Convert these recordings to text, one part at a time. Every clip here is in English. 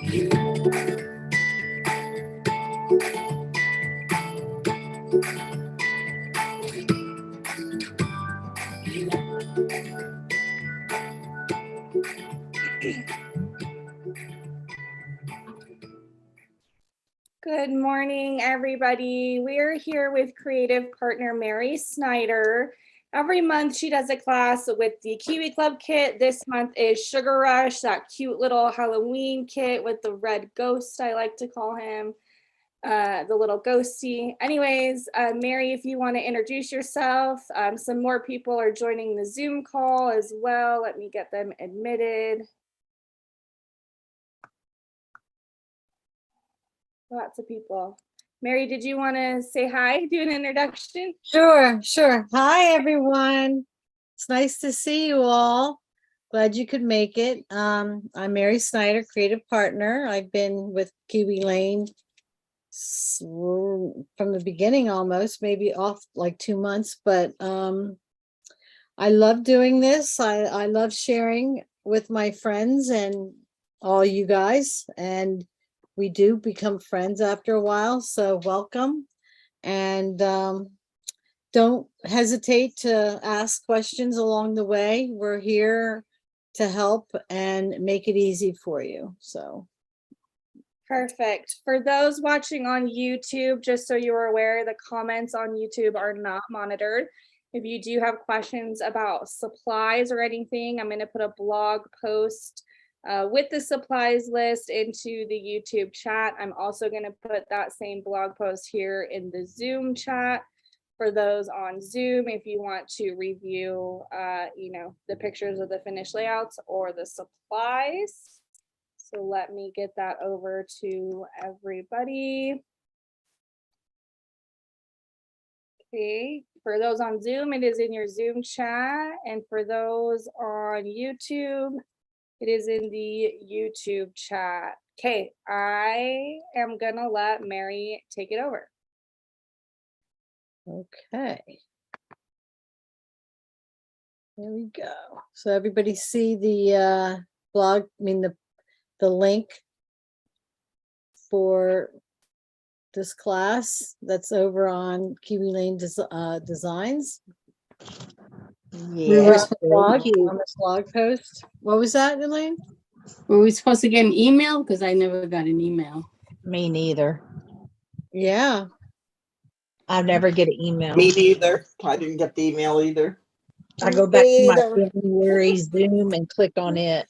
Good morning, everybody. We're here with creative partner Mary Snyder. Every month she does a class with the Kiwi Club kit. This month is Sugar Rush, that cute little Halloween kit with the red ghost, I like to call him, the little ghosty. Anyways, Mary, if you want to introduce yourself, some more people are joining the Zoom call as well. Let me get them admitted. Lots of people. Mary, did you want to say hi, do an introduction? Sure. Hi, everyone. It's nice to see you all. Glad you could make it. I'm Mary Snyder, creative partner. I've been with Kiwi Lane from the beginning almost, maybe off like 2 months, but I love doing this. I love sharing with my friends and all you guys, and we do become friends after a while, so welcome. And don't hesitate to ask questions along the way. We're here to help and make it easy for you. So perfect. For those watching on YouTube, just so you're aware, the comments on YouTube are not monitored. If you do have questions about supplies or anything, I'm going to put a blog post with the supplies list into the YouTube chat. I'm also going to put that same blog post here in the Zoom chat for those on Zoom if you want to review the pictures of the finished layouts or the supplies. So let me get that over to everybody. Okay, for those on Zoom, it is in your Zoom chat, and for those on YouTube, it is in the YouTube chat. Okay, I am gonna let Mary take it over. okay. There we go. So everybody see the blog, the link for this class that's over on Kiwi Lane Designs. Yeah, on this blog post. What was that, Elaine? were we supposed to get an email? Because I never got an email. Me neither. Yeah. I never get an email. Me neither. I didn't get the email either. I go back to my January Zoom and click on it.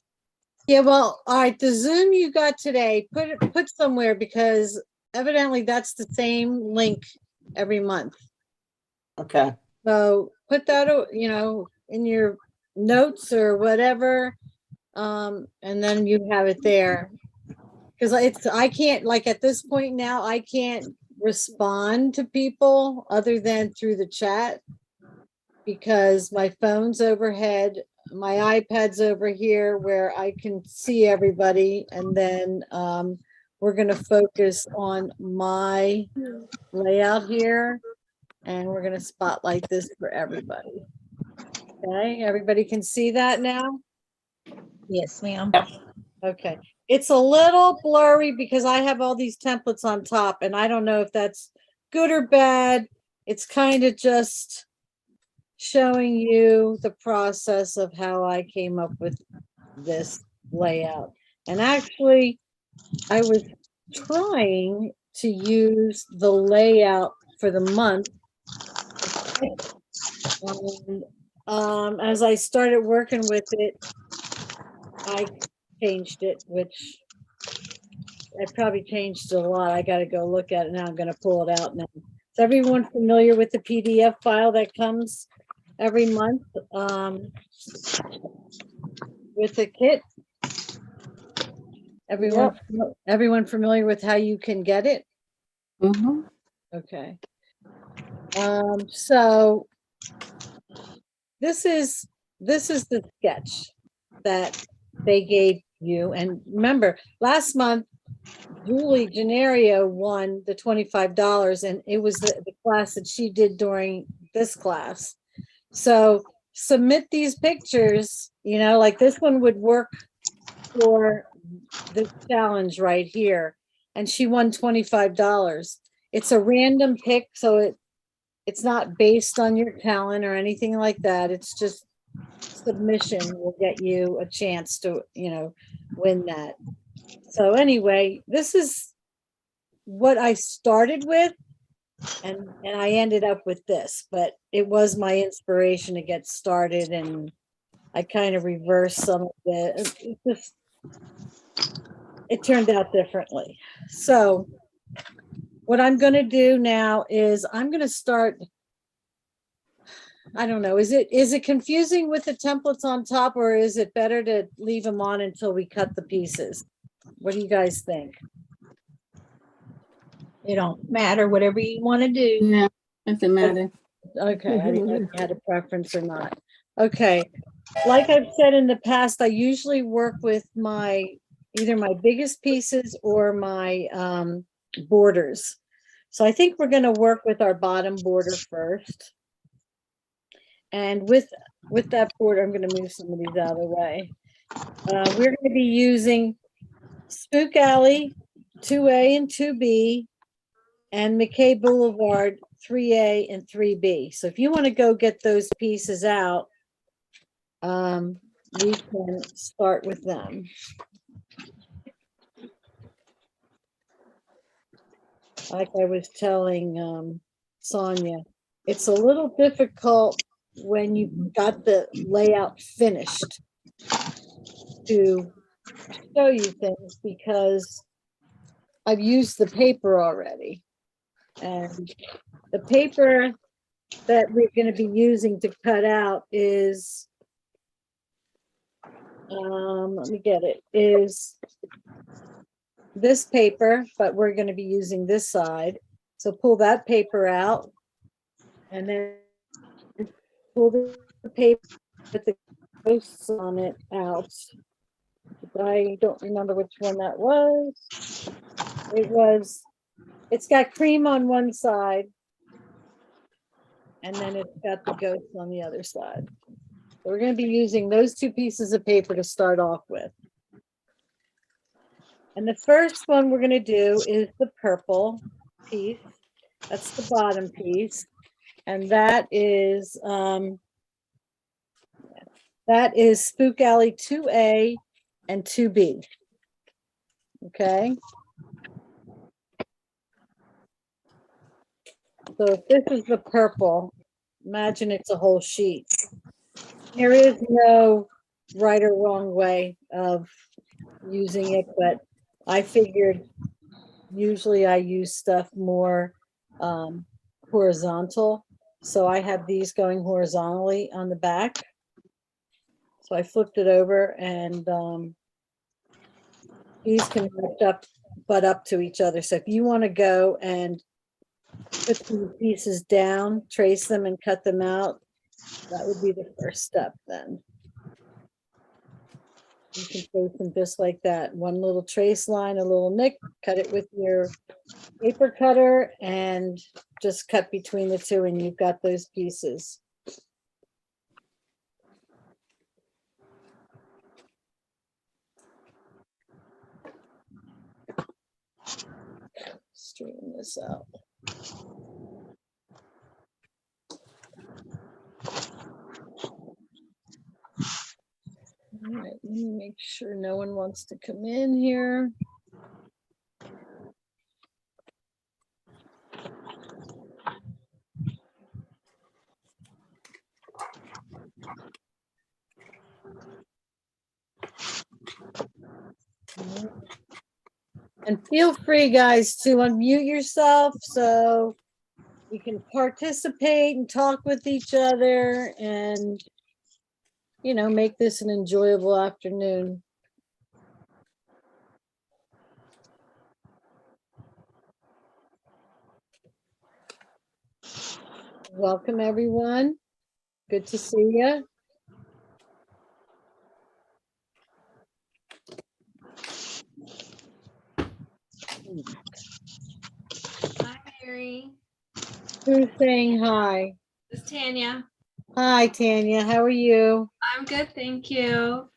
Yeah, well, all right, the Zoom you got today, put somewhere, because evidently that's the same link every month. Okay. So put that, in your notes or whatever, and then you have it there. Because I can't, like at this point now, I can't respond to people other than through the chat, because my phone's overhead, my iPad's over here where I can see everybody, and then we're going to focus on my layout here, and we're going to spotlight this for everybody. Okay, everybody can see that now? Yes, ma'am. Okay, it's a little blurry because I have all these templates on top, and I don't know if that's good or bad. It's kind of just showing you the process of how I came up with this layout. And actually, I was trying to use the layout for the month. As I started working with it, I changed it, which I probably changed a lot. I got to go look at it now. I'm going to pull it out now. Is everyone familiar with the PDF file that comes every month with the kit? Everyone familiar with how you can get it? Mm-hmm. Okay. So this is the sketch that they gave you. And remember, last month, Julie Gennario won the $25, and it was the class that she did during this class. So submit these pictures, like this one would work for the challenge right here, and she won $25. It's a random pick, so it's not based on your talent or anything like that. It's just submission will get you a chance to, win that. So anyway, this is what I started with, and I ended up with this, but it was my inspiration to get started, and I kind of reversed some of it. It turned out differently. So what I'm going to do now is I'm going to start. I don't know. Is it confusing with the templates on top, or is it better to leave them on until we cut the pieces? What do you guys think? It don't matter, whatever you want to do. Yeah, doesn't matter. Okay, I didn't know if you had a preference or not. Okay, like I've said in the past, I usually work with either my biggest pieces or my borders. So I think we're going to work with our bottom border first. And with that border, I'm going to move some of these out of the way. We're going to be using Spook Alley 2A and 2B and McKay Boulevard 3A and 3B. So if you want to go get those pieces out, we can start with them. Like I was telling Sonia, it's a little difficult when you've got the layout finished to show you things, because I've used the paper already. And the paper that we're going to be using to cut out is, let me get it, is this paper, but we're going to be using this side. So pull that paper out and then pull the paper with the ghosts on it out. I don't remember which one that was. It's got cream on one side, and then it's got the ghosts on the other side. So we're going to be using those two pieces of paper to start off with. And the first one we're going to do is the purple piece. That's the bottom piece. And that is Spook Alley 2A and 2B. Okay. So if this is the purple, imagine it's a whole sheet. There is no right or wrong way of using it, but I figured usually I use stuff more horizontal. So I have these going horizontally on the back. So I flipped it over, and these can butt up to each other. So if you want to go and put the pieces down, trace them and cut them out, that would be the first step then. You can trace them just like that. One little trace line, a little nick, cut it with your paper cutter and just cut between the two, and you've got those pieces. Straighten this out. All right, let me make sure no one wants to come in here. And feel free, guys, to unmute yourself so you can participate and talk with each other and, make this an enjoyable afternoon. Welcome, everyone. Good to see you. Hi, Mary. Who's saying hi? This is Tanya. Hi, Tanya. How are you? I'm good, thank you.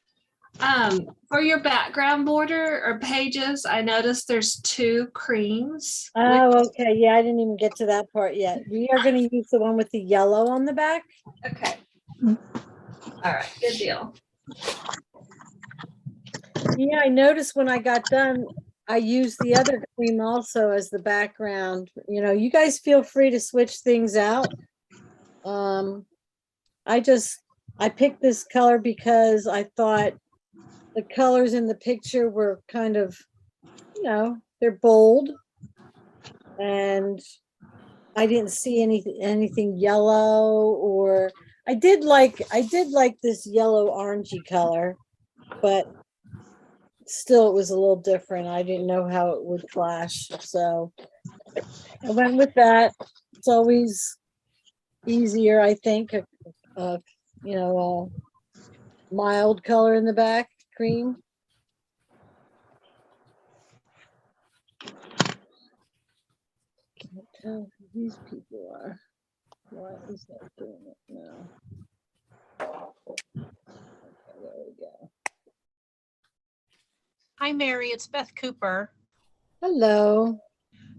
For your background border or pages, I noticed there's 2 creams. Oh, okay. Yeah, I didn't even get to that part yet. We are going to use the one with the yellow on the back. Okay. All right, good deal. Yeah, I noticed when I got done, I used the other cream also as the background. You know, you guys feel free to switch things out. I picked this color because I thought the colors in the picture were kind of, you know, they're bold. And I didn't see anything yellow, or I did like this yellow orangey color, but still it was a little different. I didn't know how it would clash, so I went with that. It's always easier, I think, you know, a mild color in the back, cream. Can't tell who these people are. Why is that doing it now? Okay, there we go. Hi, Mary. It's Beth Cooper. Hello.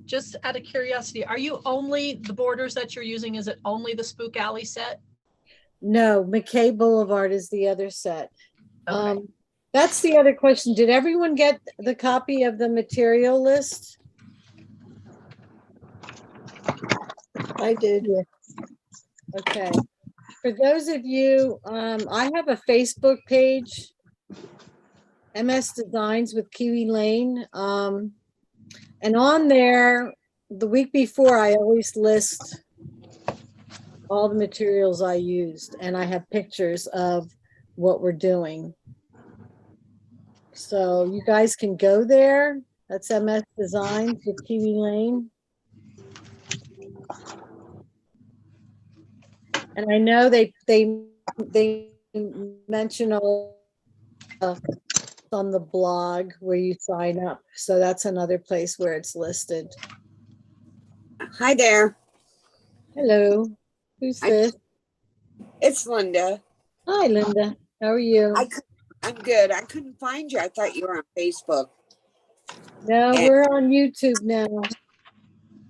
Just out of curiosity, are you only the borders that you're using? Is it only the Spook Alley set? No, McKay Boulevard is the other set. Okay. That's the other question. Did everyone get the copy of the material list? I did. Okay. For those of you, I have a Facebook page, MS Designs with Kiwi Lane. And on there, the week before, I always list all the materials I used, and I have pictures of what we're doing. So you guys can go there. That's MS Designs with Kiwi Lane. And I know they mention all on the blog where you sign up. So that's another place where it's listed. Hi there. Hello. Who's this? It's Linda. Hi, Linda. How are you? I'm good. I couldn't find you. I thought you were on Facebook. No, we're on YouTube now.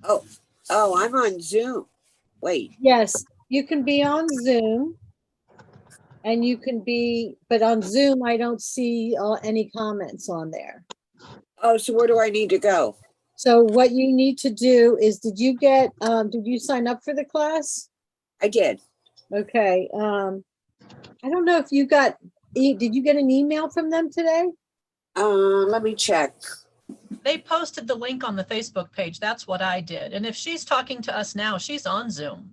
Oh, I'm on Zoom. Wait. Yes, you can be on Zoom. And you can be, but on Zoom, I don't see any comments on there. Oh, so where do I need to go? So what you need to do is, did you sign up for the class? I did. Okay. I don't know if you got, did you get an email from them today? Let me check. They posted the link on the Facebook page. That's what I did. And if she's talking to us now, she's on Zoom.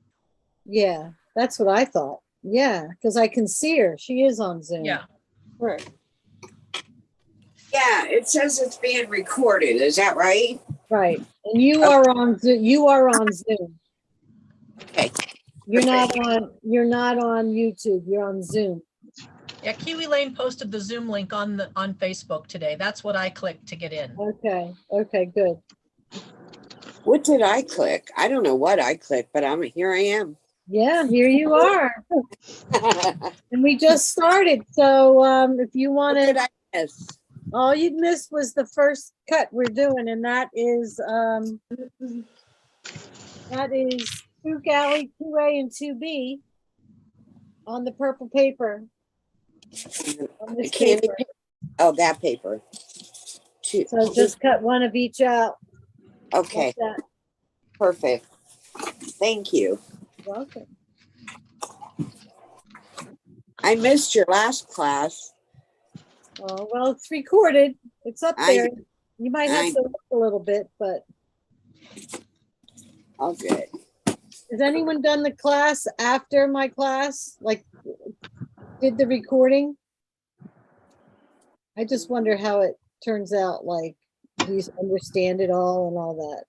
Yeah, that's what I thought. Yeah, because I can see her. She is on Zoom. Yeah. Right. Yeah, it says it's being recorded. Is that right? Right. And you are on Zoom. You are on Zoom. Okay. You're not on YouTube. You're on Zoom. Yeah, Kiwi Lane posted the Zoom link on Facebook today. That's what I clicked to get in. Okay. Okay, good. What did I click? I don't know what I clicked, but here I am. Yeah, here you are. And we just started. So if you want What did to, I miss? all you missed was the first cut we're doing, and that is Spook Alley 2A and 2B on the purple paper. On this Candy paper. Oh, that paper. So just cut one of each out. Okay. Like that. Perfect. Thank you. Welcome. I missed your last class. Oh, well, it's recorded. It's up there. You might have I- to look a little bit, but All good. has anyone done the class after my class? Like, did the recording? I just wonder how it turns out. Like, do you understand it all and all that?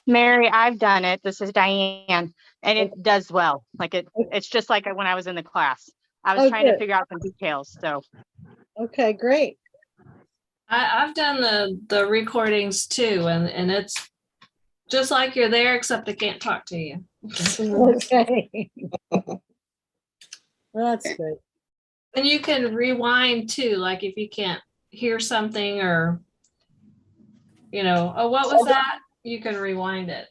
Mary, I've done it. This is Diane, and it does well. Like it's just like when I was in the class. I was trying to figure out some details. So, okay, great. I've done the recordings too, and it's just like you're there, except I can't talk to you. Okay. Well, that's good. And you can rewind too, like if you can't hear something or, oh, what was that? You can rewind it.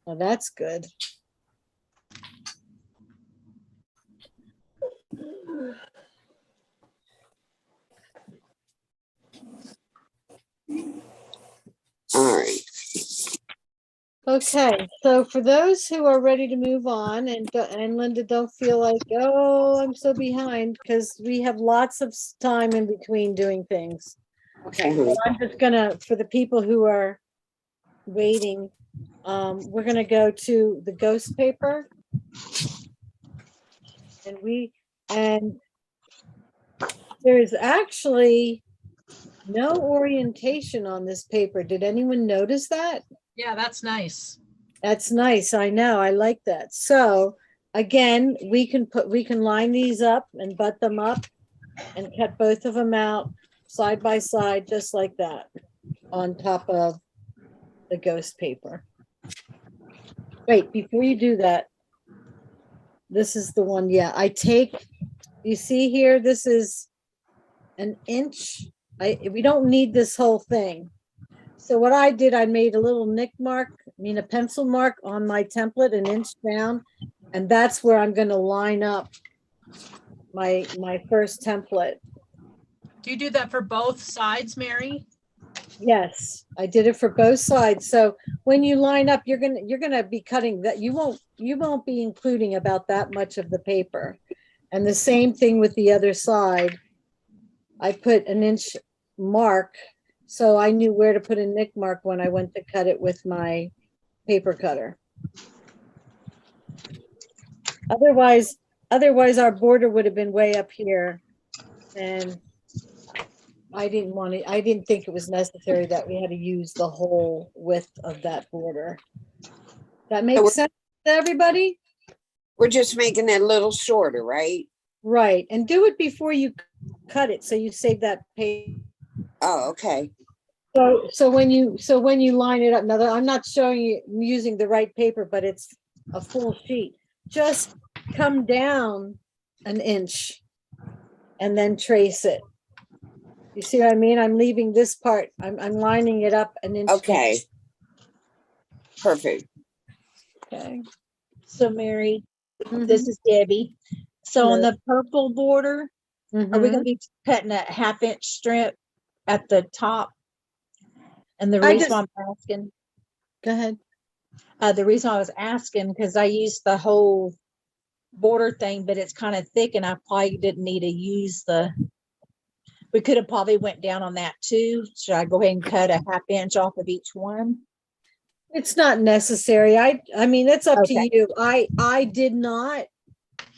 Well, that's good. All right. Okay, so for those who are ready to move on, and Linda, don't feel like, oh, I'm so behind, because we have lots of time in between doing things. Okay. So I'm just gonna, for the people who are waiting, we're gonna go to the ghost paper. And there is actually no orientation on this paper. Did anyone notice that? Yeah, that's nice. That's nice. I know. I like that. So again, we can line these up and butt them up and cut both of them out side by side, just like that, on top of the ghost paper. Wait, before you do that, this is the one. Yeah, you see here, this is an inch. We don't need this whole thing. So what I did, I made a little a pencil mark on my template, an inch down, and that's where I'm going to line up my first template. Do you do that for both sides, Mary? Yes, I did it for both sides. So when you line up, you're gonna be cutting that. You won't be including about that much of the paper. And the same thing with the other side. I put an inch mark, so I knew where to put a nick mark when I went to cut it with my paper cutter. Otherwise our border would have been way up here, and I didn't think it was necessary that we had to use the whole width of that border. That makes sense to everybody? We're just making it a little shorter, right? Right, and do it before you cut it, so you save that page. Oh, okay. So when you line it up, now I'm not showing you using the right paper, but it's a full sheet. Just come down an inch and then trace it. You see what I mean? I'm leaving this part. I'm lining it up an inch. Okay. Perfect. Okay. So Mary, this is Debbie. So on the purple border, are we gonna be cutting a 1/2 inch strip at the top? And the reason why I'm asking, Go ahead. the reason I was asking, because I used the whole border thing, but it's kind of thick and I probably didn't need to use we could have probably went down on that too. Should I go ahead and cut a 1/2 inch off of each one? It's not necessary. I mean, it's up to Okay. you. I did not.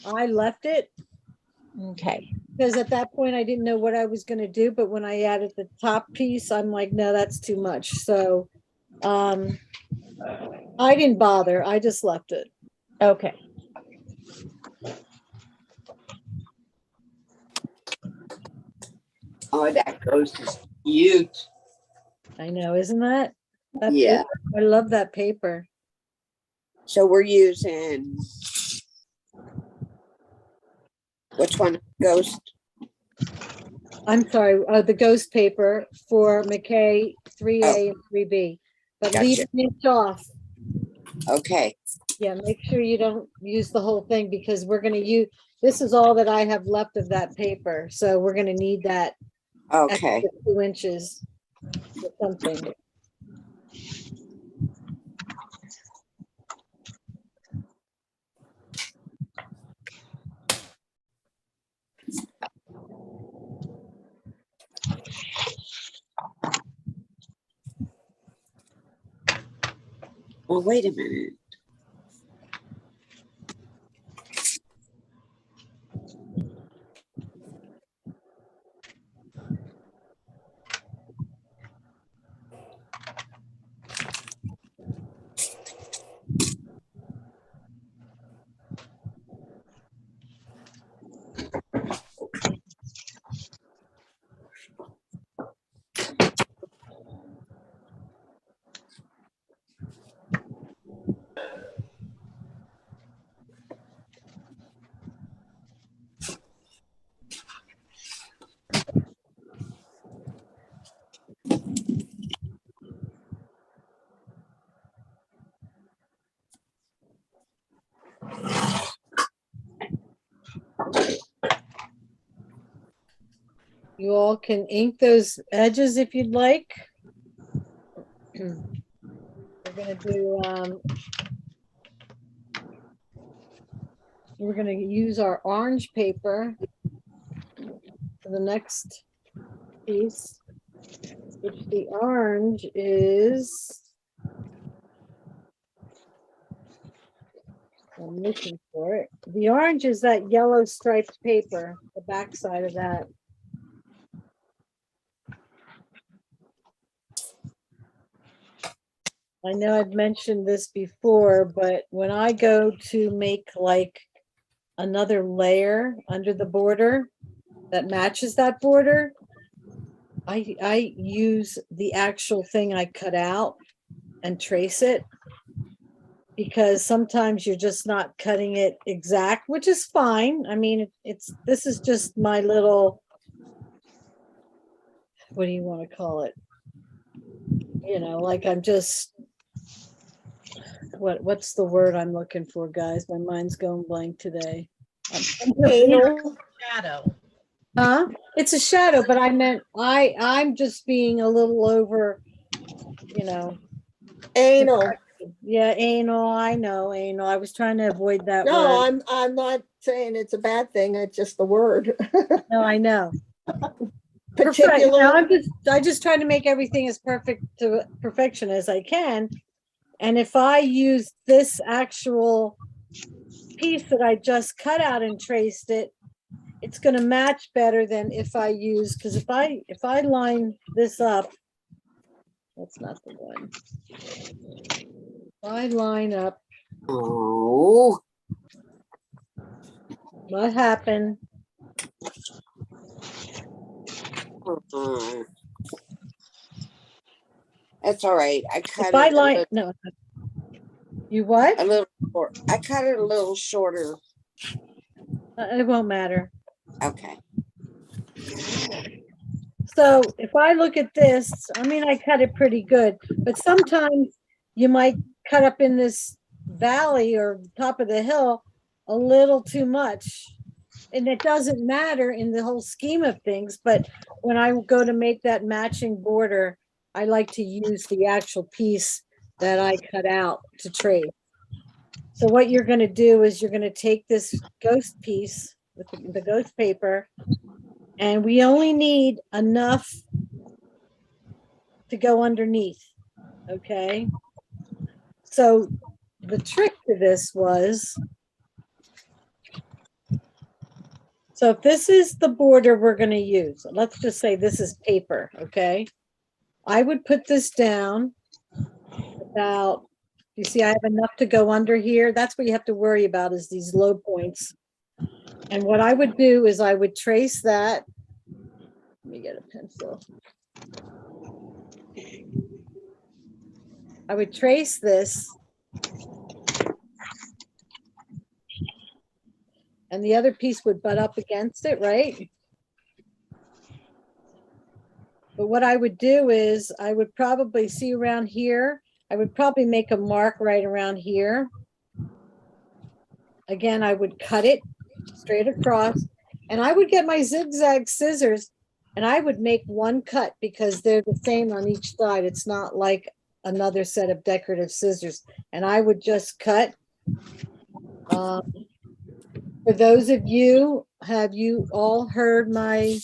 I left it Okay. because at that point I didn't know what I was going to do. But when I added the top piece, I'm like, no, that's too much. So I didn't bother. I just left it. Okay. Oh, that ghost is cute. I know, isn't that? Yeah. I love that paper. So we're using which one? Ghost? I'm sorry, the ghost paper for McKay 3A and 3B. But Gotcha. leave an inch off. Okay. Yeah, make sure you don't use the whole thing because we're going to use, this is all that I have left of that paper. So we're going to need that Okay. extra 2 inches or something. Well, wait a minute. You all can ink those edges if you'd like. We're gonna do, we're gonna use our orange paper for the next piece, which the orange is, I'm looking for it. The orange is that yellow striped paper, the back side of that. I know I've mentioned this before, but when I go to make like another layer under the border that matches that border, I use the actual thing I cut out and trace it, because sometimes you're just not cutting it exact, which is fine. I mean, this is just my little, what do you want to call it? You know, like I'm just, what's the word I'm looking for, guys? My mind's going blank today. Anal. Shadow. Huh? It's a shadow, but I meant I'm just being a little over, you know. Anal. Yeah, anal. I know, anal. I was trying to avoid that No, word. I'm not saying it's a bad thing. It's just the word. No, I know. Perfect. Particular. I just try to make everything as perfect to perfection as I can. And if I use this actual piece that I just cut out and traced it, it's going to match better than if I use, because if I line this up, that's not the one. If I line up, Oh, what happened? that's all right. I cut If I it line, no, you what? a little short. I cut it a little shorter. It won't matter. Okay. So if I look at this, I mean, I cut it pretty good, but sometimes you might cut up in this valley or top of the hill a little too much. And it doesn't matter in the whole scheme of things, but when I go to make that matching border, I like to use the actual piece that I cut out to trace. So what you're going to do is you're going to take this ghost piece with the ghost paper, and we only need enough to go underneath. Okay. So the trick to this was, so if this is the border we're going to use, let's just say this is paper. Okay. I would put this down about, you see, I have enough to go under here. That's what you have to worry about, is these low points. And what I would do is I would trace that. Let me get a pencil. I would trace this. And the other piece would butt up against it, right? But what I would do is I would probably see around here, I would probably make a mark right around here. Again, I would cut it straight across, and I would get my zigzag scissors and I would make one cut, because they're the same on each side. It's not like another set of decorative scissors. And I would just cut. For those of you, have you all heard my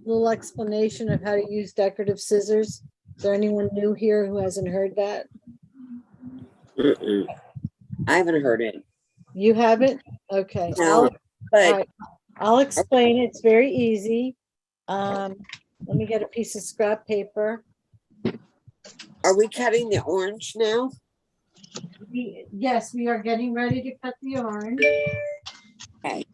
little explanation of how to use decorative scissors? Is there anyone new here who hasn't heard that? I haven't heard it. You haven't? Okay. No, but All right. I'll explain it. It's very easy. Let me get a piece of scrap paper. are we cutting the orange now? Yes, we are getting ready to cut the orange. Okay.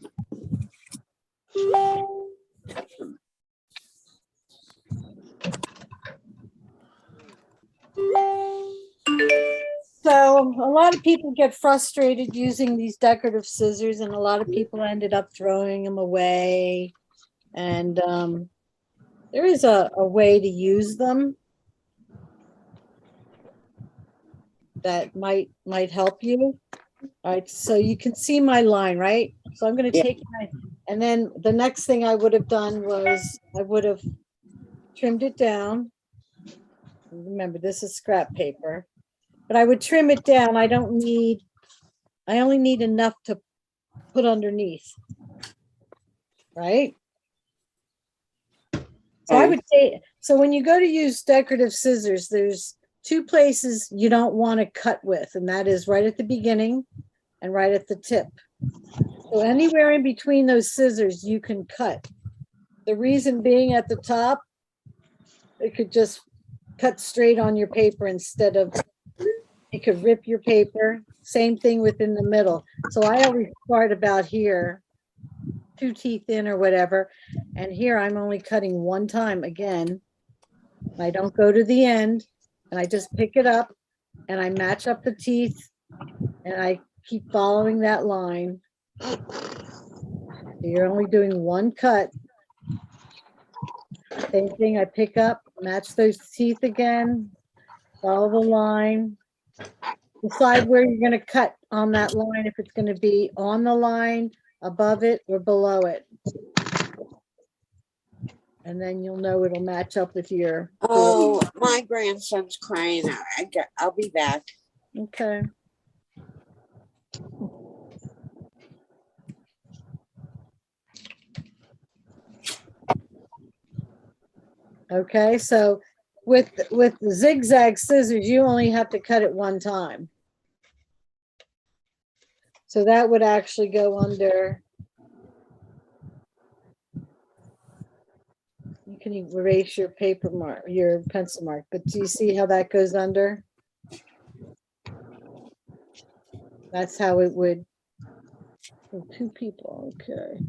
So a lot of people get frustrated using these decorative scissors, and a lot of people ended up throwing them away. And there is a way to use them that might help you. All right, so you can see my line, right? So I'm going to take And then the next thing I would have done was I would have trimmed it down. Remember, this is scrap paper, but I would trim it down. I only need enough to put underneath. Right? So I would say, so when you go to use decorative scissors, there's two places you don't want to cut with, and that is right at the beginning and right at the tip. So anywhere in between those scissors, you can cut. The reason being at the top, it could just cut straight on your paper instead of, it could rip your paper. Same thing within the middle. So I always start about here, 2 teeth in or whatever. And here I'm only cutting one time again. I don't go to the end, and I just pick it up and I match up the teeth and I keep following that line. You're only doing one cut. Same thing, I pick up, match those teeth again, follow the line. Decide where you're going to cut on that line, if it's going to be on the line, above it, or below it. And then you'll know it'll match up with your. Oh, my grandson's crying. I'll be back. Okay. Okay, so with the zigzag scissors, you only have to cut it one time. So that would actually go under. You can erase your paper mark, your pencil mark, but do you see how that goes under? That's how it would. Oh, 2 people, okay.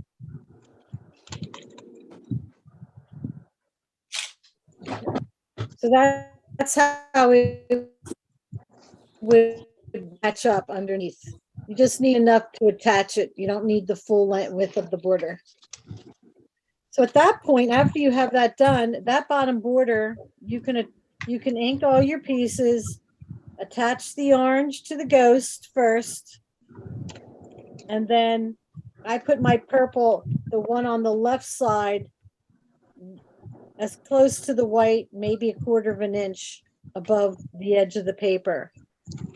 So that's how it would match up underneath. You just need enough to attach it. You don't need the full length width of the border. So at that point, after you have that done, that bottom border, you can ink all your pieces, attach the orange to the ghost first, and then I put my purple, the one on the left side, as close to the white, maybe a 1/4 of an inch above the edge of the paper.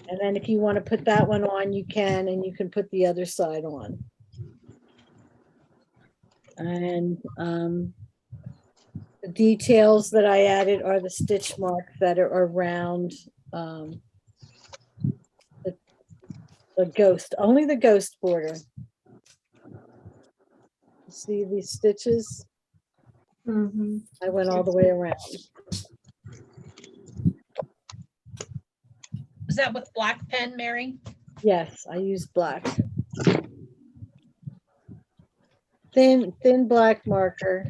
And then if you want to put that one on, you can, and you can put the other side on. And the details that I added are the stitch marks that are around the ghost, only the ghost border. See these stitches? Mhm. I went all the way around. Is that with black pen, Mary? Yes, I use black. Thin black marker.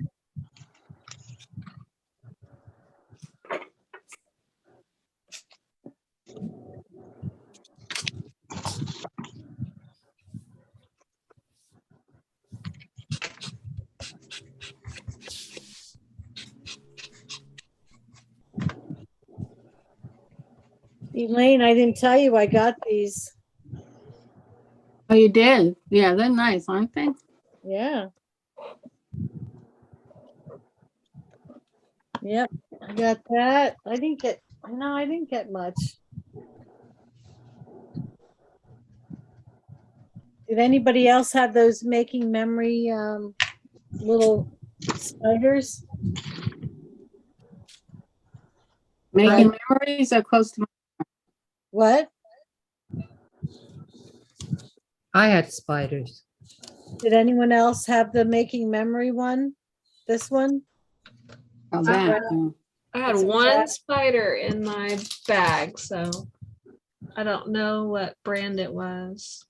Elaine, I didn't tell you I got these. Oh, you did? Yeah, they're nice, aren't they? Yeah. Yep, I got that. I didn't get much. Did anybody else have those making memory little spiders? Making memories are close to my. What? I had spiders. Did anyone else have the making memory one? This one? Oh, I that. I had It's a one black- spider in my bag, so I don't know what brand it was.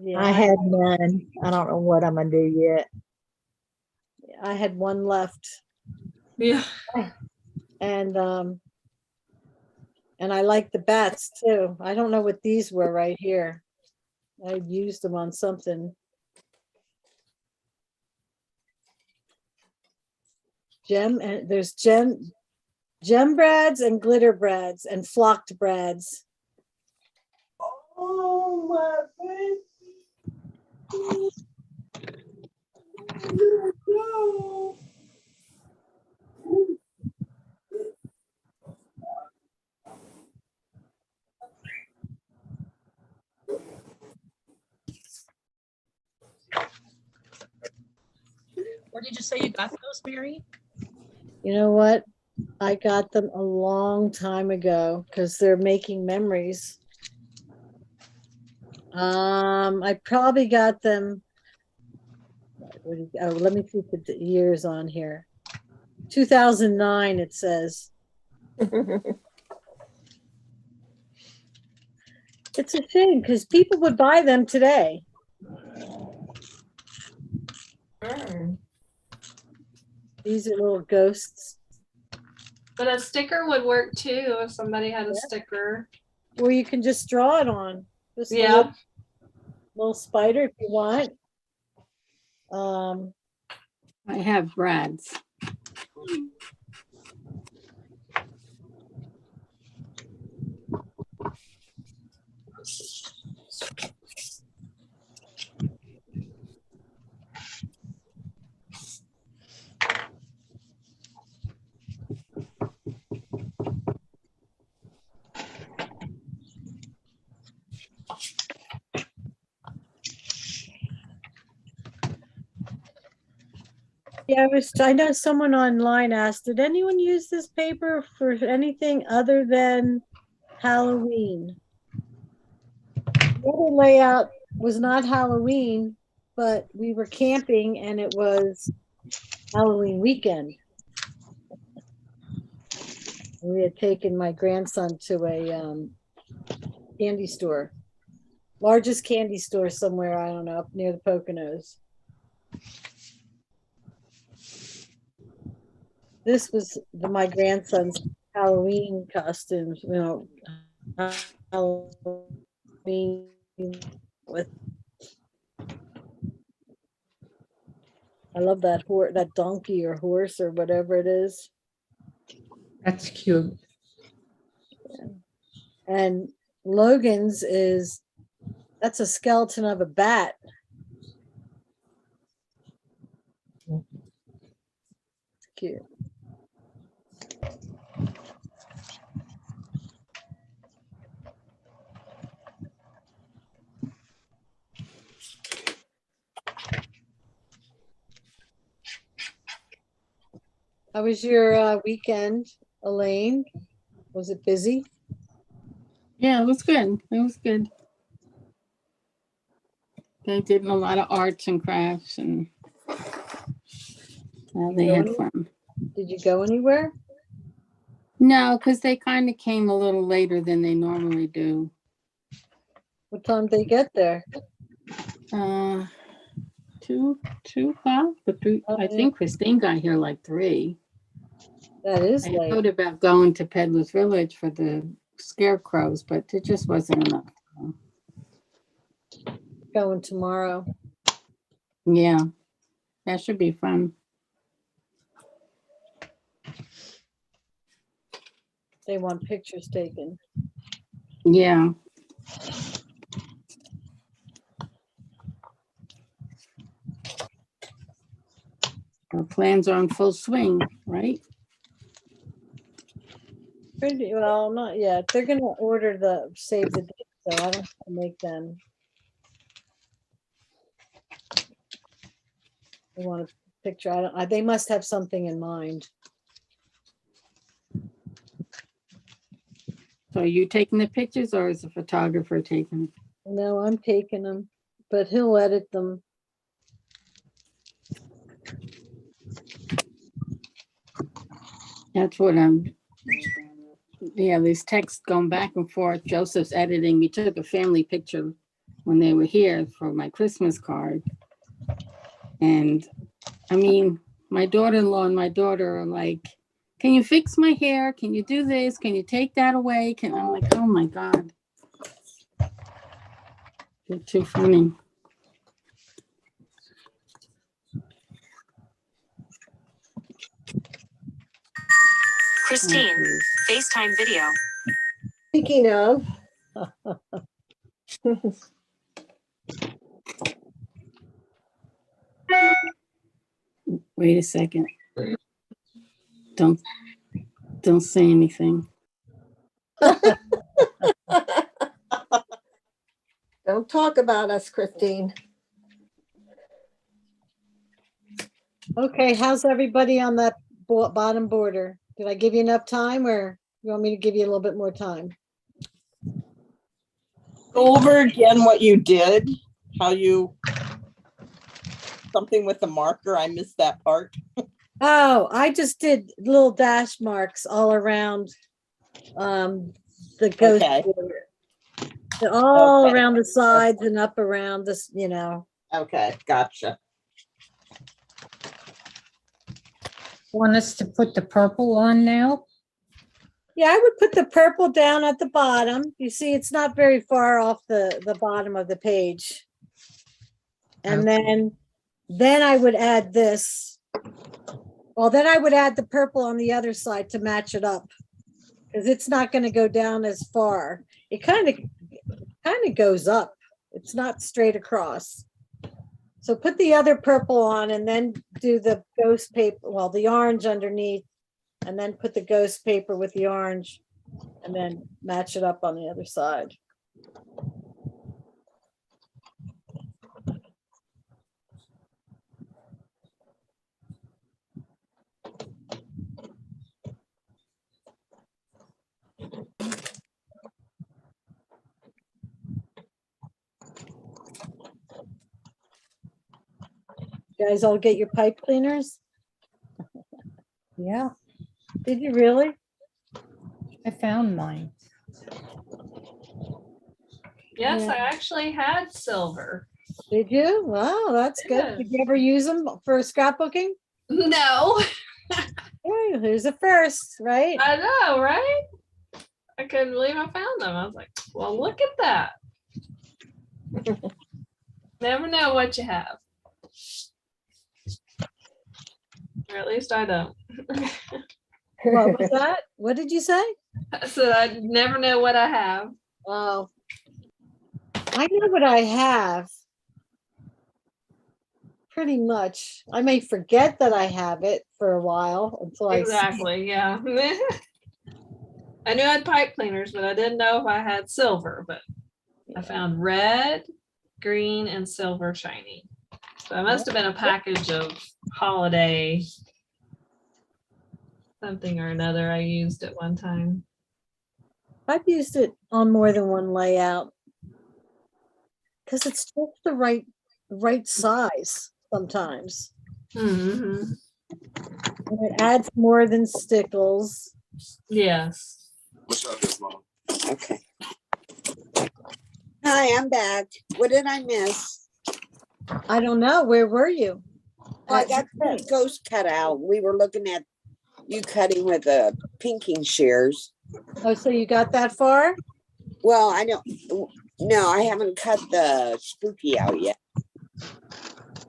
Yeah, I had none. I don't know what I'm gonna do yet. I had one left, Yeah. and I like the bats too. I don't know what these were right here. I used them on something. And there's gem brads and glitter brads and flocked brads. Oh, my Where did you say you got those, Mary? You know what? I got them a long time ago because they're making memories. I probably got them. Oh, let me see the years on here. 2009, it says. It's a shame because people would buy them today. These are little ghosts. But a sticker would work too if somebody had a sticker. Or you can just draw it on. This Yeah. little spider if you want. I have Brad's. Yeah, I know someone online asked, did anyone use this paper for anything other than Halloween? The other layout was not Halloween, but we were camping and it was Halloween weekend. We had taken my grandson to a candy store, largest candy store somewhere, I don't know, up near the Poconos. This was my grandson's Halloween costumes, you know, Halloween with. I love that that donkey or horse or whatever it is. That's cute. Yeah. And Logan's that's a skeleton of a bat. It's cute. How was your weekend, Elaine? Was it busy? Yeah, it was good. It was good. They did a lot of arts and crafts, and they had fun. Did you go anywhere? No, because they kind of came a little later than they normally do. What time did they get there? 2:00, but 3. I think Christine got here like 3. That is I late. thought about going to Peddler's Village for the scarecrows, but it just wasn't enough. Going tomorrow. Yeah, that should be fun. They want pictures taken. Yeah. Our plans are in full swing, right? Pretty well, not yet. They're gonna order the save the date, so I don't have to make them. They want a picture. They must have something in mind. So are you taking the pictures or is the photographer taking them? No, I'm taking them, but he'll edit them. That's what yeah, these texts going back and forth. Joseph's editing. We took a family picture when they were here for my Christmas card. And I mean, my daughter-in-law and my daughter are like, can you fix my hair? Can you do this? Can you take that away? I'm like, oh my God. They're too funny. Christine, FaceTime video. Speaking of, Wait a second. Don't say anything. Don't talk about us, Christine. Okay, how's everybody on that bottom border? Did I give you enough time, or you want me to give you a little bit more time? Go over again what you did, how you, something with the marker. I missed that part. Oh, I just did little dash marks all around the ghost Okay. border. They're all Okay. around the sides and up around this, you know. Okay, gotcha. Want us to put the purple on now? Yeah, I would put the purple down at the bottom. You see, it's not very far off the bottom of the page. And then I would add this. Well, then I would add the purple on the other side to match it up, because it's not going to go down as far. It kind of goes up. It's not straight across. So put the other purple on and then do the ghost paper, well, the orange underneath, and then put the ghost paper with the orange and then match it up on the other side. You guys all get your pipe cleaners? Yeah, Did you really? I found mine. Yes, Yeah. I actually had silver. Did you? Wow, that's good. Yes. Did you ever use them for scrapbooking? No, Hey, here's a first, right? I know, right? I couldn't believe I found them. I was like, well, look at that. Never know what you have. Or at least I don't. What was that? What did you say? I said I never know what I have. Oh, I know what I have. Pretty much. I may forget that I have it for a while until I see it. Exactly, yeah. I knew I had pipe cleaners, but I didn't know if I had silver, but I found red, green, and silver shiny. So it must have been a package of holiday something or another I used at one time. I've used it on more than one layout because it's just the right size sometimes. Mm-hmm. And it adds more than stickles. Yes. Okay. Hi, I'm back. What did I miss? I don't know. Where were you? Well, I got the ghost cut out. We were looking at you cutting with the pinking shears. Oh, so you got that far? Well, I don't. No, I haven't cut the spooky out yet.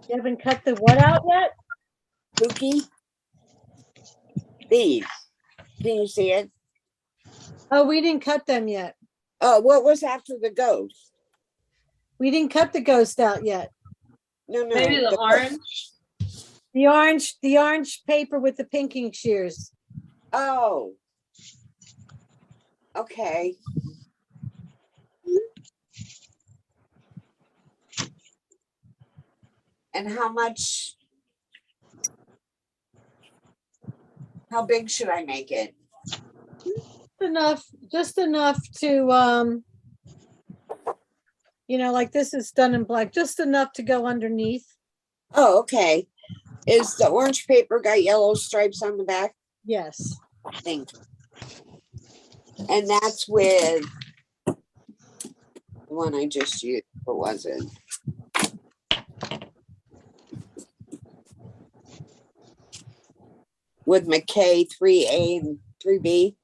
You haven't cut the what out yet? Spooky? These. Can you see it? Oh, we didn't cut them yet. Oh, what was after the ghost? We didn't cut the ghost out yet. No. Maybe the orange. The orange paper with the pinking shears. Oh. Okay. And how big should I make it? Just enough to, like this is done in black, just enough to go underneath. Oh, okay. Is the orange paper got yellow stripes on the back? Yes. I think. And that's with the one I just used, or was it? With McKay 3A and 3B?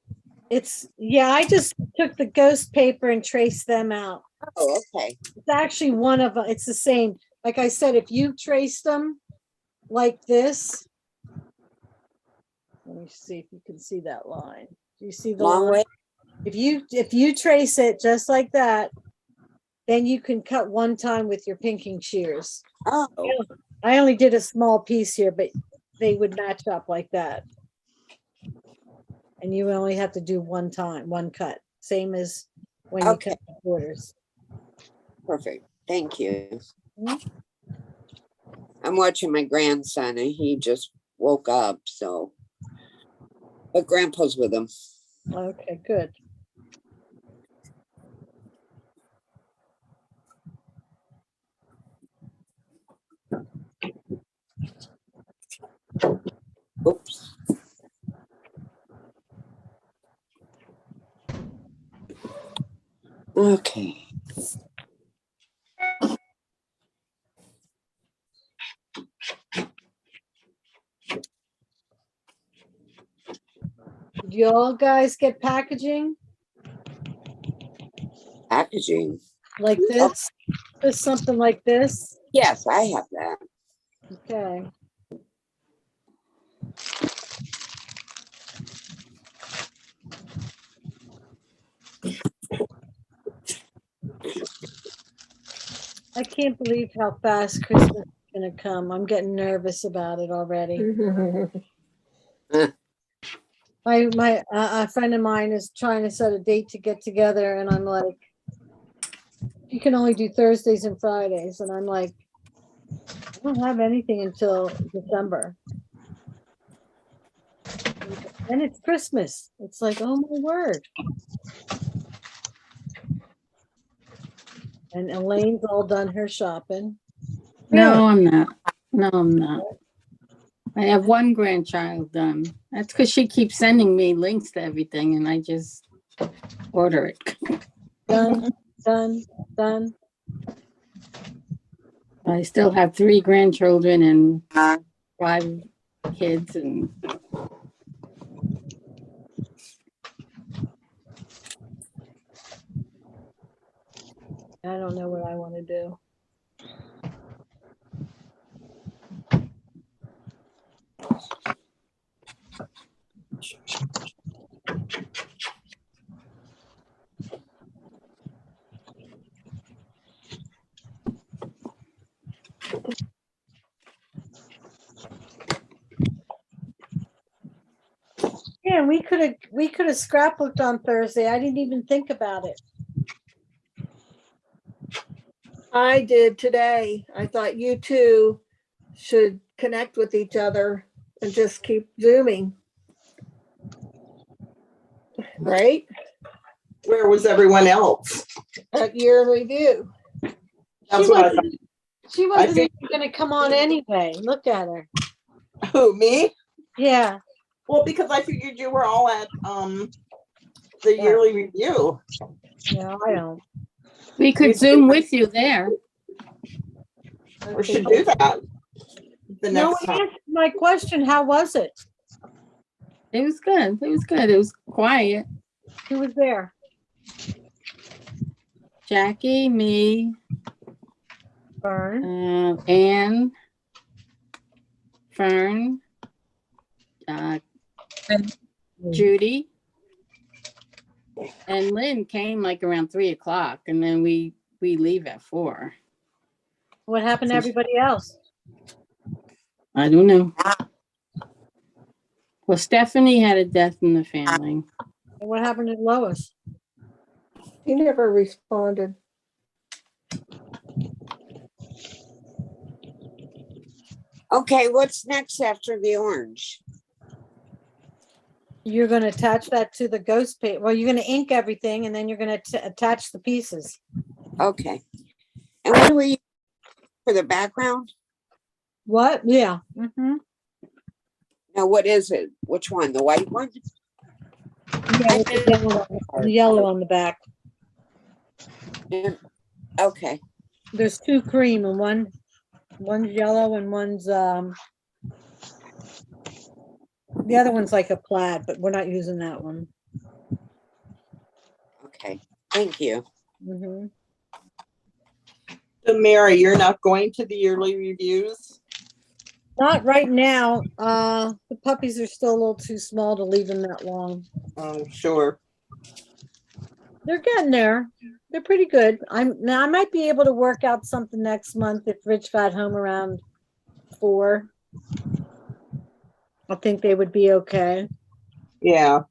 I just took the ghost paper and traced them out. Oh, okay. It's actually one of them. It's the same. Like I said, if you traced them like this, let me see if you can see that line. Do you see the Long line? way? If you trace it just like that, then you can cut one time with your pinking shears. Oh. I only did a small piece here, but they would match up like that. And you only have to do one cut, same as when you cut the borders. Perfect. Thank you. I'm watching my grandson and he just woke up, so. But Grandpa's with him. Okay, good. Oops. Okay. Did you all guys get packaging? Packaging. Like this? There's something like this? Yes, I have that. Okay. I can't believe how fast Christmas is gonna come. I'm getting nervous about it already. A friend of mine is trying to set a date to get together, and I'm like, you can only do Thursdays and Fridays, and I'm like, I don't have anything until December. And it's Christmas. It's like, oh my word. And Elaine's all done her shopping. No, I'm not. No, I'm not. I have one grandchild done. That's because she keeps sending me links to everything and I just order it. Done, done, done. I still have 3 grandchildren and 5 kids and I don't know what I want to do. Yeah, we could have scrapbooked on Thursday. I didn't even think about it. I did today. I thought you two should connect with each other and just keep zooming. Right? Where was everyone else? At year review. That's what I thought. She wasn't even going to come on anyway. Look at her. Who, me? Yeah. Well, because I figured you were all at the yearly review. No, I don't. we could Zoom with you there. We should do that the No next one time. answered my question. How was it? It was good. It was good. It was quiet. Who was there? Jackie, me, Fern, Anne, Fern, Judy, and Lynn came like around 3 o'clock, and then we leave at 4. What happened to everybody else? I don't know. Well, Stephanie had a death in the family. And what happened to Lois? He never responded. Okay, what's next after the orange? You're going to attach that to the ghost paint. Well, you're going to ink everything, and then you're going to attach the pieces. Okay. And what do we use for the background? What? Yeah. Mm-hmm. Now, what is it? Which one? The white one? Yeah, with the yellow on the back. Yeah. Okay. There's 2 cream and one's yellow and one's the other one's like a plaid, but we're not using that one. Okay. Thank you. Mm-hmm. So Mary, you're not going to the yearly reviews? Not right now. The puppies are still a little too small to leave them that long. Oh, sure. They're getting there. They're pretty good. I might be able to work out something next month if Rich got home around 4. I think they would be okay. Yeah.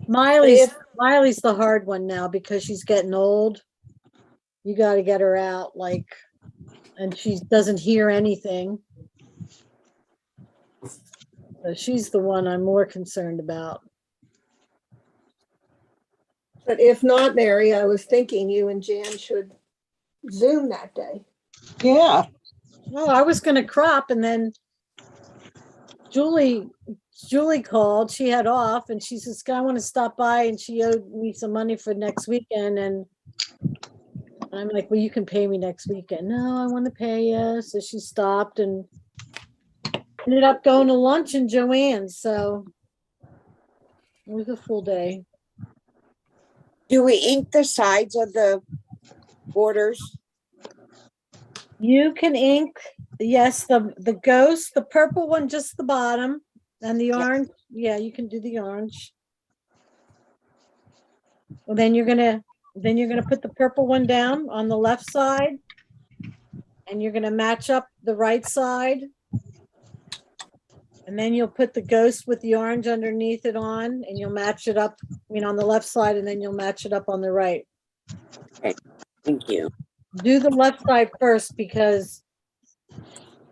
Miley's the hard one now because she's getting old. You got to get her out, like, and she doesn't hear anything. So she's the one I'm more concerned about. But if not, Mary, I was thinking you and Jan should Zoom that day. Yeah. Well, I was going to crop, and then Julie called. She had off, and she says, "I want to stop by," and she owed me some money for next weekend. And I'm like, "Well, you can pay me next weekend." "No, I want to pay you." So she stopped and ended up going to lunch in Joanne's. So it was a full day. Do we ink the sides of the borders? You can ink, yes, the ghost, the purple one, just the bottom, and the orange. Yeah, you can do the orange. Well, then you're gonna put the purple one down on the left side, and you're gonna match up the right side, and then you'll put the ghost with the orange underneath it on, and you'll match it up, on the left side, and then you'll match it up on the right. Okay, thank you. Do the left side first because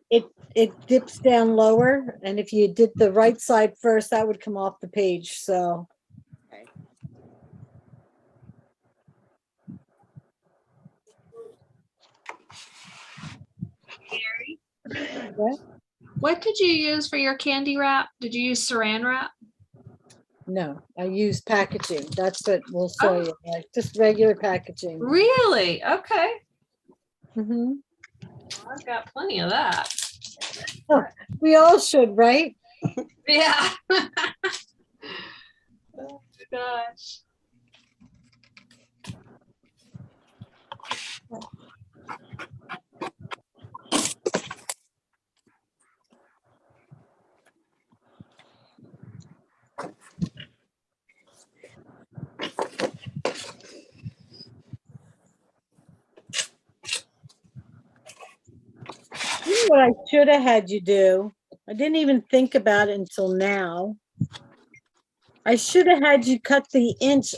it dips down lower, and if you did the right side first, that would come off the page. So Okay. What did you use for your candy wrap? Did you use saran wrap? no, I use packaging. That's what we'll show you, like just regular packaging. Really? Okay. Mhm. Well, I've got plenty of that. We all should, right? Yeah. Oh gosh. You know what I should have had you do? I didn't even think about it until now. I should have had you cut the inch,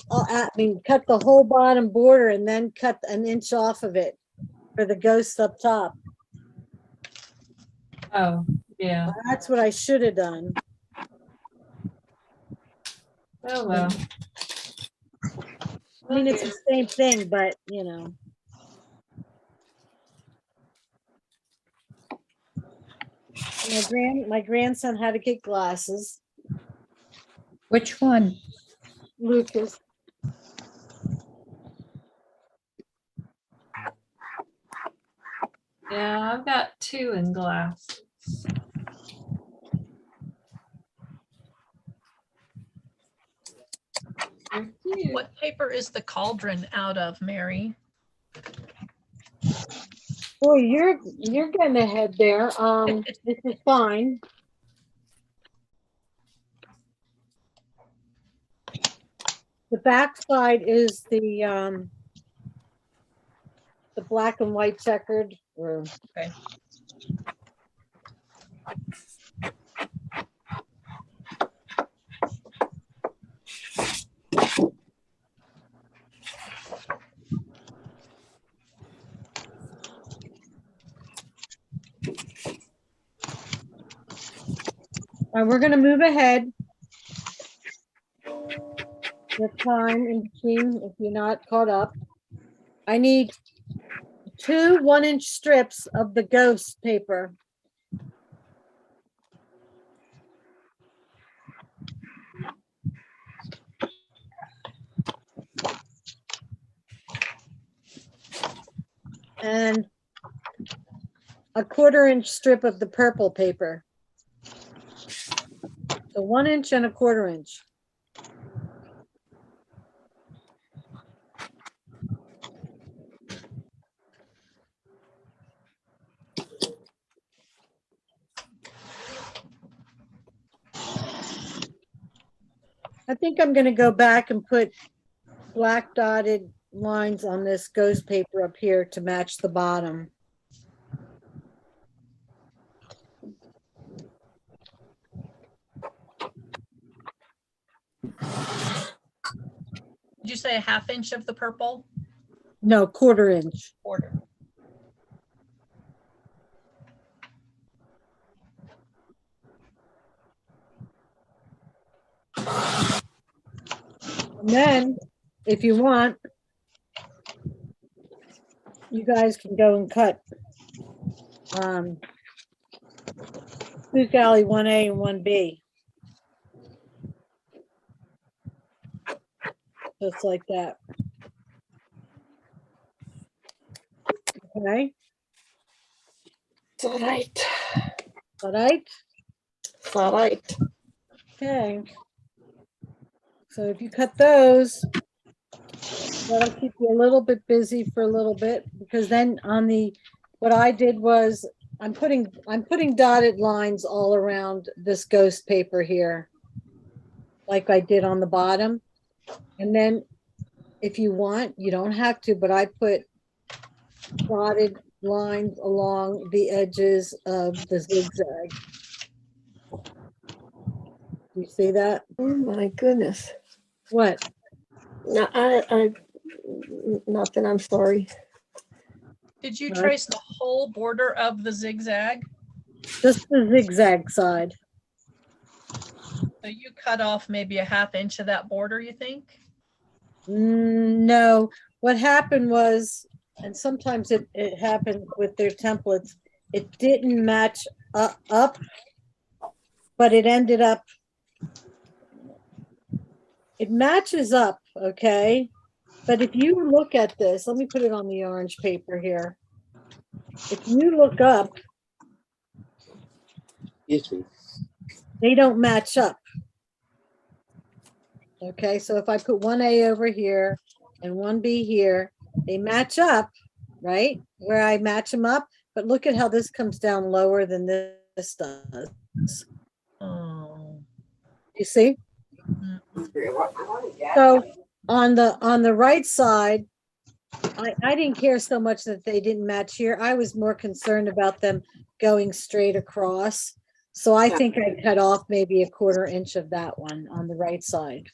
cut the whole bottom border and then cut an inch off of it for the ghost up top. Oh, yeah. That's what I should have done. Oh well. I mean, it's the same thing, but my grandson had to get glasses. Which one? Lucas. Yeah, I've got 2 in glasses. What paper is the cauldron out of, Mary? Boy, you're getting ahead there. This is fine. The back side is the black and white checkered. Okay. We're going to move ahead. The time in between, if you're not caught up. I need 2 1-inch strips of the ghost paper. And a 1/4-inch strip of the purple paper. So 1 inch and a 1/4 inch. I think I'm going to go back and put black dotted lines on this ghost paper up here to match the bottom. Did you say a 1/2 inch of the purple? No, 1/4 inch. Quarter. And then, if you want, you guys can go and cut Spook Alley 1A and 1B. Just like that. Okay, All right. all right, All right. okay. So if you cut those, that'll keep you a little bit busy for a little bit, because then on the, what I did was I'm putting dotted lines all around this ghost paper here, like I did on the bottom. And then if you want, you don't have to, but I put dotted lines along the edges of the zigzag. You see that? Oh my goodness. What? No, I nothing. I'm sorry. Did you trace the whole border of the zigzag? Just the zigzag side. So you cut off maybe a 1/2 inch of that border, you think? No, what happened was, and sometimes it happened with their templates, it didn't match up, but it ended up, it matches up, okay? But if you look at this, let me put it on the orange paper here. If you look up, they don't match up. Okay, so if I put 1A over here and 1B here, they match up, right? Where I match them up, but look at how this comes down lower than this does. Oh. You see? So on the right side, I didn't care so much that they didn't match here. I was more concerned about them going straight across. So I think I cut off maybe a 1/4 inch of that one on the right side.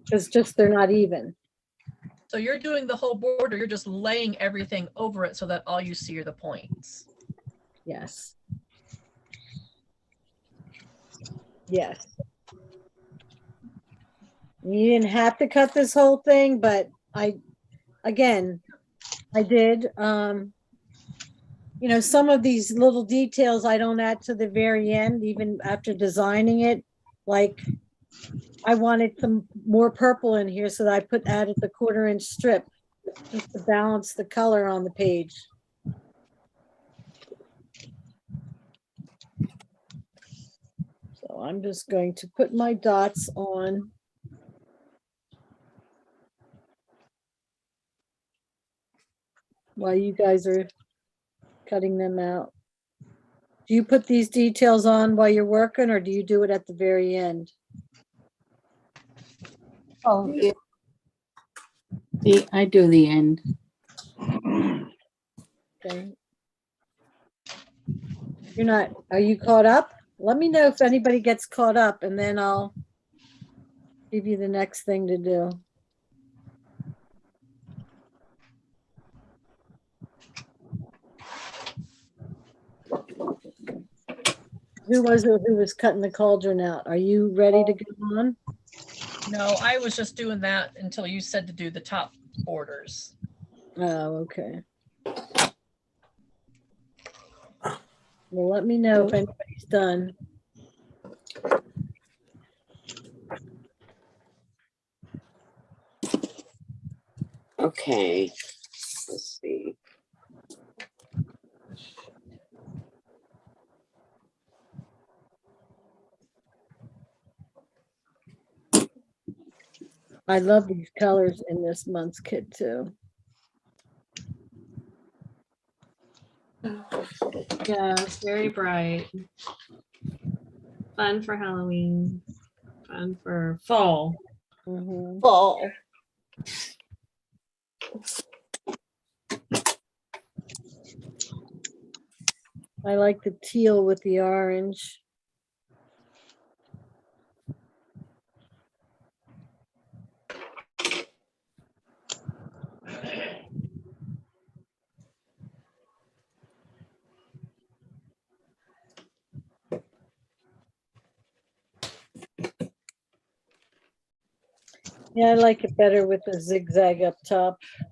Because just they're not even. So you're doing the whole border, you're just laying everything over it so that all you see are the points. Yes. Yes. You didn't have to cut this whole thing, but I did. You know, some of these little details I don't add to the very end, even after designing it. Like I wanted some more purple in here, so that I added the 1/4 inch strip just to balance the color on the page. So I'm just going to put my dots on. While you guys are cutting them out. Do you put these details on while you're working, or do you do it at the very end? Oh, yeah. I do the end. Okay. You're not, are you caught up? Let me know if anybody gets caught up, and then I'll give you the next thing to do. Who was it who was cutting the cauldron out? Are you ready to go on? No, I was just doing that until you said to do the top borders. Oh, okay. Well, let me know if anybody's done. Okay, let's see. I love these colors in this month's kit too. Yeah, it's very bright. Fun for Halloween. Fun for fall. Mm-hmm. Fall. I like the teal with the orange. Yeah, I like it better with the zigzag up top. I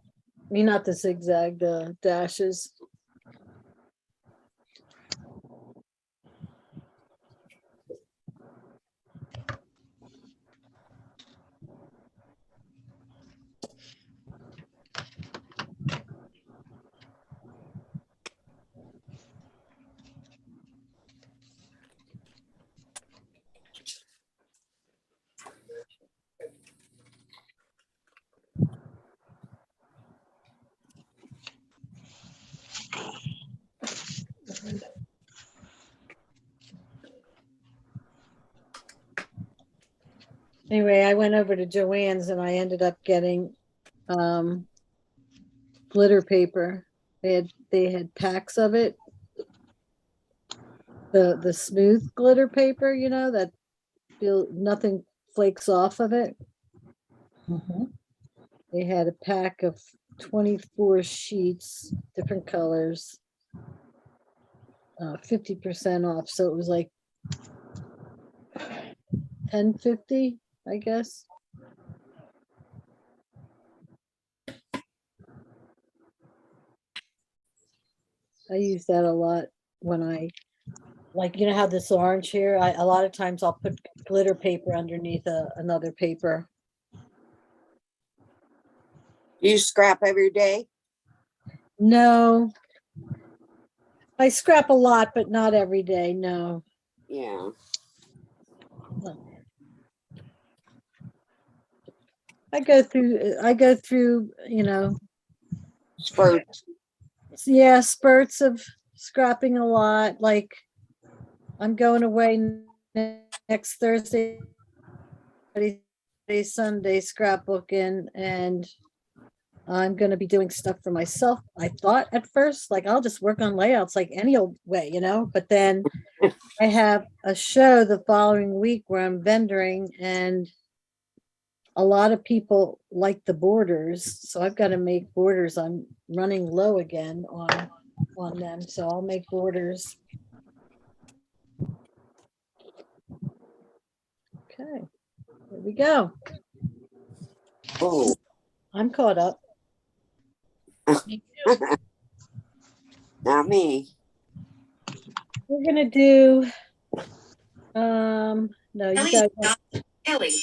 mean, not the zigzag, the dashes. Anyway, I went over to Joann's and I ended up getting glitter paper. They had packs of it. The smooth glitter paper, you know, that nothing flakes off of it. They had a pack of 24 sheets, different colors, 50% off. So it was like $10.50, I guess. I use that a lot when I, like, you know how this orange here, a lot of times I'll put glitter paper underneath another paper. You scrap every day? No. I scrap a lot, but not every day, no. Yeah. I go through, you know, Spurts. Yeah, spurts of scrapping a lot. Like, I'm going away next Thursday, Sunday scrapbooking, and I'm going to be doing stuff for myself. I thought at first, like, I'll just work on layouts like any old way, you know, but then I have a show the following week where I'm vendoring, and a lot of people like the borders, so I've got to make borders. I'm running low again on them, so I'll make borders. Okay, here we go. Oh, I'm caught up. not me. We're gonna do no, you guys Ellie.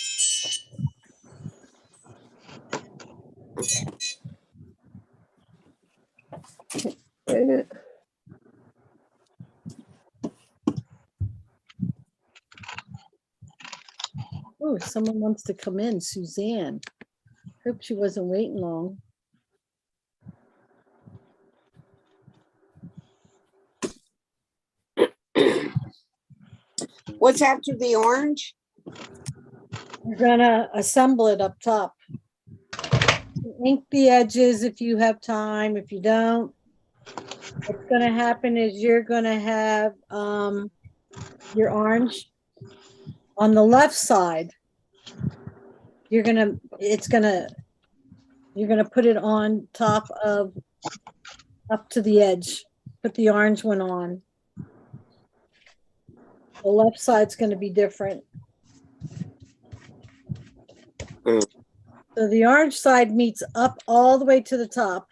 oh, someone wants to come in, Suzanne. Hope she wasn't waiting long. What's after the orange? We're gonna assemble it up top. Ink the edges if you have time. If you don't, what's gonna happen is you're gonna have your orange on the left side. You're gonna put it on top of, up to the edge. Put the orange one on. The left side's going to be different. So the orange side meets up all the way to the top.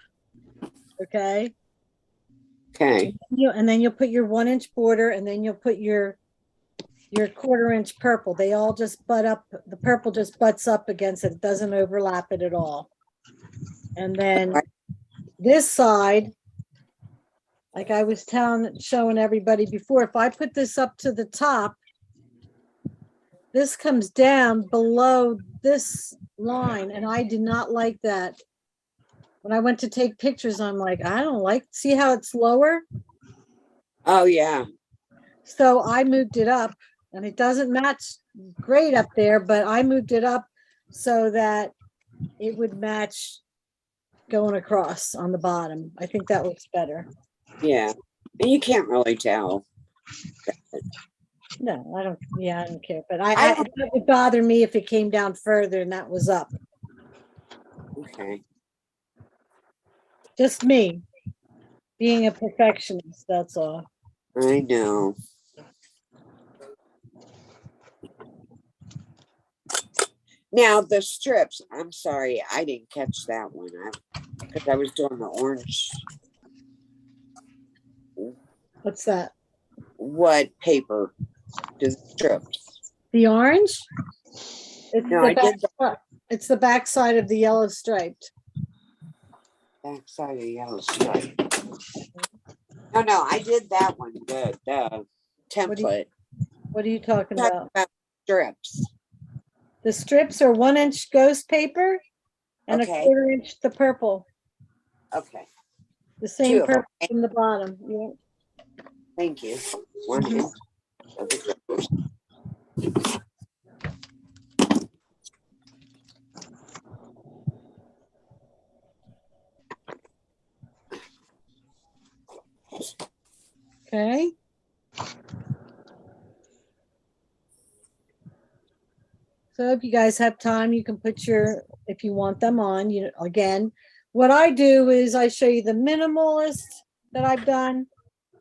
Okay. Okay. And then you'll put your 1-inch border, and then you'll put your 1/4-inch purple. They all just butt up. The purple just butts up against it. It doesn't overlap it at all. And then this side, like I was showing everybody before, if I put this up to the top, this comes down below this line, and I did not like that. When I went to take pictures, I'm like, I don't like, see how it's lower? Oh, yeah. So I moved it up, and it doesn't match great up there, but I moved it up so that it would match going across on the bottom. I think that looks better. Yeah. And you can't really tell. No, I don't. Yeah, I don't care. But it would bother me if it came down further and that was up. Okay. Just me being a perfectionist. That's all. I know. Now the strips, I'm sorry, I didn't catch that one. Because I was doing the orange. What's that? What paper does strips? The orange? It's No, the I did the back, it's the back side of the yellow striped. back side of the yellow stripe. No, I did that one. The template. What are you talking Talking about? about strips. The strips are 1-inch ghost paper and Okay. a 1/4 inch the purple. Okay. The same Two of them, purple from the bottom. Yeah. Thank you. 1 inch of the strips. Okay. So if you guys have time, you can put your, if you want them on, you know, again, what I do is I show you the minimalist that I've done.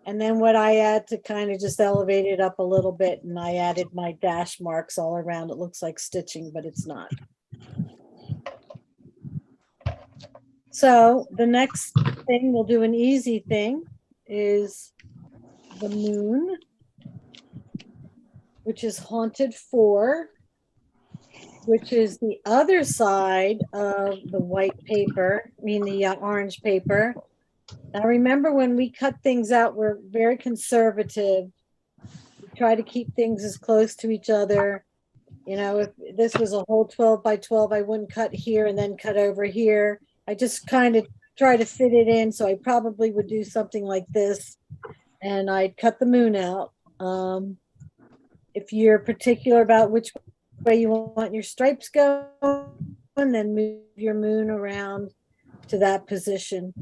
And then what I add to kind of just elevate it up a little bit. And I added my dash marks all around. It looks like stitching, but it's not. So the next thing, we'll do an easy thing, is the moon, which is Haunted 4, which is the other side of the white paper, I mean the orange paper. Now remember, when we cut things out, we're very conservative. We try to keep things as close to each other. You know, if this was a whole 12 by 12, I wouldn't cut here and then cut over here. I just kind of try to fit it in. So I probably would do something like this, and I'd cut the moon out. If you're particular about which way you want your stripes going, then move your moon around to that position.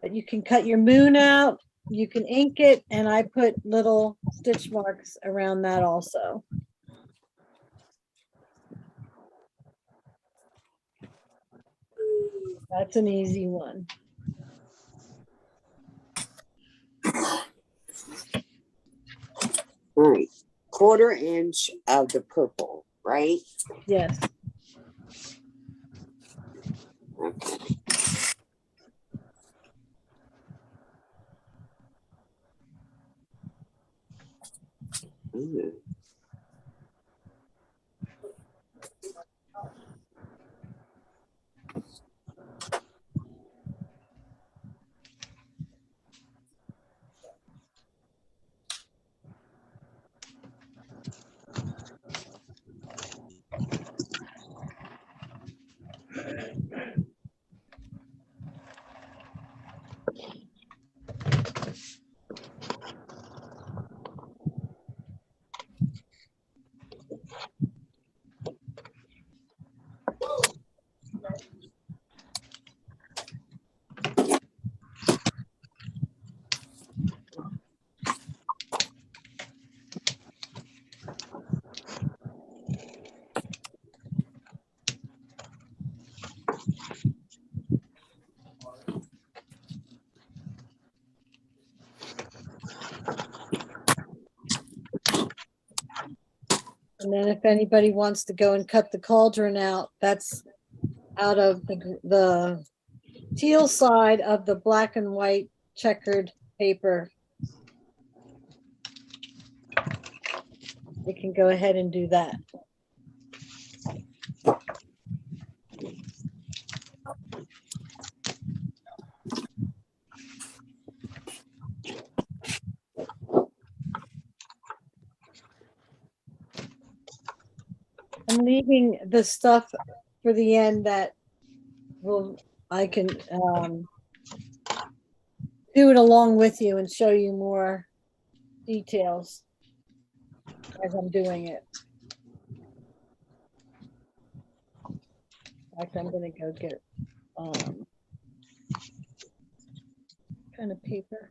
But you can cut your moon out, you can ink it, and I put little stitch marks around that also. That's an easy one. All right. 1/4 inch of the purple, right? Yes. Okay. Ooh. And then if anybody wants to go and cut the cauldron out, that's out of the teal side of the black and white checkered paper. We can go ahead and do that. I'm leaving the stuff for the end that I can do it along with you and show you more details as I'm doing it. In fact, I'm gonna go get kind of paper.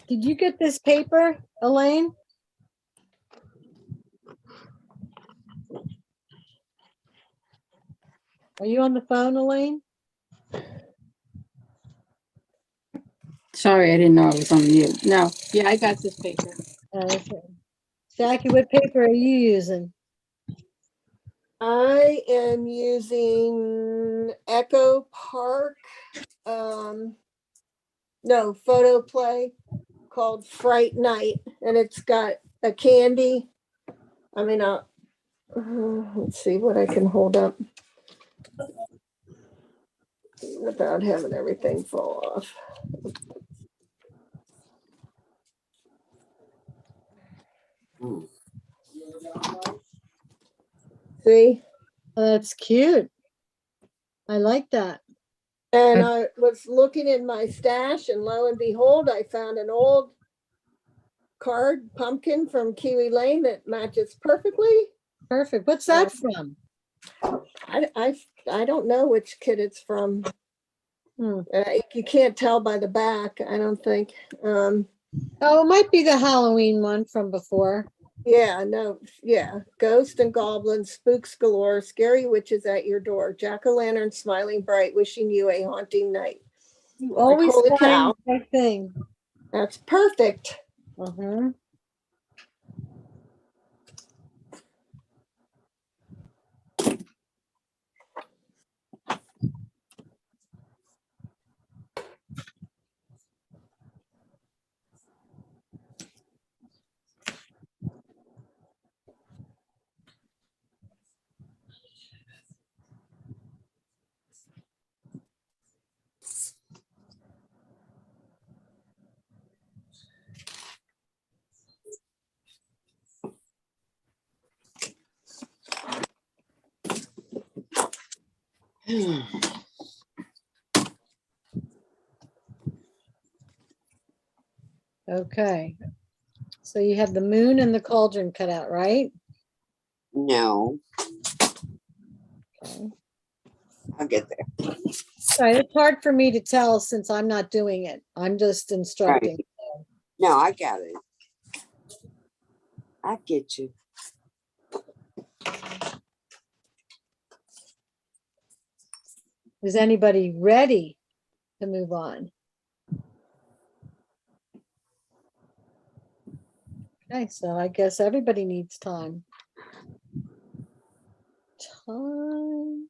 Did you get this paper, Elaine? Are you on the phone, Elaine? Sorry, I didn't know I was on mute. No, yeah, I got this paper. Okay. Jackie, what paper are you using? I am using Echo Park, no, photo play called Fright Night, and it's got a candy. I mean, let's see what I can hold up without having everything fall off. See? That's cute. I like that. And I was looking in my stash, and lo and behold, I found an old card pumpkin from Kiwi Lane that matches perfectly. Perfect. What's that from? I don't know which kid it's from. You can't tell by the back, I don't think. Oh, it might be the Halloween one from before. Yeah, no, yeah. Ghost and goblins, spooks galore, scary witches at your door, jack-o'-lantern smiling bright, wishing you a haunting night. You always holy find cow. that thing. That's perfect. Uh-huh. Okay. So you have the moon and the cauldron cut out, right? No, Okay. I'll get there. Right. It's hard for me to tell since I'm not doing it. I'm just instructing. Right. No, I got it. I get you. Is anybody ready to move on? Okay, so I guess everybody needs time. Time.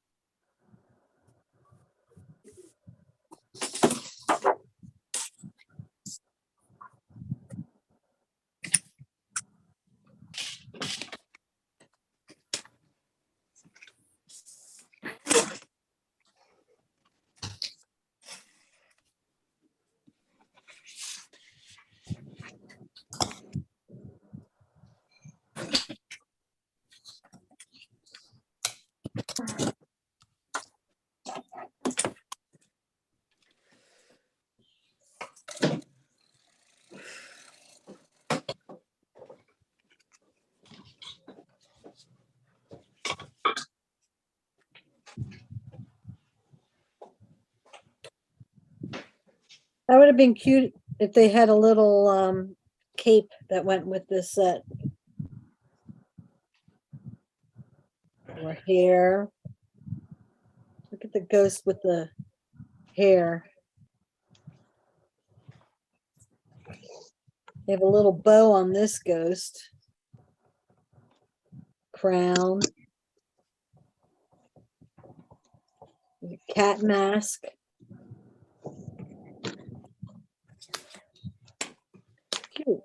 That would have been cute if they had a little cape that went with this set. Or hair. Look at the ghost with the hair. They have a little bow on this ghost. Crown. Cat mask. Cute.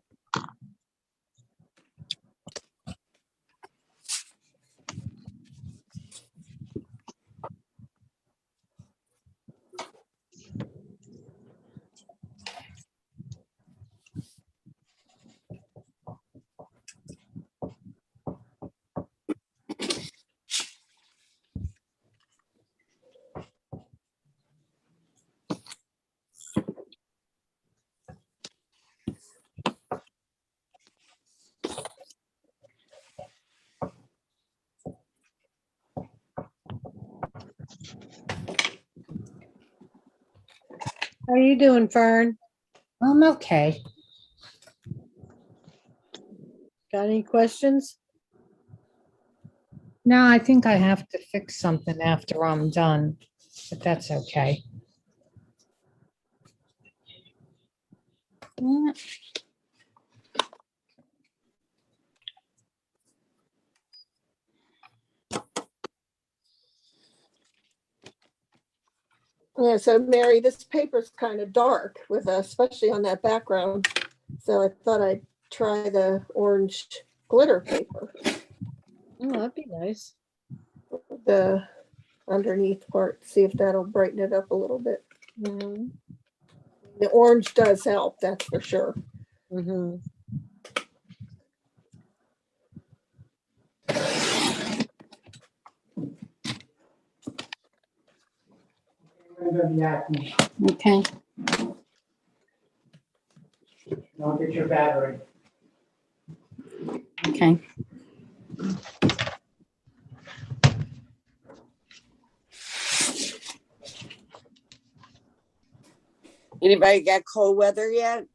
How you doing, Fern? I'm okay. Got any questions? No, I think I have to fix something after I'm done, but that's okay. Mm, Yeah, so Mary, this paper's kind of dark with, especially on that background. So I thought I'd try the orange glitter paper, Oh, that'd be nice. the underneath part, see if that'll brighten it up a little bit. Mhm, The orange does help, that's for sure. mhm. Okay. Don't get your battery. Okay. Anybody got cold weather yet?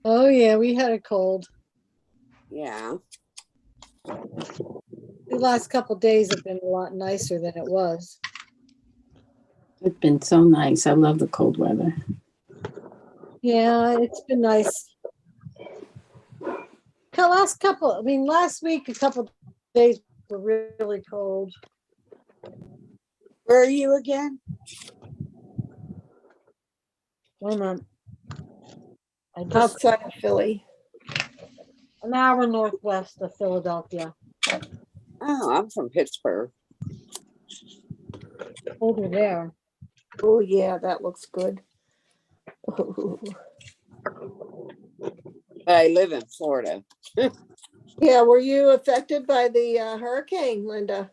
Oh, yeah, we had a cold. Yeah. The last couple days have been a lot nicer than it was. It's been so nice. I love the cold weather. Yeah, it's been nice. Last week, a couple days were really cold. Where are you again? Hold on. Outside of Philly. An hour northwest of Philadelphia. Oh, I'm from Pittsburgh. Over there. Oh, yeah, that looks good. But I live in Florida. Yeah, were you affected by the hurricane, Linda?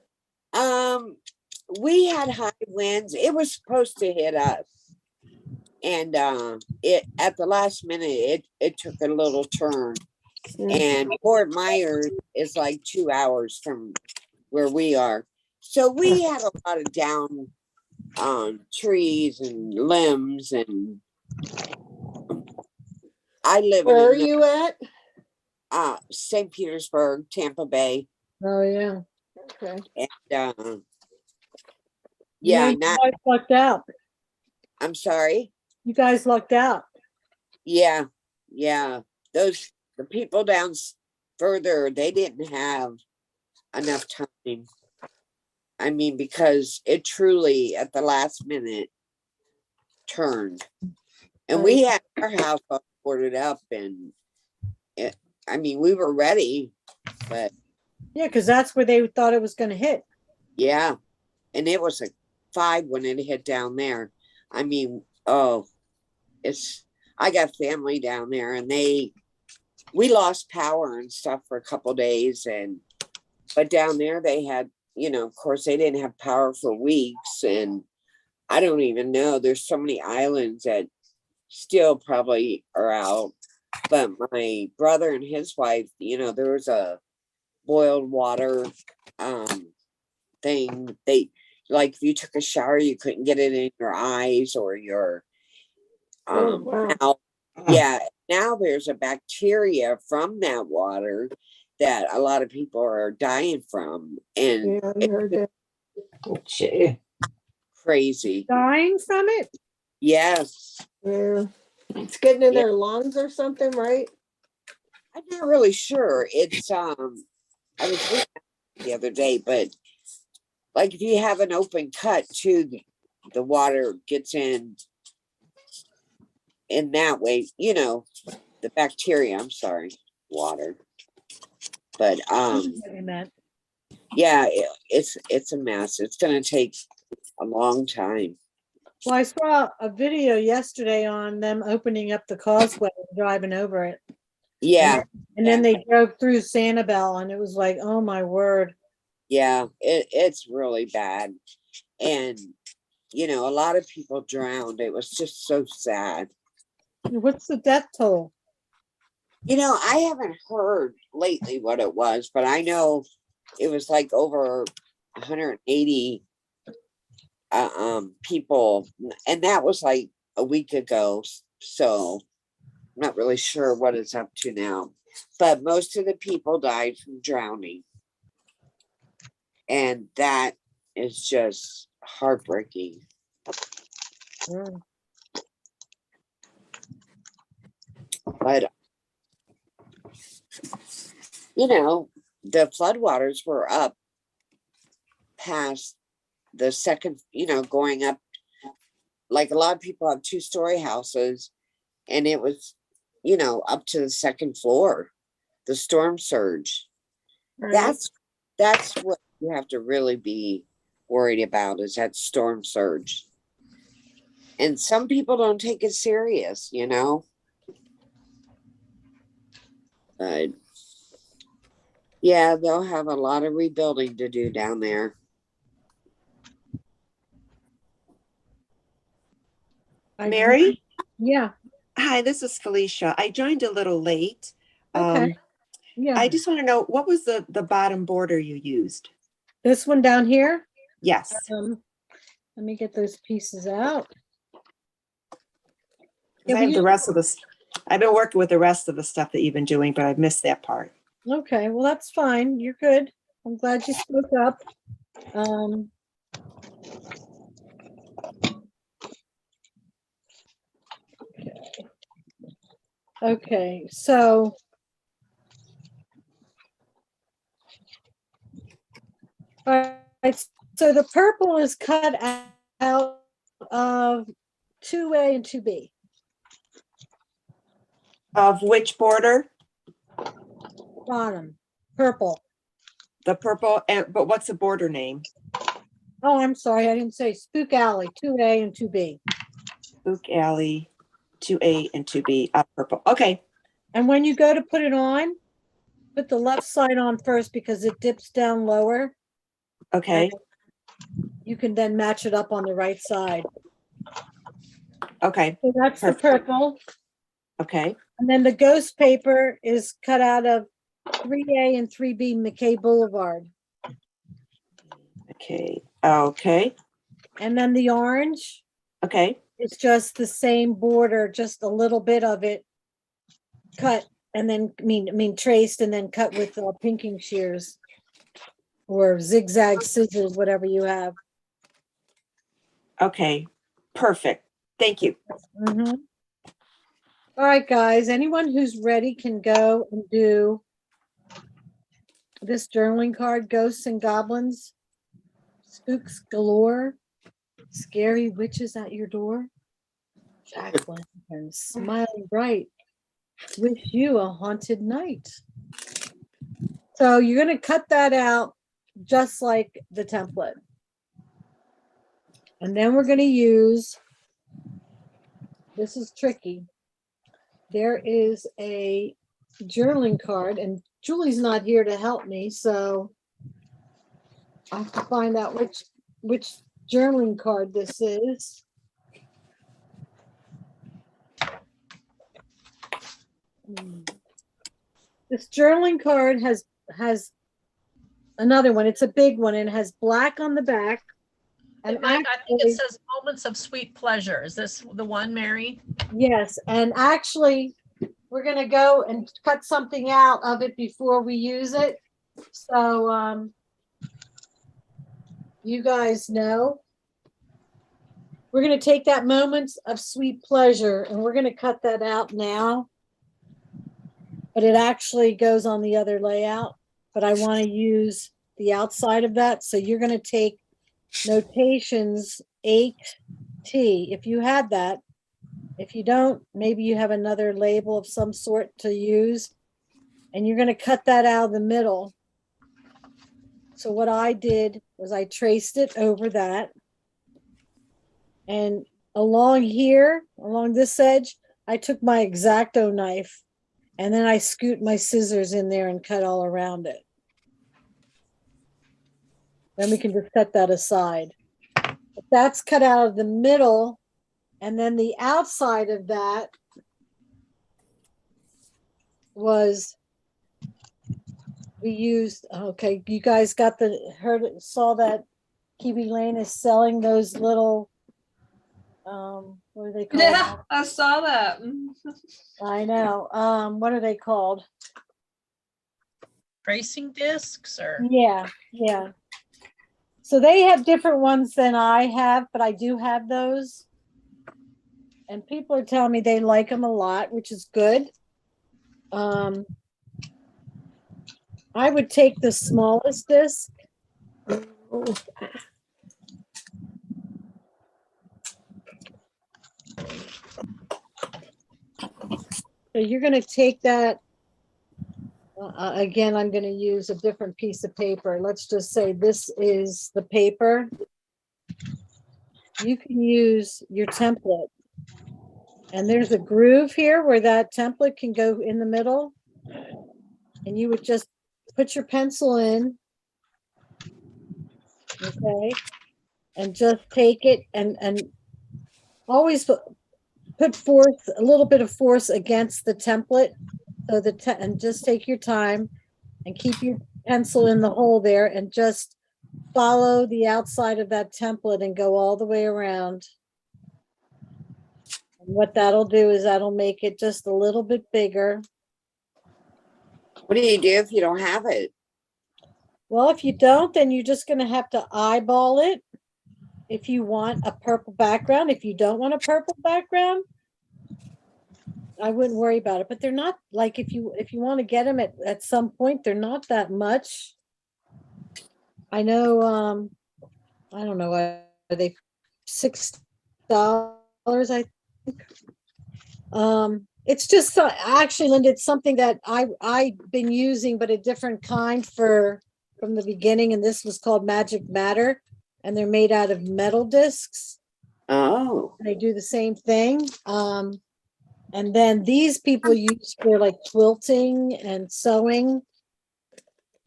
We had high winds. It was supposed to hit us. And it at the last minute it took a little turn. And Fort Myers is like 2 hours from where we are. So we had a lot of down trees and limbs, and I live Where are in you at? St. Petersburg, Tampa Bay. Oh, yeah. Okay. And Yeah, yeah, you guys lucked out. I'm sorry. You guys lucked out. Yeah, the people down further, they didn't have enough time. I mean, because it truly at the last minute turned, and we had our house all boarded up, and we were ready, but Yeah, because that's where they thought it was going to hit. yeah, and it was a 5 when it hit down there. I got family down there, and we lost power and stuff for a couple days, but down there they had, of course they didn't have power for weeks, and I don't even know, there's so many islands that still probably are out. But my brother and his wife, there was a boiled water thing. They, like, if you took a shower, you couldn't get it in your eyes or your mouth. Yeah, now there's a bacteria from that water that a lot of people are dying from, and Yeah, I heard that. crazy. Dying from it? Yes. Yeah. It's getting in their lungs or something, right? I'm not really sure. It's I was reading the other day, but like if you have an open cut too, the water gets in that way, the bacteria, I'm sorry, water. But yeah, it's a mess. It's gonna take a long time. Well, I saw a video yesterday on them opening up the causeway and driving over it. Yeah. And then they drove through Sanibel, and it was like, oh my word. Yeah, it's really bad. And a lot of people drowned. It was just so sad. What's the death toll? I haven't heard lately what it was, but I know it was like over 180 people, and that was like a week ago. So I'm not really sure what it's up to now, but most of the people died from drowning. And that is just heartbreaking. Mm. But, you know, the floodwaters were up past the second, you know, going up. Like a lot of people have 2-story houses, and it was, you know, up to the second floor, the storm surge. Right. That's what you have to really be worried about, is that storm surge. And some people don't take it serious, you know. But yeah, they'll have a lot of rebuilding to do down there. Mary? Yeah. Hi, this is Felicia. I joined a little late. Okay. Yeah. I just want to know, what was the bottom border you used? This one down here. Yes. Let me get those pieces out. I have the rest of this. I've been working with the rest of the stuff that you've been doing, but I've missed that part. Okay, well, that's fine. You're good. I'm glad you spoke up. Okay, so all right, so the purple is cut out of 2A and 2B. Of which border? Bottom, purple. The purple, but what's the border name? Oh, I'm sorry, I didn't say Spook Alley, 2A and 2B. Spook Alley, 2A and 2B, purple. Okay. And when you go to put it on, put the left side on first because it dips down lower. Okay. You can then match it up on the right side. Okay. So that's the purple. Okay. And then the ghost paper is cut out of 3A and 3B McKay Boulevard. Okay. Okay. And then the orange. Okay. It's just the same border, just a little bit of it cut and then traced and then cut with pinking shears or zigzag scissors, whatever you have. Okay. Perfect. Thank you. Mm-hmm. All right, guys, anyone who's ready can go and do this journaling card, Ghosts and Goblins, Spooks Galore, Scary Witches at Your Door, Jack-o'-lantern, Smiling Bright, Wish You a Haunted Night. So you're going to cut that out just like the template. And then we're going to use, this is tricky. There is a journaling card, and Julie's not here to help me, so I have to find out which journaling card this is. This journaling card has another one. It's a big one and it has black on the back. And I think it says Moments of Sweet Pleasure. Is this the one, Mary? Yes, and actually we're going to go and cut something out of it before we use it. So you guys know. We're going to take that Moments of Sweet Pleasure and we're going to cut that out now. But it actually goes on the other layout. But I want to use the outside of that. So you're going to take Notations 8T if you had that. If you don't, maybe you have another label of some sort to use. And you're going to cut that out of the middle. So what I did was I traced it over that. And along here, along this edge, I took my X-Acto knife and then I scoot my scissors in there and cut all around it. Then we can just cut that aside. But that's cut out of the middle. And then the outside of that was, we used, okay, you guys got saw that Kiwi Lane is selling those little, what are they called? Yeah, I saw that. I know. What are they called? Tracing discs or? Yeah, yeah. So they have different ones than I have, but I do have those. And people are telling me they like them a lot, which is good. I would take the smallest disc. So you're going to take that. Again, I'm going to use a different piece of paper. Let's just say this is the paper. You can use your template. And there's a groove here where that template can go in the middle. And you would just put your pencil in. Okay. And just take it and always put forth a little bit of force against the template. So and just take your time and keep your pencil in the hole there and just follow the outside of that template and go all the way around. And what that'll do is that'll make it just a little bit bigger. What do you do if you don't have it? Well, if you don't, then you're just going to have to eyeball it. If you want a purple background, if you don't want a purple background, I wouldn't worry about it. But they're not like if you want to get them at some point, they're not that much. I know. I don't know. Are they $6? I think. It's just actually, Linda, it's something that I've been using, but a different kind from the beginning. And this was called Magic Matter, and they're made out of metal discs. Oh. They do the same thing. And then these people use for like quilting and sewing,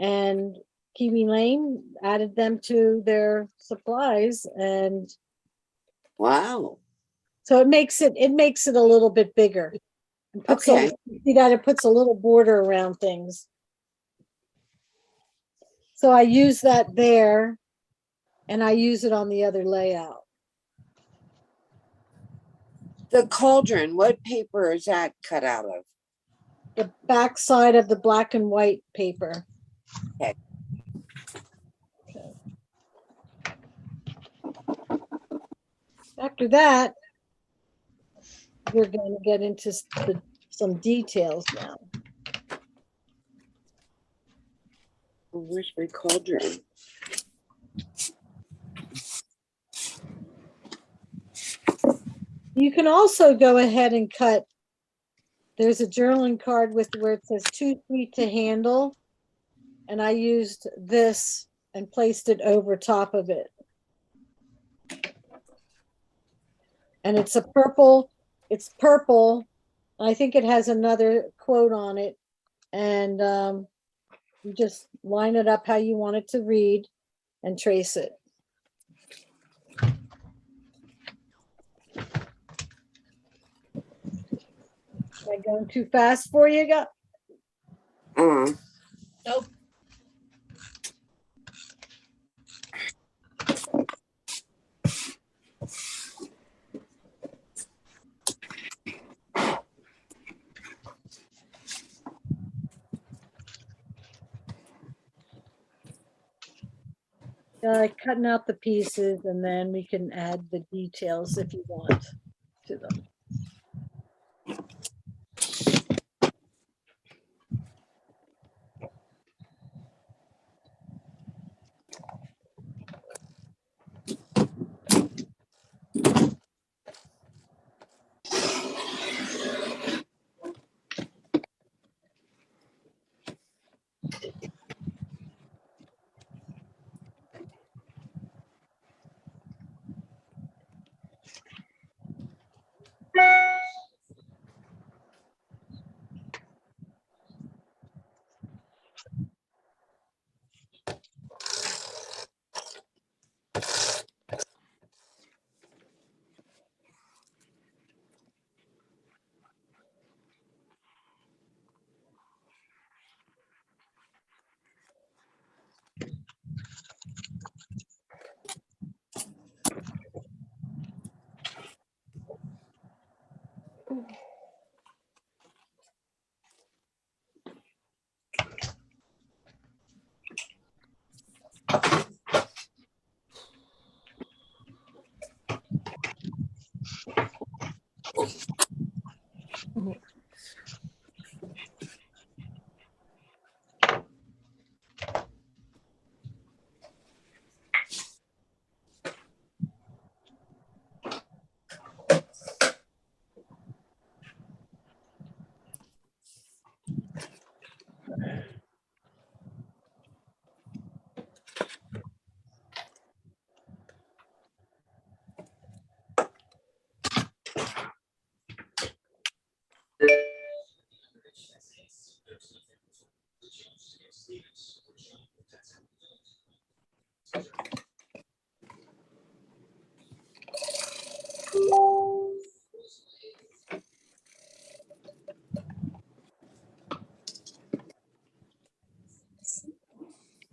and Kiwi Lane added them to their supplies, and wow. So it makes it a little bit bigger. Okay. See that it puts a little border around things. So I use that there, and I use it on the other layout. The cauldron, what paper is that cut out of? The back side of the black and white paper. Okay. After that, we're going to get into some details now. Where's my cauldron? You can also go ahead and cut. There's a journaling card where it says 2 feet to handle. And I used this and placed it over top of it. And it's purple. I think it has another quote on it. And you just line it up how you want it to read and trace it. Am I going too fast for you? Nope. Cutting out the pieces, and then we can add the details if you want to them.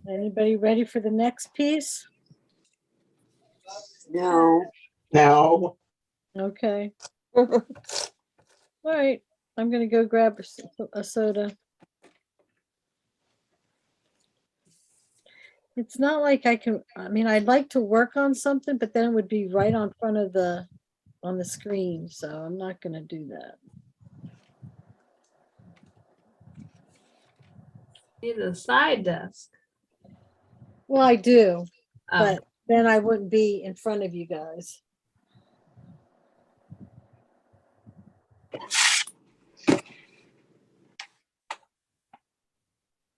Anybody ready for the next piece? No. No. Okay. All right, I'm gonna go grab a soda. It's not like I can, I mean, I'd like to work on something, but then it would be right on front of on the screen, so I'm not gonna do that. Need a side desk. Well, I do, Oh. but then I wouldn't be in front of you guys.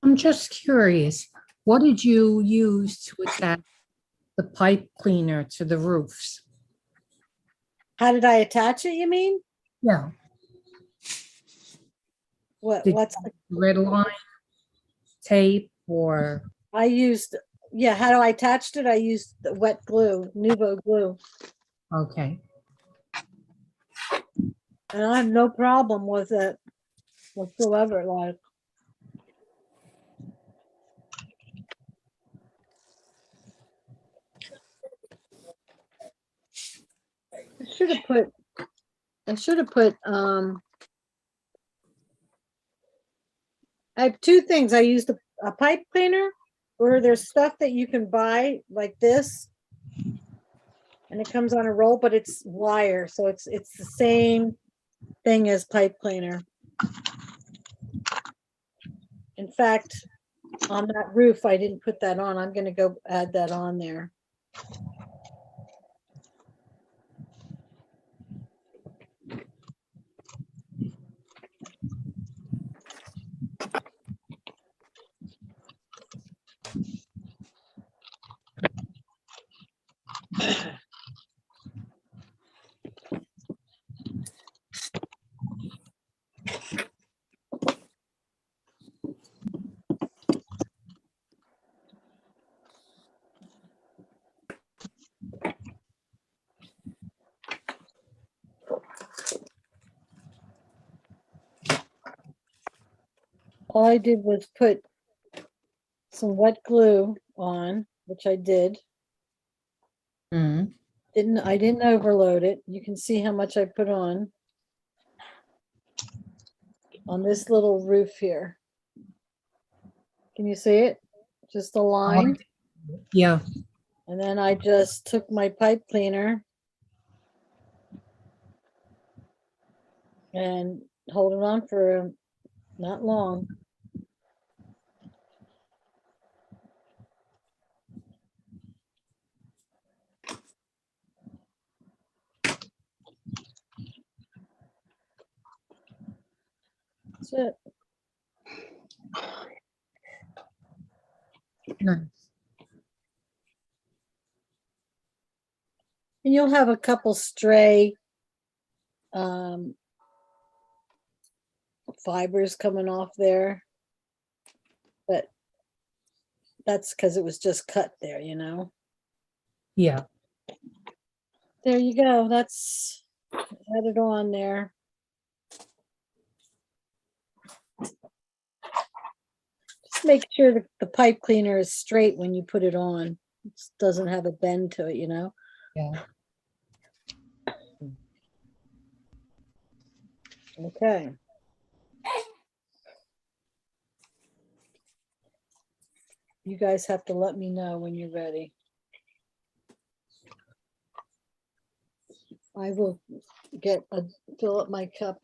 I'm just curious, what did you use to attach the pipe cleaner to the roofs? How did I attach it, you mean? Yeah. Did What's the, red line tape or? I used, yeah, how do I attach it? I used the wet glue, Nuvo glue. Okay. And I have no problem with it whatsoever, like. I should have put, I have two things. I used a pipe cleaner where there's stuff that you can buy like this. And it comes on a roll, but it's wire, so it's the same thing as pipe cleaner. In fact, on that roof, I didn't put that on. I'm gonna go add that on there. All I did was put some wet glue on, which I did. Mm. I didn't overload it. You can see how much I put on this little roof here. Can you see it? Just a line. Yeah. And then I just took my pipe cleaner and hold it on for not long. That's it. Nice. And you'll have a couple stray fibers coming off there, but that's because it was just cut there, you know. Yeah. There you go. That's added on there. Just make sure that the pipe cleaner is straight when you put it on. It doesn't have a bend to it, you know. Yeah. Okay. You guys have to let me know when you're ready. I will fill up my cup.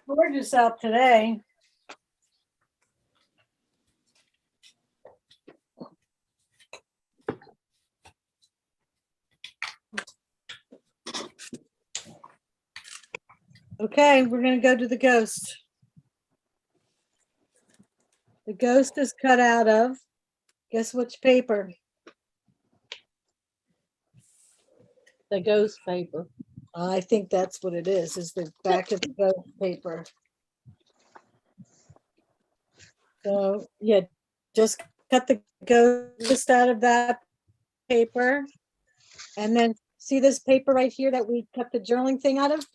gorgeous out today. Okay, we're gonna go to the ghost. The ghost is cut out of, guess which paper? The ghost paper. I think that's what it is the back of the ghost paper. So, yeah, just cut the ghost out of that paper. And then see this paper right here that we cut the journaling thing out of?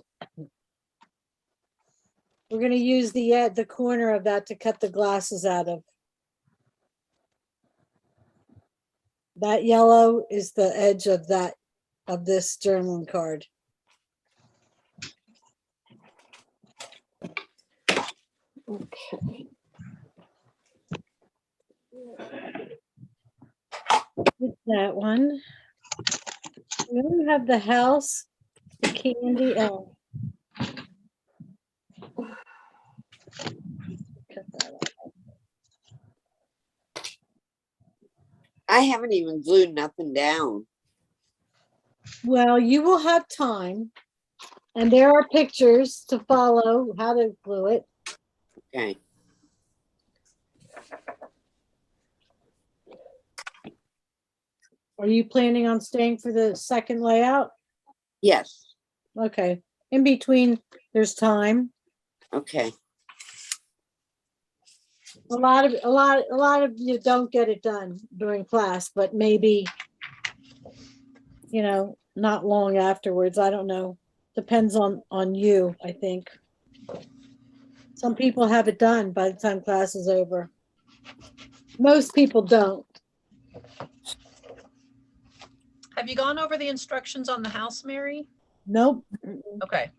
We're gonna use the corner of that to cut the glasses out of. That yellow is the edge of this journaling card. Okay. With that one. We only have the house, the candy. Oh. Cut that out. I haven't even glued nothing down. Well, you will have time. And there are pictures to follow how to glue it. Okay. Are you planning on staying for the second layout? Yes. Okay. In between, there's time. Okay. A lot of you don't get it done during class, but maybe, not long afterwards. I don't know. Depends on you, I think. Some people have it done by the time class is over. Most people don't. Have you gone over the instructions on the house, Mary? Nope. Okay.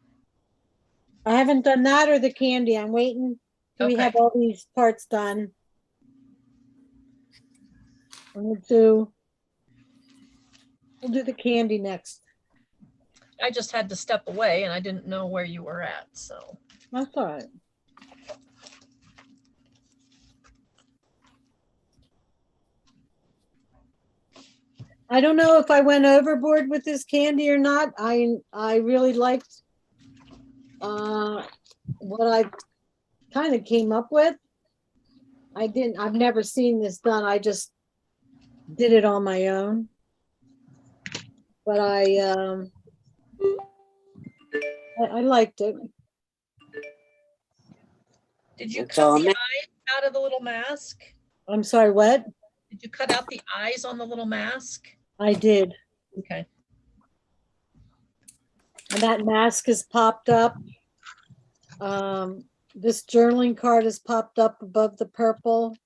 I haven't done that or the candy. I'm waiting till we have all these parts done. We'll do the candy next. I just had to step away and I didn't know where you were at, so. That's all right. I don't know if I went overboard with this candy or not. I really liked what I kind of came up with. I've never seen this done. I just did it on my own. But I liked it. Did you cut the eyes out of the little mask? I'm sorry, what? Did you cut out the eyes on the little mask? I did. Okay. And that mask is popped up. This journaling card is popped up above the purple.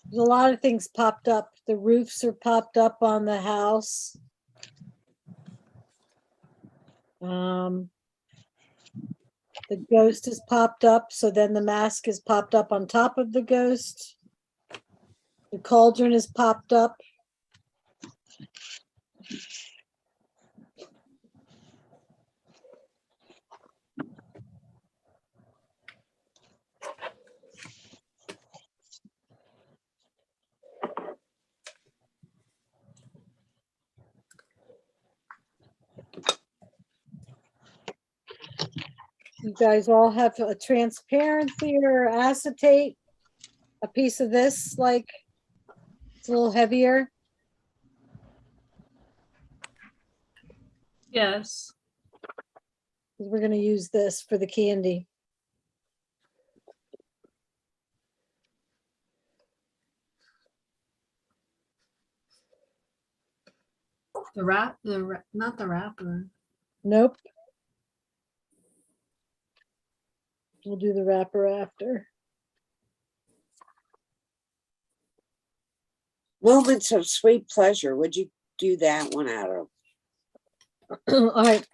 There's a lot of things popped up. The roofs are popped up on the house. The ghost is popped up, so then the mask is popped up on top of the ghost. The cauldron is popped up. You guys all have a transparency or acetate, a piece of this, like it's a little heavier. Yes. We're going to use this for the candy. Not the wrapper. Nope. We'll do the wrapper after. Moments of sweet pleasure. Would you do that one out of? All right.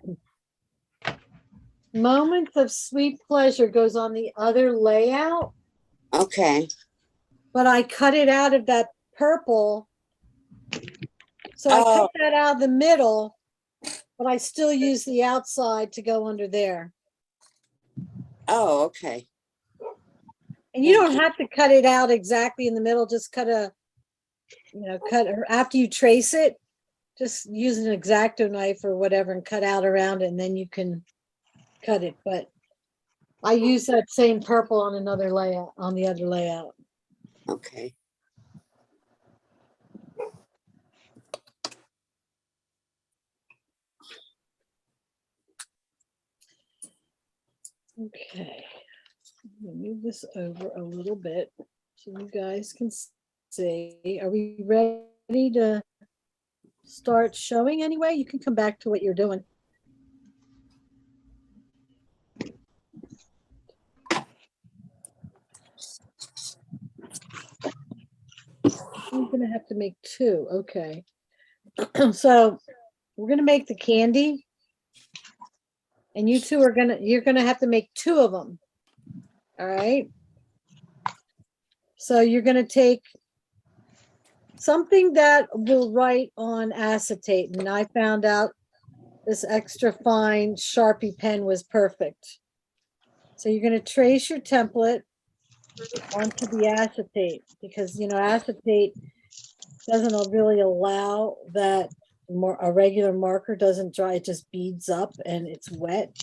Moments of sweet pleasure goes on the other layout. Okay. But I cut it out of that purple. So I cut that out of the middle, but I still use the outside to go under there. Oh, okay. And you Thank don't have to cut it out exactly in the middle, just cut after you trace it, just use an X-Acto knife or whatever and cut out around it, and then you can cut it. But I use that same purple on another layout, on the other layout. Okay. Okay, I'm gonna move this over a little bit so you guys can see. Are we ready to start showing anyway? You can come back to what you're doing. I'm gonna have to make two. Okay. So we're gonna make the candy. And you two you're gonna have to make two of them. All right. So you're gonna take something that will write on acetate. And I found out this extra fine Sharpie pen was perfect. So you're gonna trace your template onto the acetate because acetate doesn't really allow that a regular marker doesn't dry, it just beads up and it's wet.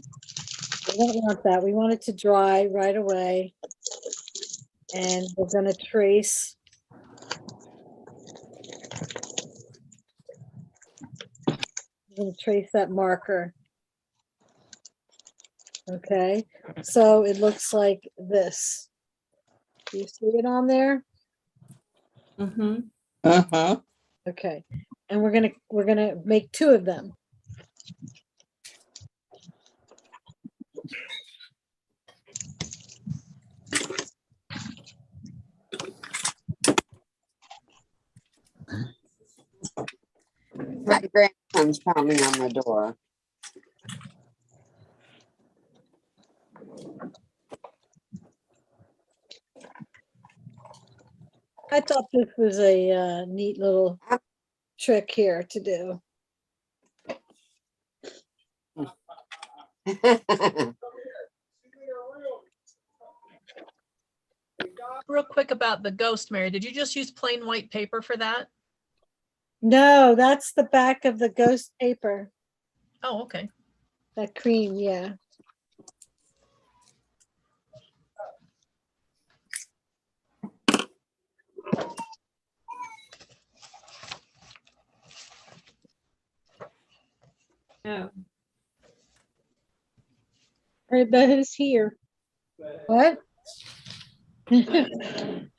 We don't want that. We want it to dry right away. And we're going to trace. We're going to trace that marker. Okay. So it looks like this. Do you see it on there? Mm-hmm. Uh-huh. Okay. And we're gonna make two of them. My grandson's pounding on the door. I thought this was a neat little trick here to do. Real quick about the ghost, Mary, did you just use plain white paper for that? No, that's the back of the ghost paper. Oh, okay. That cream, yeah. Oh. Heard those here. What?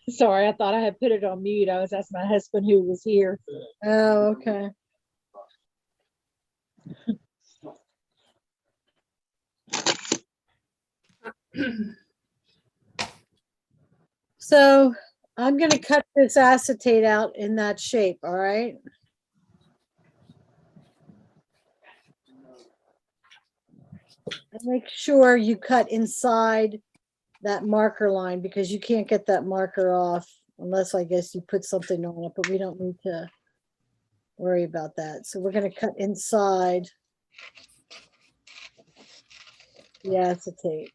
Sorry, I thought I had put it on mute. I was asking my husband who was here. Oh, okay. So I'm going to cut this acetate out in that shape, all right? And make sure you cut inside that marker line because you can't get that marker off unless I guess you put something on it, but we don't need to worry about that. So we're going to cut inside the acetate.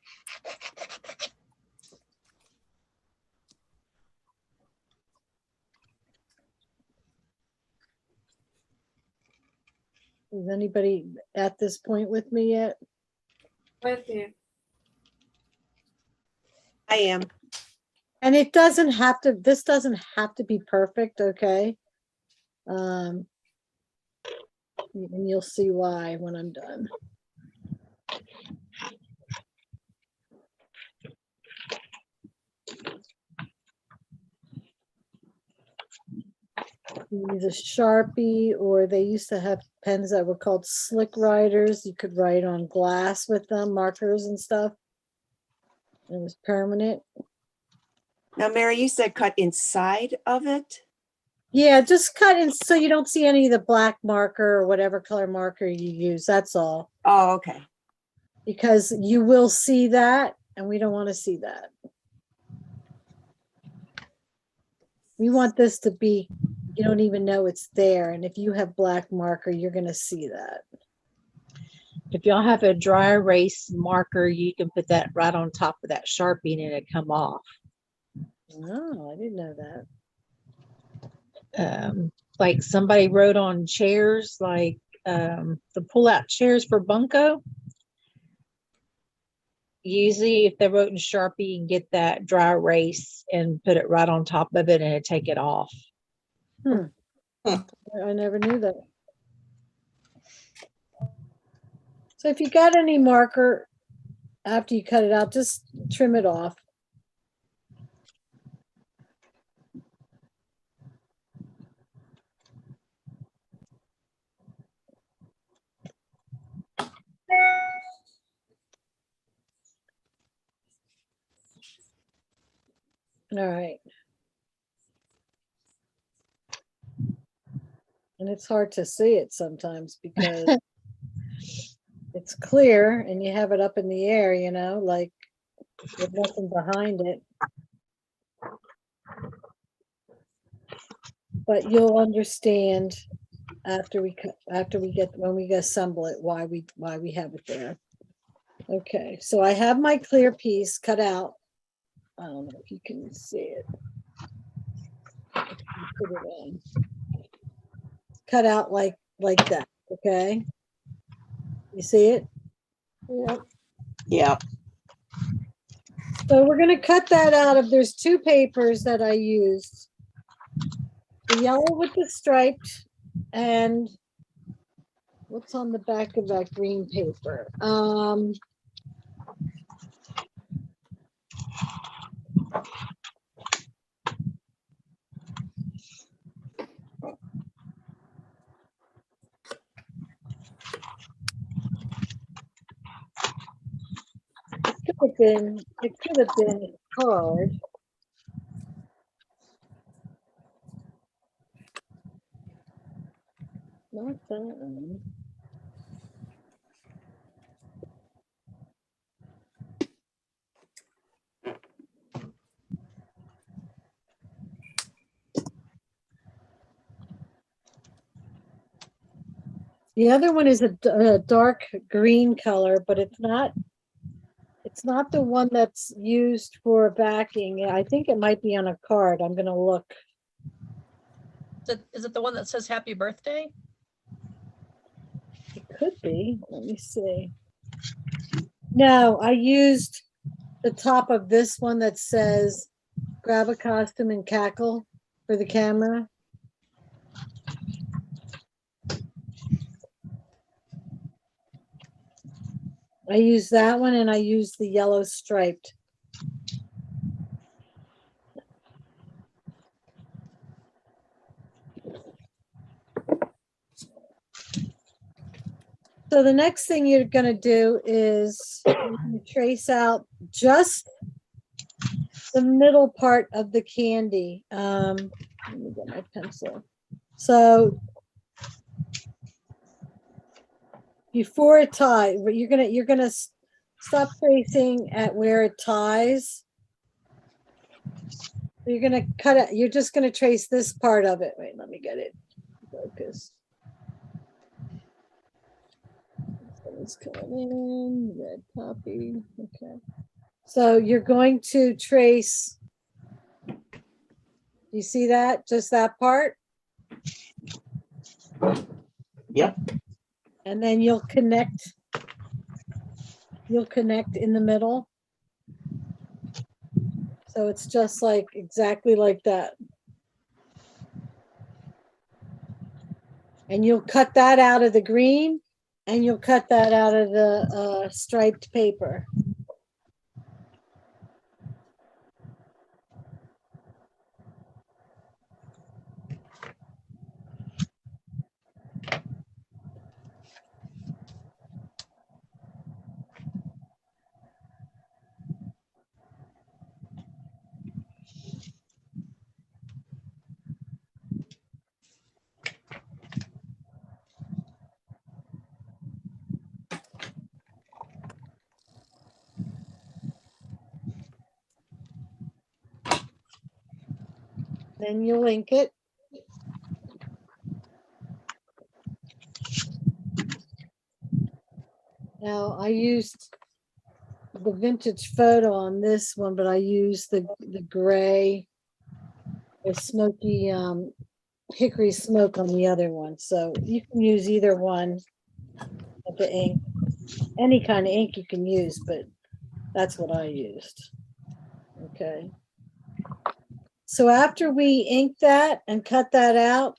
Is anybody at this point with me yet? With you. I am. And it doesn't have to, this doesn't have to be perfect, okay? And you'll see why when I'm done. You use a Sharpie, or they used to have pens that were called slick writers. You could write on glass with them, markers and stuff. It was permanent. Now, Mary, you said cut inside of it? Yeah, just cut in so you don't see any of the black marker or whatever color marker you use. That's all. Oh, okay. Because you will see that, and we don't want to see that. We want this to be, you don't even know it's there. And if you have black marker, you're going to see that. if y'all have a dry erase marker, you can put that right on top of that Sharpie and it'll come off. No, I didn't know that. Like somebody wrote on chairs, like the pull-out chairs for Bunko. Usually if they wrote in Sharpie, you can get that dry erase and put it right on top of it and it'll take it off. I never knew that. So if you got any marker after you cut it out, just trim it off. All right. And it's hard to see it sometimes because it's clear and you have it up in the air, you know, like with nothing behind it. But you'll understand after when we assemble it why we have it there. Okay, so I have my clear piece cut out. I don't know if you can see it. Put it in. Cut out like that. Okay, you see it? Yep. Yep. So we're going to cut that out of, there's two papers that I used. The yellow with the striped and what's on the back of that green paper? It could have been a card. Not that one. The other one is a dark green color, but it's not the one that's used for backing. I think it might be on a card. I'm going to look. Is it the one that says happy birthday? It could be. Let me see. No, I used the top of this one that says grab a costume and cackle for the camera. I use that one and I use the yellow striped. So the next thing you're going to do is trace out just the middle part of the candy. Let me get my pencil. So before it ties, you're gonna stop tracing at where it ties. You're gonna cut it. You're just gonna trace this part of it. Wait, let me get it. Focus. It's coming in. Red copy. Okay. So you're going to trace. You see that? Just that part. Yep. And then you'll connect in the middle. So it's just like exactly like that. And you'll cut that out of the green and you'll cut that out of the striped paper. Then you link it. Now, I used the vintage photo on this one, but I used the gray, the smoky hickory smoke on the other one. So you can use either one of the ink. Any kind of ink you can use, but that's what I used. Okay. So after we ink that and cut that out,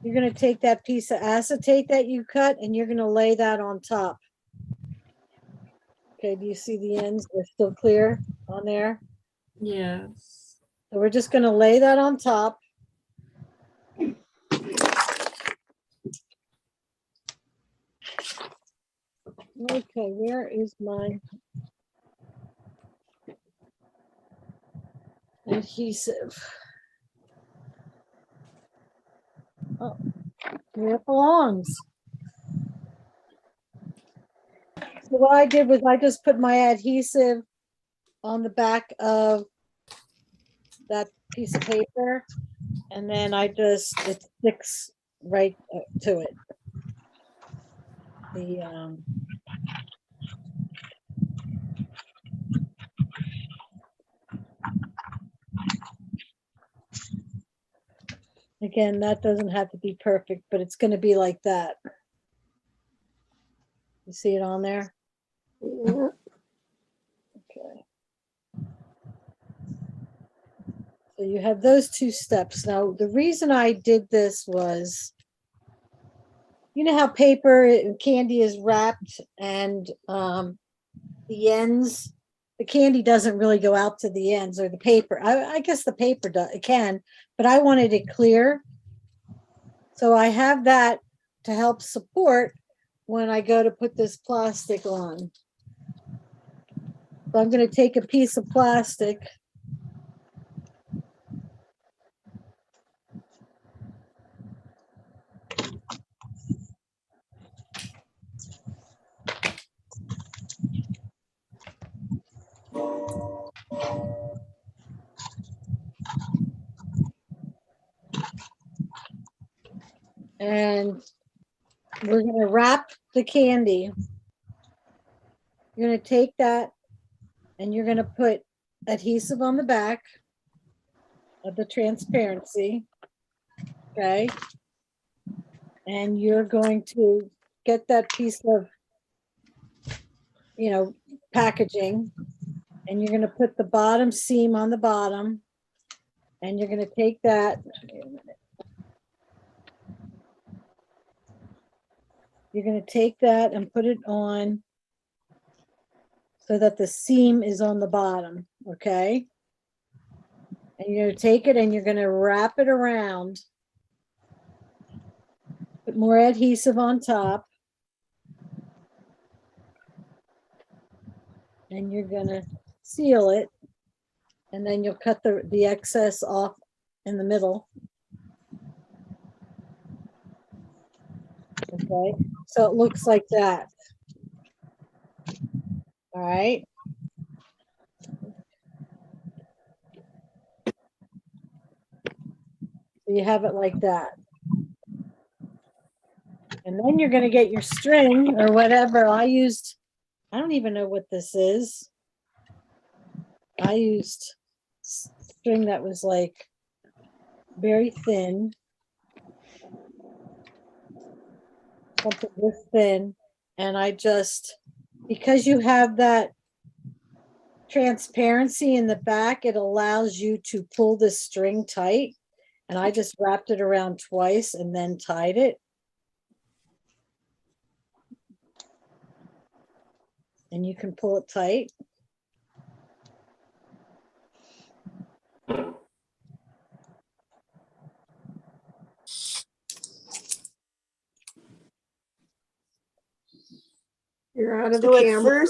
you're going to take that piece of acetate that you cut and you're going to lay that on top. Okay, do you see the ends? They're still clear on there. Yes. So we're just going to lay that on top. Okay, where is my adhesive? Oh, where it belongs. So what I did was I just put my adhesive on the back of that piece of paper, and then it sticks right to it. Again, that doesn't have to be perfect, but it's going to be like that. You see it on there? Yeah. Okay. So you have those two steps. Now, the reason I did this was, you know how paper and candy is wrapped and the ends, the candy doesn't really go out to the ends, or the paper. I guess the paper does, it can, but I wanted it clear. So I have that to help support when I go to put this plastic on. So I'm going to take a piece of plastic. And we're going to wrap the candy. You're going to take that and you're going to put adhesive on the back of the transparency. Okay. And you're going to get that piece of, packaging, and you're going to put the bottom seam on the bottom, and you're going to take that. You're going to take that and put it on so that the seam is on the bottom, okay? And you're going to take it and you're going to wrap it around. Put more adhesive on top. And you're going to seal it. And then you'll cut the excess off in the middle. Okay, so it looks like that. All right. So you have it like that. And then you're going to get your string or whatever. I don't even know what this is. I used string that was like very thin. Something this thin. And I just, because you have that transparency in the back, it allows you to pull the string tight. And I just wrapped it around twice and then tied it. And you can pull it tight. You're out of So the camera.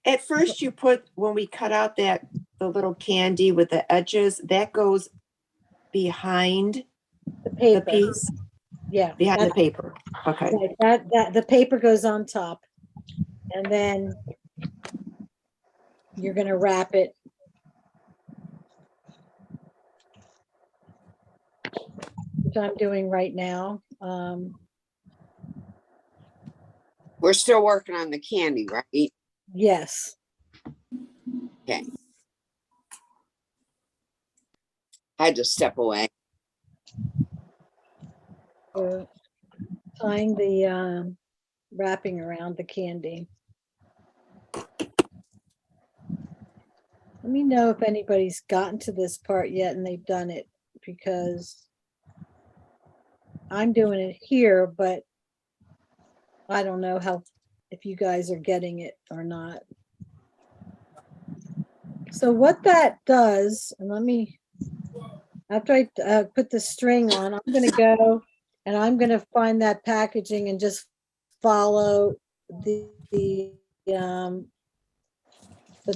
at first you put, when we cut out the little candy with the edges, that goes behind the paper. The piece. Yeah. Behind the paper. Okay. Right, that the paper goes on top. And then you're going to wrap it. Which I'm doing right now. We're still working on the candy, right? Yes. Okay. I had to step away. We're tying the wrapping around the candy. Let me know if anybody's gotten to this part yet and they've done it, because I'm doing it here, but I don't know how, if you guys are getting it or not. So what that does, and let me, after I put the string on, I'm gonna go and I'm gonna find that packaging and just follow the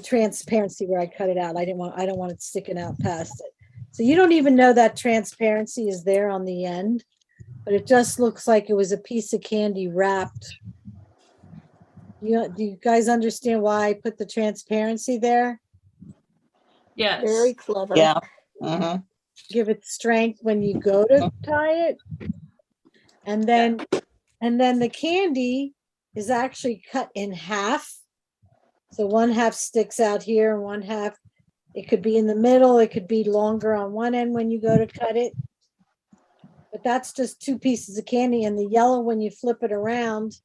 transparency where I cut it out. I don't want it sticking out past it. So you don't even know that transparency is there on the end, but it just looks like it was a piece of candy wrapped. Do you guys understand why I put the transparency there? Yes. Very clever. Yeah. Mhm. Give it strength when you go to tie it. And then the candy is actually cut in half. So one half sticks out here and one half, it could be in the middle, it could be longer on one end when you go to cut it. But that's just two pieces of candy, and the yellow, when you flip it around,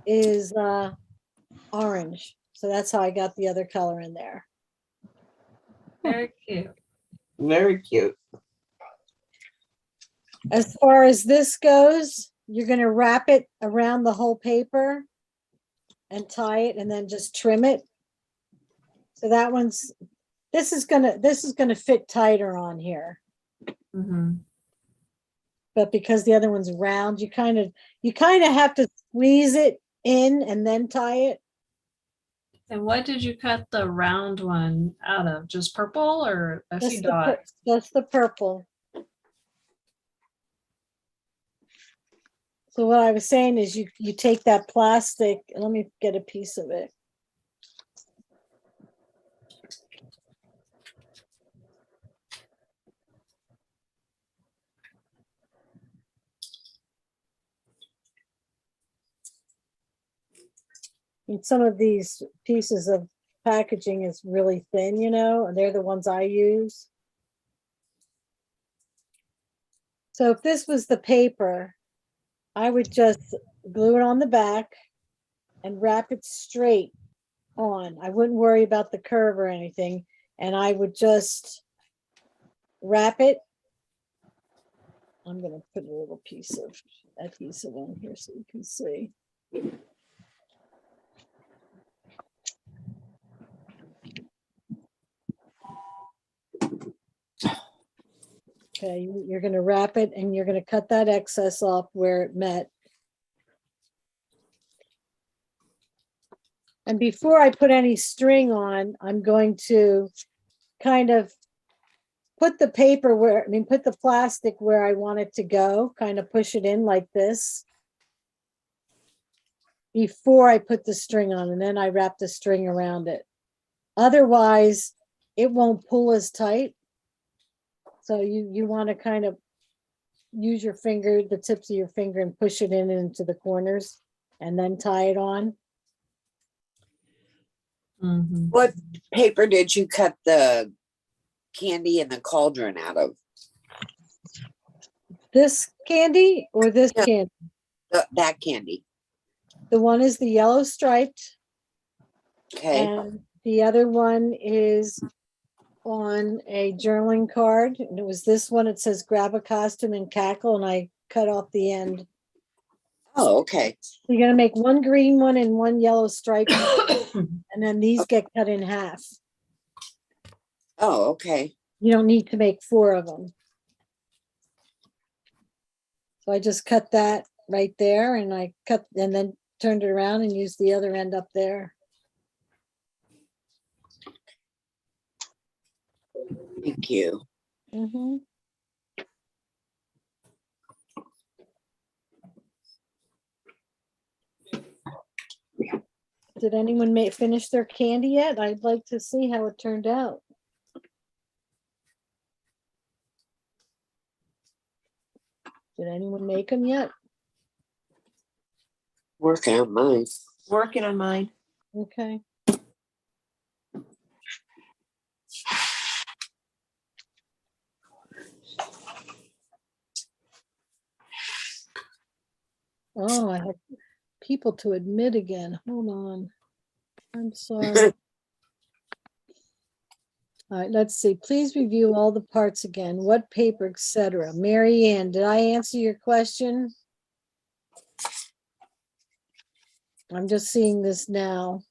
is orange. So that's how I got the other color in there. Very cute. Very cute. As far as this goes, you're going to wrap it around the whole paper and tie it and then just trim it. So that one's, this is going to fit tighter on here. Mm-hmm. But because the other one's round, you kind of have to squeeze it in and then tie it. And what did you cut the round one out of? Just purple or a few dots? Just the purple. So what I was saying is you take that plastic, and let me get a piece of it. And some of these pieces of packaging is really thin, you know, and they're the ones I use. So if this was the paper, I would just glue it on the back and wrap it straight on. I wouldn't worry about the curve or anything. And I would just wrap it. I'm going to put a little piece of adhesive on here so you can see. Okay, you're going to wrap it and you're going to cut that excess off where it met. And before I put any string on, I'm going to kind of put the paper where, put the plastic where I want it to go, kind of push it in like this before I put the string on, and then I wrap the string around it. Otherwise, it won't pull as tight. So you want to kind of use your finger, the tips of your finger, and push it in into the corners and then tie it on. Mm-hmm. What paper did you cut the candy and the cauldron out of? This candy or this candy? That candy. The one is the yellow striped. Okay. And the other one is on a journaling card. And it was this one. It says grab a costume and cackle, and I cut off the end. Oh, okay. You're going to make one green one and one yellow stripe. And then these get cut in half. Oh, okay. You don't need to make 4 of them. So I just cut that right there, and I cut and then turned it around and used the other end up there. Thank you. Mm-hmm. Did anyone finish their candy yet? I'd like to see how it turned out. Did anyone make them yet? Working on mine. Working on mine. Okay. Oh, I have people to admit again. Hold on. I'm sorry. All right, let's see. Please review all the parts again. What paper, etc. Mary Ann, did I answer your question? I'm just seeing this now.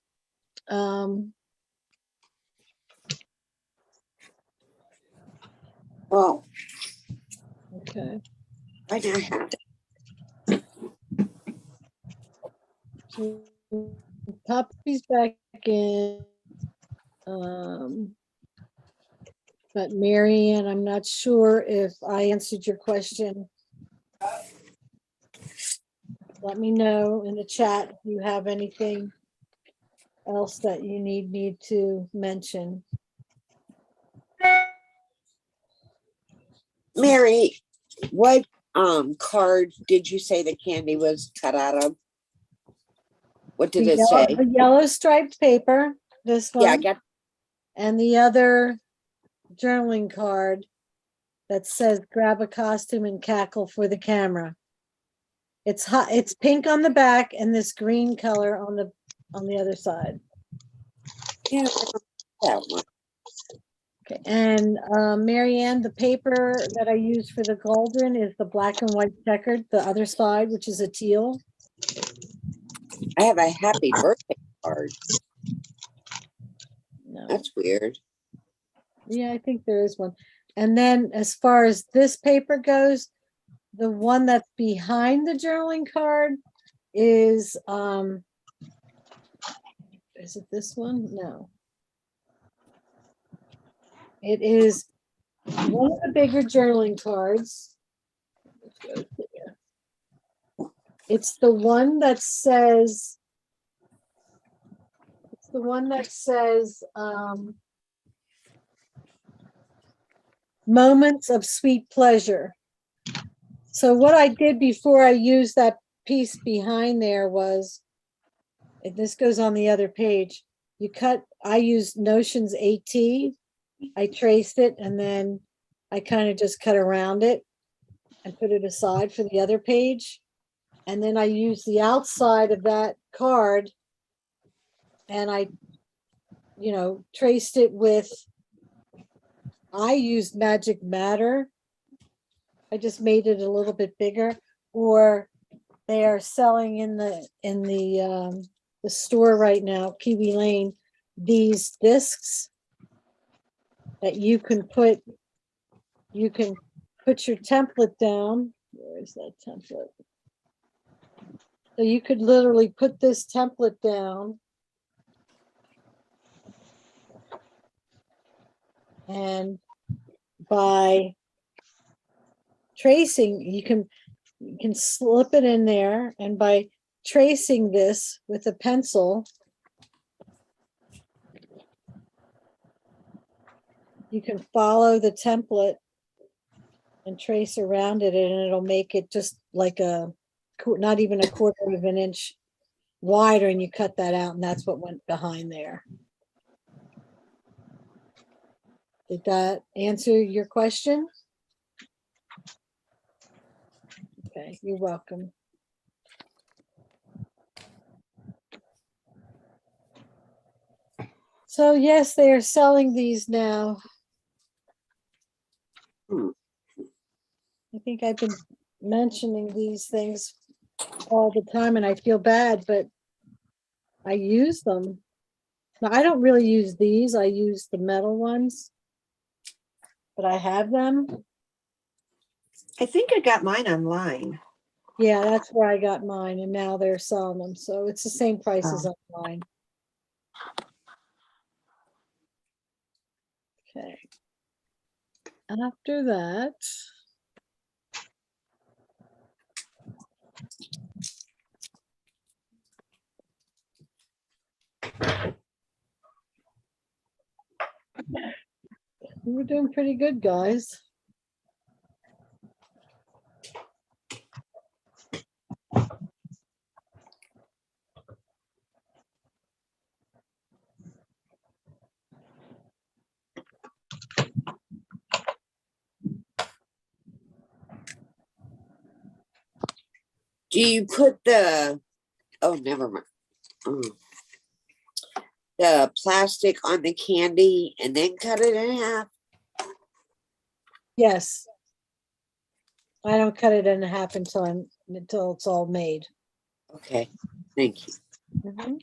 Well, Okay. I do have to. So pop these back in. But Mary Ann, I'm not sure if I answered your question. Let me know in the chat if you have anything else that you need me to mention. Mary, what card did you say the candy was cut out of? What did it say? The yellow striped paper, this one. Yeah, I got. And the other journaling card that says grab a costume and cackle for the camera. It's hot, it's pink on the back and this green color on the other side. Yeah, that one. Okay, and Mary Ann, the paper that I use for the cauldron is the black and white checkered, the other side, which is a teal. I have a happy birthday card. No. That's weird. Yeah, I think there is one. And then as far as this paper goes, the one that's behind the journaling card is it this one? No. It is one of the bigger journaling cards. It's the one that says, moments of sweet pleasure. So what I did before I used that piece behind there was, and this goes on the other page, I used Notion's AT. I traced it and then I kind of just cut around it and put it aside for the other page. And then I used the outside of that card and I, traced it with, I used Magic Matter. I just made it a little bit bigger, or they are selling in the store right now, Kiwi Lane, these discs that you can put your template down. Where is that template? So you could literally put this template down and by tracing, you can slip it in there, and by tracing this with a pencil, you can follow the template and trace around it, and it'll make it just like not even a quarter of an inch wider, and you cut that out, and that's what went behind there. Did that answer your question? Okay, you're welcome. So yes, they are selling these now. I think I've been mentioning these things all the time, and I feel bad, but I use them. Now, I don't really use these. I use the metal ones, but I have them. I think I got mine online. Yeah, that's where I got mine, and now they're selling them. So it's the same price as online. Okay. After that, we're doing pretty good, guys. Do you put the, oh, never mind. The plastic on the candy and then cut it in half? Yes. I don't cut it in half until it's all made. Okay, thank you. Mhm.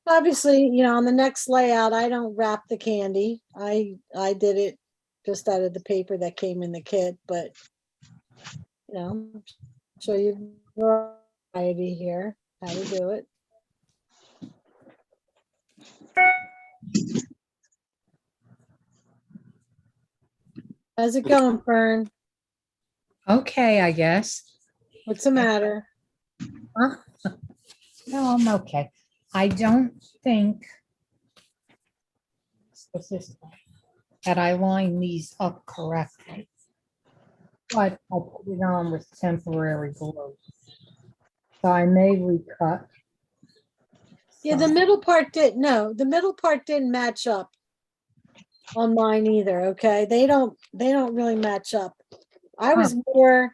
Obviously, on the next layout, I don't wrap the candy. I did it just out of the paper that came in the kit, but show you variety here, how to do it. How's it going, Fern? Okay, I guess. What's the matter? Huh? No, I'm okay. I don't think that I lined these up correctly, but I put it on with temporary glue. So I may recut. Yeah, the middle part didn't match up on mine either. Okay, they don't really match up. I was more,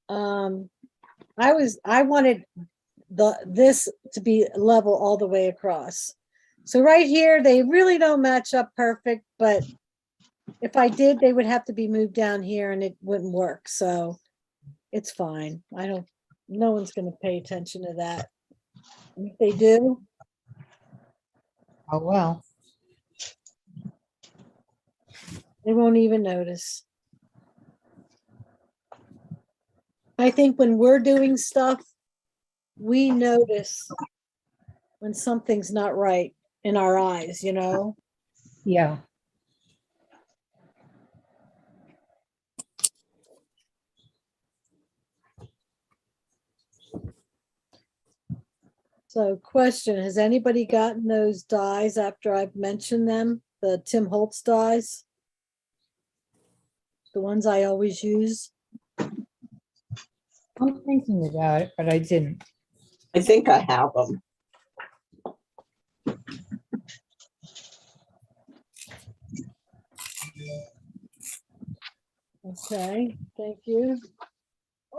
I wanted this to be level all the way across. So right here, they really don't match up perfect, but if I did, they would have to be moved down here and it wouldn't work. So it's fine. No one's going to pay attention to that. And if they do, Oh, well. they won't even notice. I think when we're doing stuff, we notice when something's not right in our eyes, Yeah. So question, has anybody gotten those dies after I've mentioned them? The Tim Holtz dies? The ones I always use? I'm thinking about it, but I didn't. I think I have them. Okay, thank you.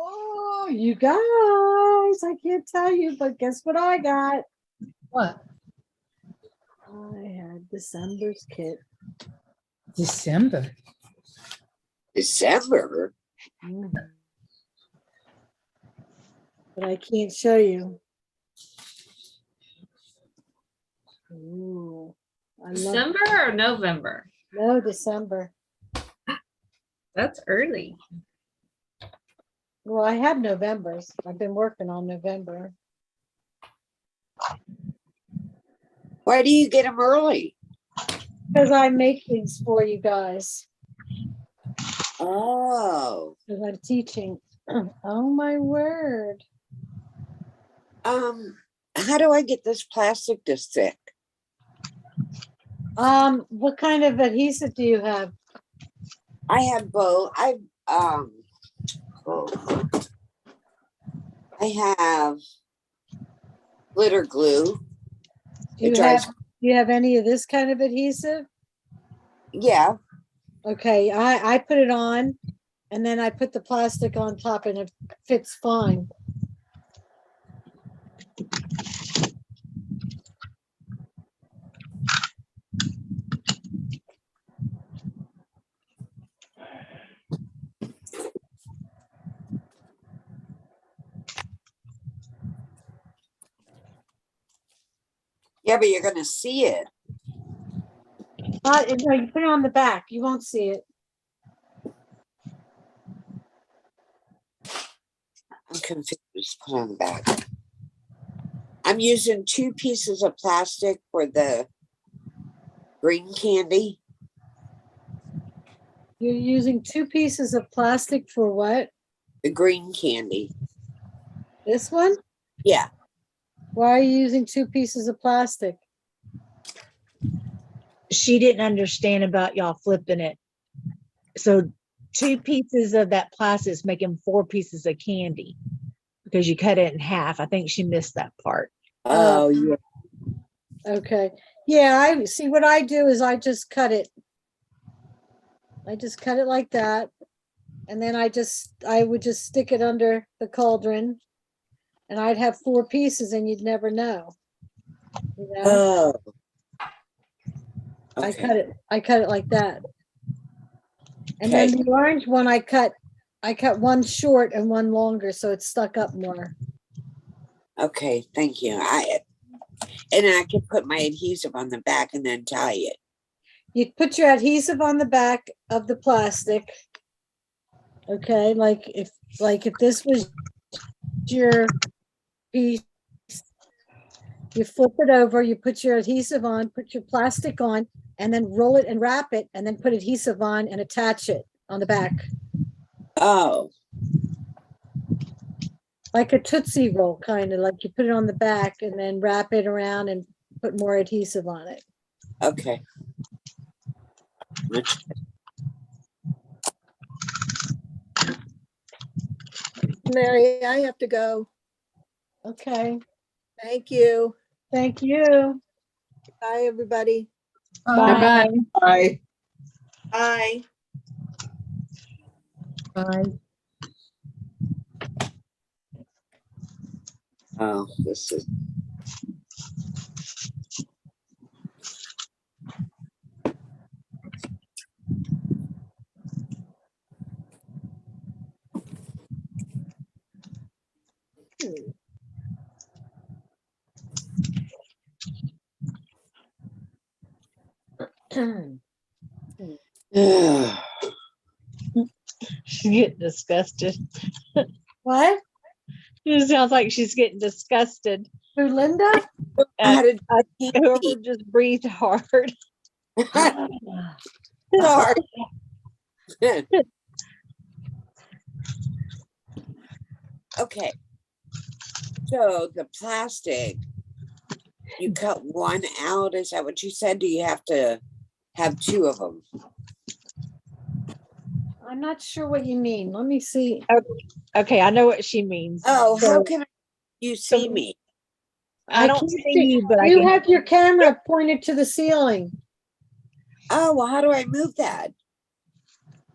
Oh, you guys, I can't tell you, but guess what I got? What? I had December's kit. December. December? Mhm. But I can't show you. Ooh, I love December or November? No, December. That's early. Well, I have November's. I've been working on November. Why do you get them early? Because I make these for you guys. Oh. Because I'm teaching. Oh my word. How do I get this plastic to stick? What kind of adhesive do you have? I have both. I have glitter glue. Do you have any of this kind of adhesive? Yeah. Okay, I put it on and then I put the plastic on top and it fits fine. Yeah, but you're going to see it. No, you put it on the back. You won't see it. I'm confused. Put on the back. I'm using 2 pieces of plastic for the green candy. You're using 2 pieces of plastic for what? The green candy. This one? Yeah. Why are you using 2 pieces of plastic? She didn't understand about y'all flipping it. So 2 pieces of that plastic is making 4 pieces of candy because you cut it in half. I think she missed that part. Oh, yeah. Okay. Yeah, I see what I do is I just cut it. I just cut it like that. And then I would just stick it under the cauldron and I'd have 4 pieces and you'd never know. You know? Oh. I Okay. cut it like that. And then Okay. the orange one I cut one short and one longer so it's stuck up more. Okay, thank you. And I can put my adhesive on the back and then tie it. You put your adhesive on the back of the plastic. Okay, like if this was your piece, you flip it over, you put your adhesive on, put your plastic on, and then roll it and wrap it, and then put adhesive on and attach it on the back. Oh. Like a Tootsie Roll, kind of like you put it on the back and then wrap it around and put more adhesive on it. Okay. Mary, I have to go. Okay. Thank you. Thank you. Bye, everybody. Bye-bye. Bye. Bye. Bye. Oh, this is. She's getting disgusted. What? It sounds like she's getting disgusted. Who, Linda? Whoever just breathed hard. Sorry. Okay. So the plastic, you cut one out. Is that what you said? Do you have to have 2 of them? I'm not sure what you mean. Let me see. Okay, I know what she means. Oh, how So, can you see me? I don't can't see you, but I you can. have your camera pointed to the ceiling. Oh, well, how do I move that?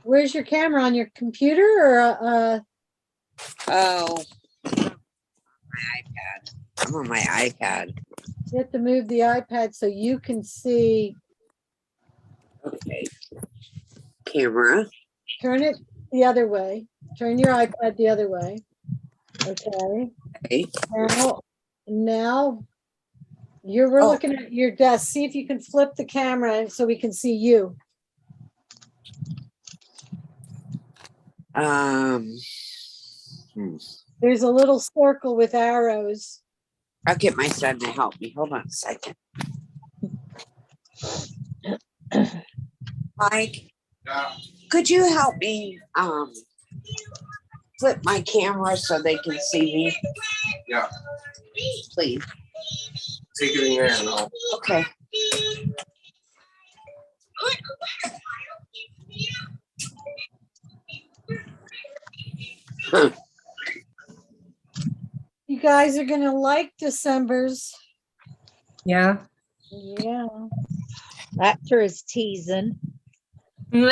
Where's your camera, on your computer or Oh, my iPad. I'm on my iPad. you have to move the iPad so you can see. Okay. Camera. Turn it the other way. Turn your iPad the other way. Okay. Okay. Now we're looking at your desk. See if you can flip the camera so we can see you. There's a little circle with arrows. I'll get my son to help me. Hold on a second. Mike, could you help me flip my camera so they can see me? Yeah. Please. Take it in there and I'll. Okay. Huh. You guys are gonna like December's. Yeah. Yeah. That sure is teasing. All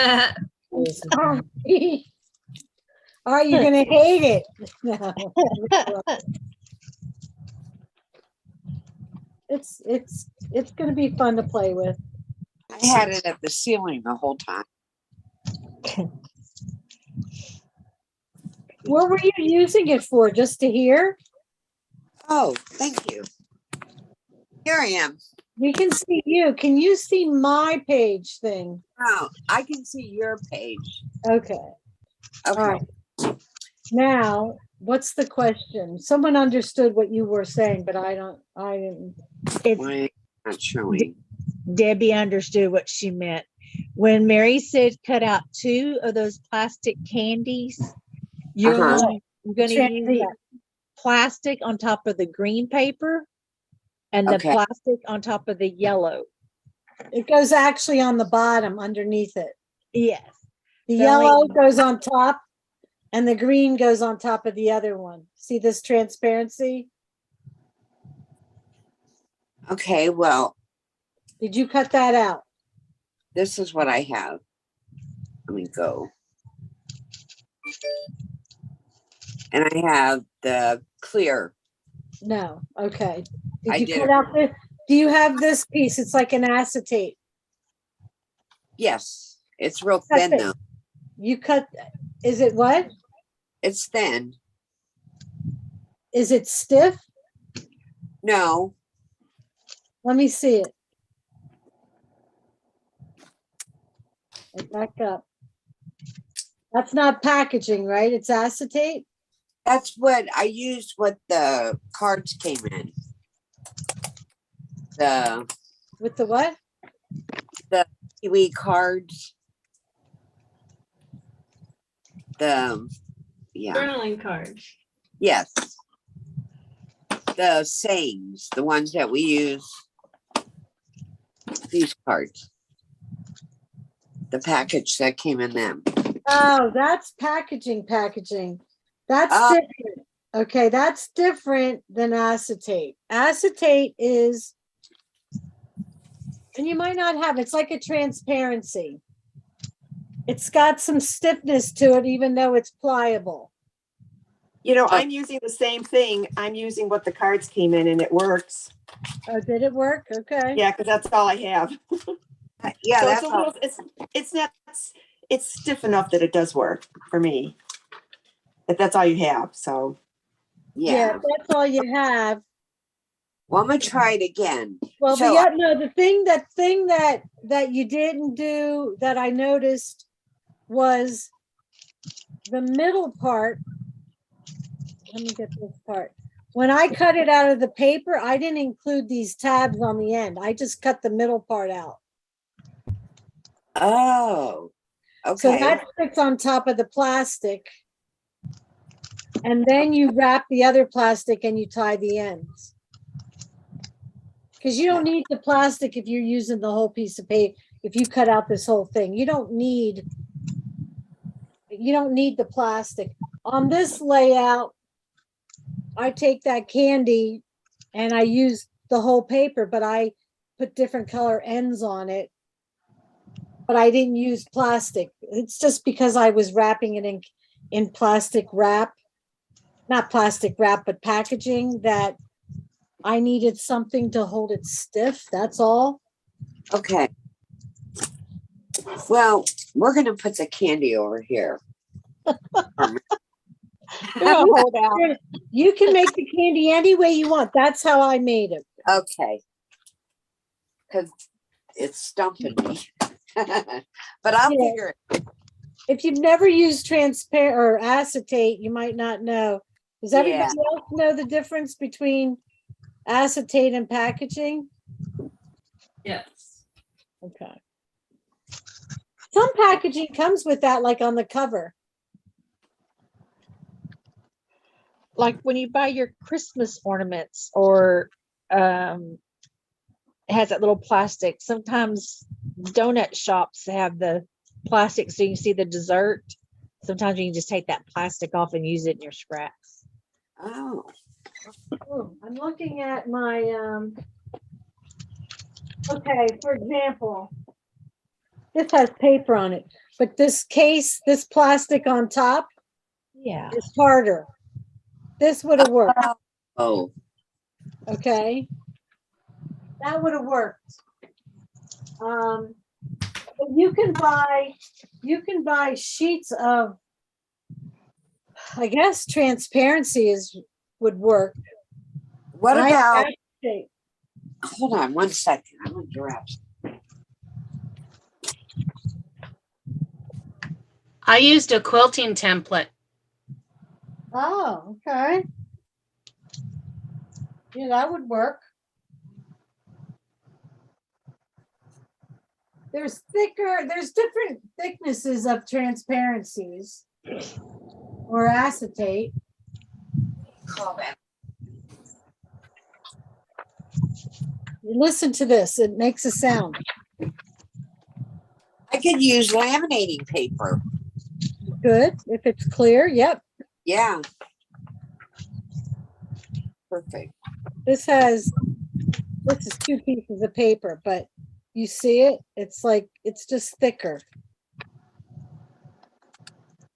right, you're gonna hate it. It's gonna be fun to play with. I had it at the ceiling the whole time. What were you using it for? Just to hear? Oh, thank you. Here I am. We can see you. Can you see my page thing? Oh, I can see your page. Okay. Okay. All right. Now, what's the question? Someone understood what you were saying, but I didn't. Why not showing? Debbie understood what she meant. When Mary said cut out 2 of those plastic candies, you're going to use that plastic on top of the green paper and the plastic on top of the yellow. It goes actually on the bottom underneath it. Yes. The yellow goes on top and the green goes on top of the other one. See this transparency? Okay, well, Did you cut that out? This is what I have. Let me go. And I have the clear. No. Okay. I Did you did cut it. out this? Do you have this piece? It's like an acetate. Yes, it's real Cut thin it. though. You cut, is it what? It's thin. Is it stiff? No, Let me see it. Back up. That's not packaging, right? It's acetate? that's what I used. What the cards came in. The With the what? Kiwi cards. The yeah. Journaling cards. Yes. The sayings, the ones that we use. These cards. The package that came in them. Oh, that's packaging. That's different. Okay, that's different than acetate. Acetate is, and you might not have, it's like a transparency. It's got some stiffness to it, even though it's pliable. You know, I'm using the same thing. I'm using what the cards came in and it works. Oh, did it work? Okay. Yeah, because that's all I have. Yeah, So that's it's a little, it's not, it's stiff enough that it does work for me. But that's all you have, so. yeah. If that's all you have. Well, I'm gonna try it again. Well, So the thing that you didn't do that I noticed was the middle part. Let me get this part. When I cut it out of the paper, I didn't include these tabs on the end. I just cut the middle part out. oh, okay. So that sits on top of the plastic. And then you wrap the other plastic and you tie the ends. Because you don't need the plastic if you're using the whole piece of paper. If you cut out this whole thing, you don't need the plastic. On this layout, I take that candy and I use the whole paper, but I put different color ends on it. But I didn't use plastic. It's just because I was wrapping it in plastic wrap. Not plastic wrap, but packaging, that I needed something to hold it stiff. That's all. Okay. Well, we're gonna put the candy over here. Hold out. You can make the candy any way you want. That's how I made it. Okay. Because it's stumping me. But I'll figure it. If you've never used transparent or acetate, you might not know. Does everybody else know the difference between acetate and packaging? Yes. Okay. Some packaging comes with that, like on the cover. Like when you buy your Christmas ornaments or it has that little plastic. Sometimes donut shops have the plastic so you can see the dessert. Sometimes you can just take that plastic off and use it in your scraps. Oh. I'm looking at my, okay, for example, this has paper on it, but this case, this plastic on top is harder. This would have worked. Oh. Okay. That would have worked. But you can buy sheets of, I guess transparency would work. What And about, hold on 1 second. I'm gonna grab some. I used a quilting template. Oh, okay. Yeah, that would work. There's different thicknesses of transparencies or acetate. Listen to this, it makes a sound. I could use laminating paper. Good, if it's clear, yep. Yeah. Perfect. This is 2 pieces of paper, but You see it? It's like, it's just thicker.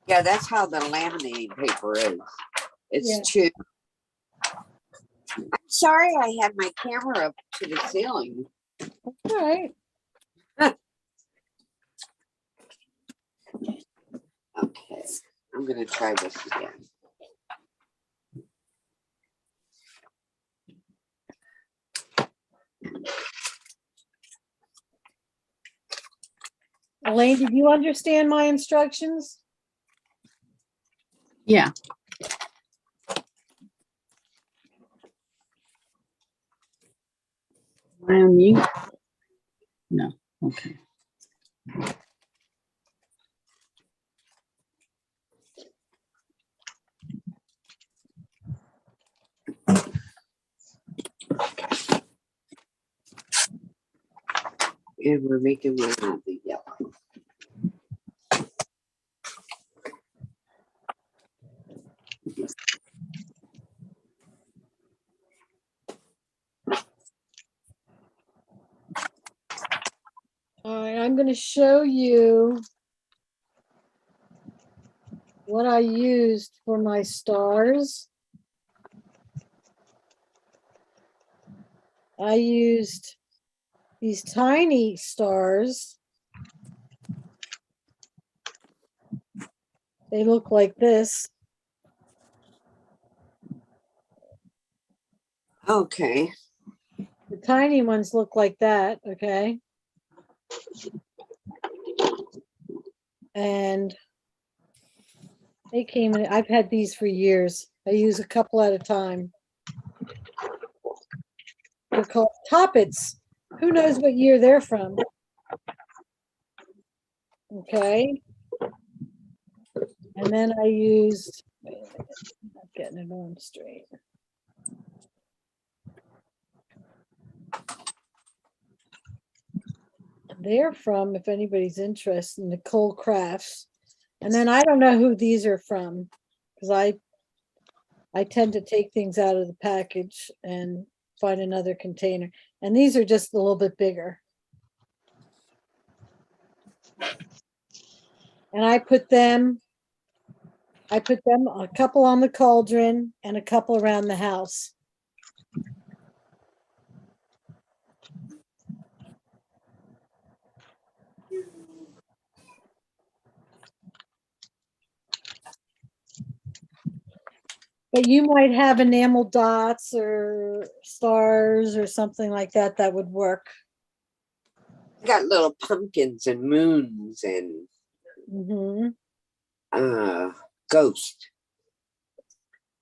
Yeah, that's how the laminating paper is. It's Yeah. chew. I'm sorry I had my camera up to the ceiling. All right. Okay, I'm gonna try this again. Elaine, did you understand my instructions? Yeah. Am I on mute? No. Okay. And we're making one of the yellow. All right, I'm going to show you what I used for my stars. I used these tiny stars. They look like this. Okay. The tiny ones look like that, okay? And they came in, I've had these for years. I use a couple at a time. They're called Toppets. Who knows what year they're from? Okay. And then I used, wait a minute, I'm not getting it on straight. They're from, if anybody's interested, Nicole Crafts. And then I don't know who these are from, because I tend to take things out of the package and find another container. And these are just a little bit bigger. And I put them a couple on the cauldron and a couple around the house. But you might have enamel dots or stars or something like that that would work. I got little pumpkins and moons and ghost.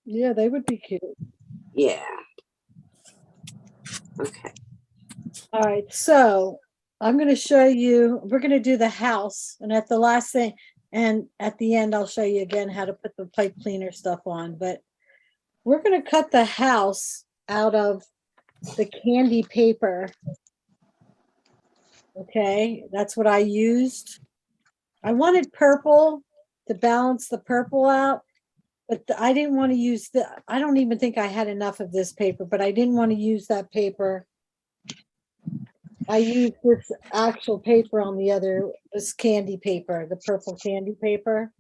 Yeah, they would be cute. Yeah. Okay. All right, so I'm going to show you, we're going to do the house, and at the last thing, and at the end, I'll show you again how to put the pipe cleaner stuff on, but we're going to cut the house out of the candy paper. Okay, that's what I used. I wanted purple to balance the purple out, but I didn't want to use I don't even think I had enough of this paper, but I didn't want to use that paper. I used this actual paper on the other, this candy paper, the purple candy paper.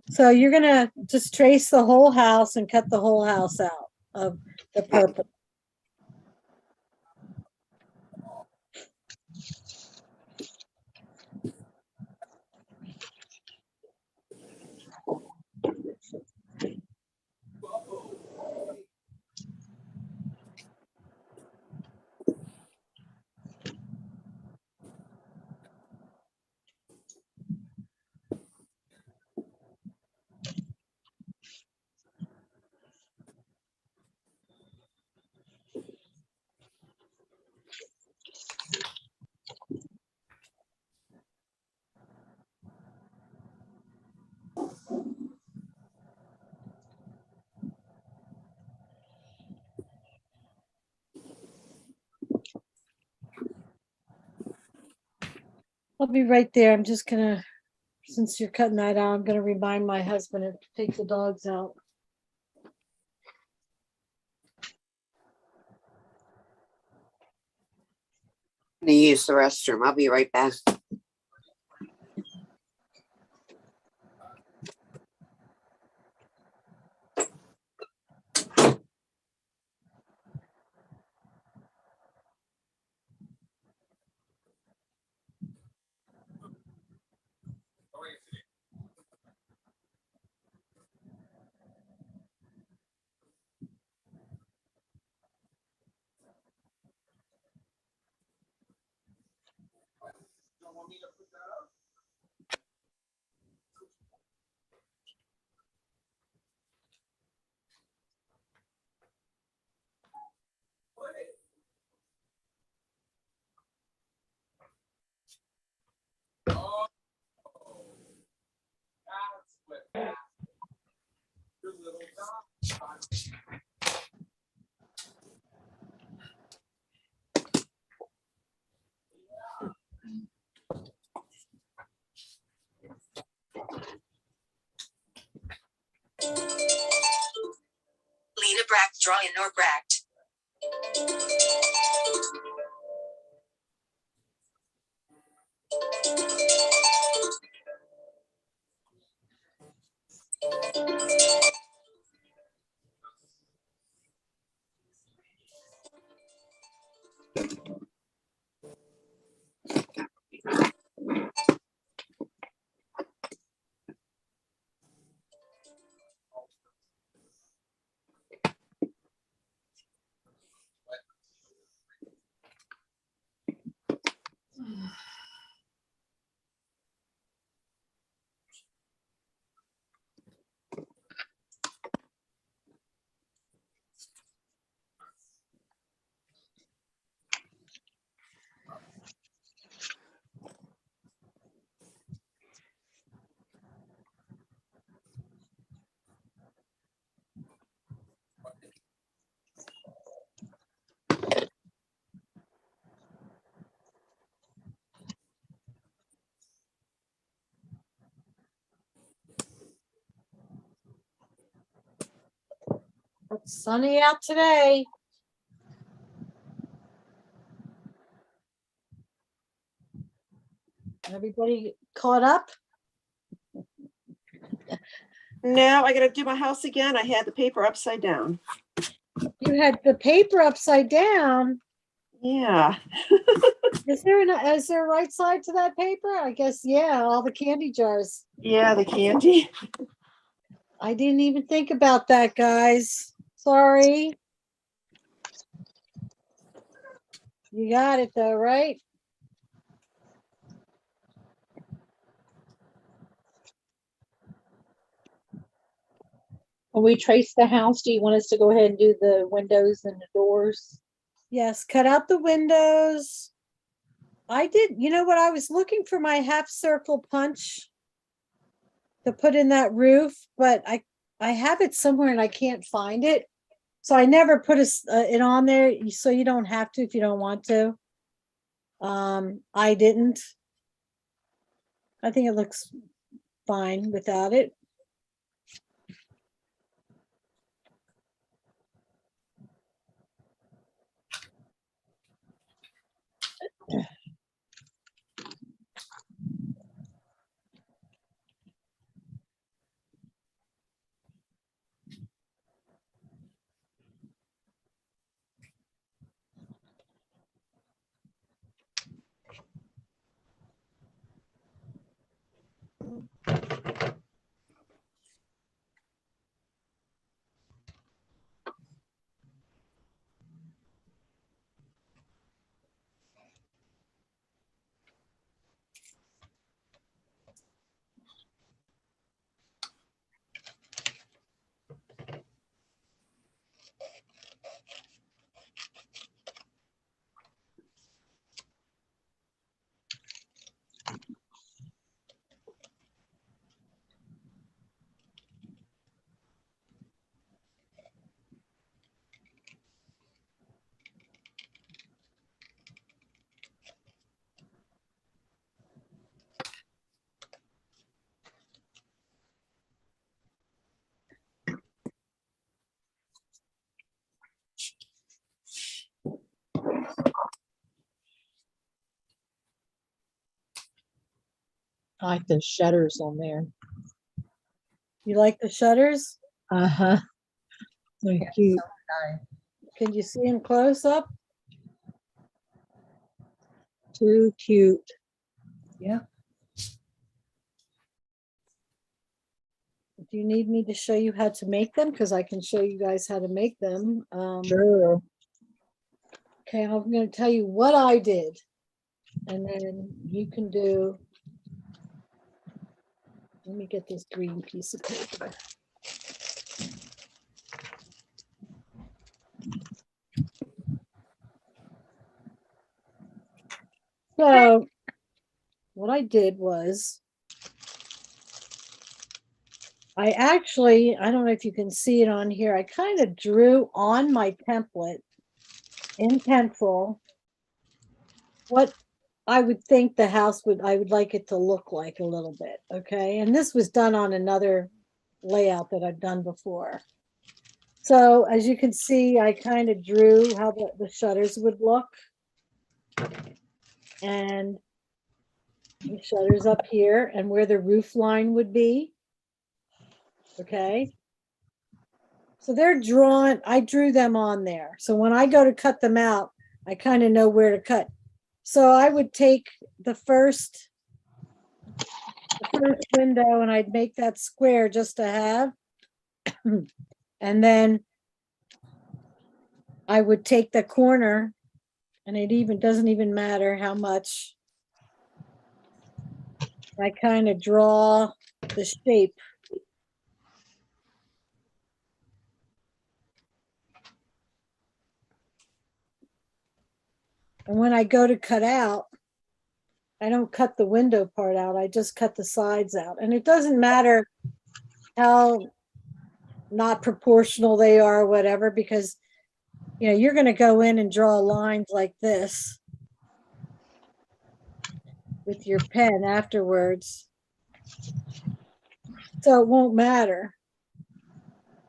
So you're gonna just trace the whole house and cut the whole house out of the purple. I'll be right there. I'm just gonna, since you're cutting that out, I'm gonna remind my husband to take the dogs out. gonna use the restroom. I'll be right back. Lena Bracht, draw in or Bracht. It's sunny out today. Everybody caught up? Now I gotta do my house again. I had the paper upside down. You had the paper upside down. Yeah. Is there a right side to that paper? I guess, yeah, all the candy jars. Yeah, the candy. I didn't even think about that, guys. Sorry. You got it though, right? When we trace the house, do you want us to go ahead and do the windows and the doors? Yes, cut out the windows. I did, you know what? I was looking for my half circle punch to put in that roof, but I have it somewhere and I can't find it. So I never put it on there, so you don't have to if you don't want to. I didn't. I think it looks fine without it. I like the shutters on there. You like the shutters? Uh-huh. They're Yeah, cute. so did I. Can you see them close up? Too cute. Yeah. Do you need me to show you how to make them? Because I can show you guys how to make them. Sure. Okay, I'm going to tell you what I did. And then you can do, let me get this green piece of paper. So what I did was I don't know if you can see it on here. I kind of drew on my template in pencil what I would think the house I would like it to look like a little bit. Okay. And this was done on another layout that I've done before. So as you can see, I kind of drew how the shutters would look. And the shutters up here and where the roof line would be. Okay. So they're drawn, I drew them on there. So when I go to cut them out, I kind of know where to cut. So I would take the first window and I'd make that square just to have. And then I would take the corner, and it doesn't even matter how much. I kind of draw the shape. And when I go to cut out, I don't cut the window part out. I just cut the sides out. And it doesn't matter how not proportional they are or whatever, because you're going to go in and draw lines like this with your pen afterwards. So it won't matter.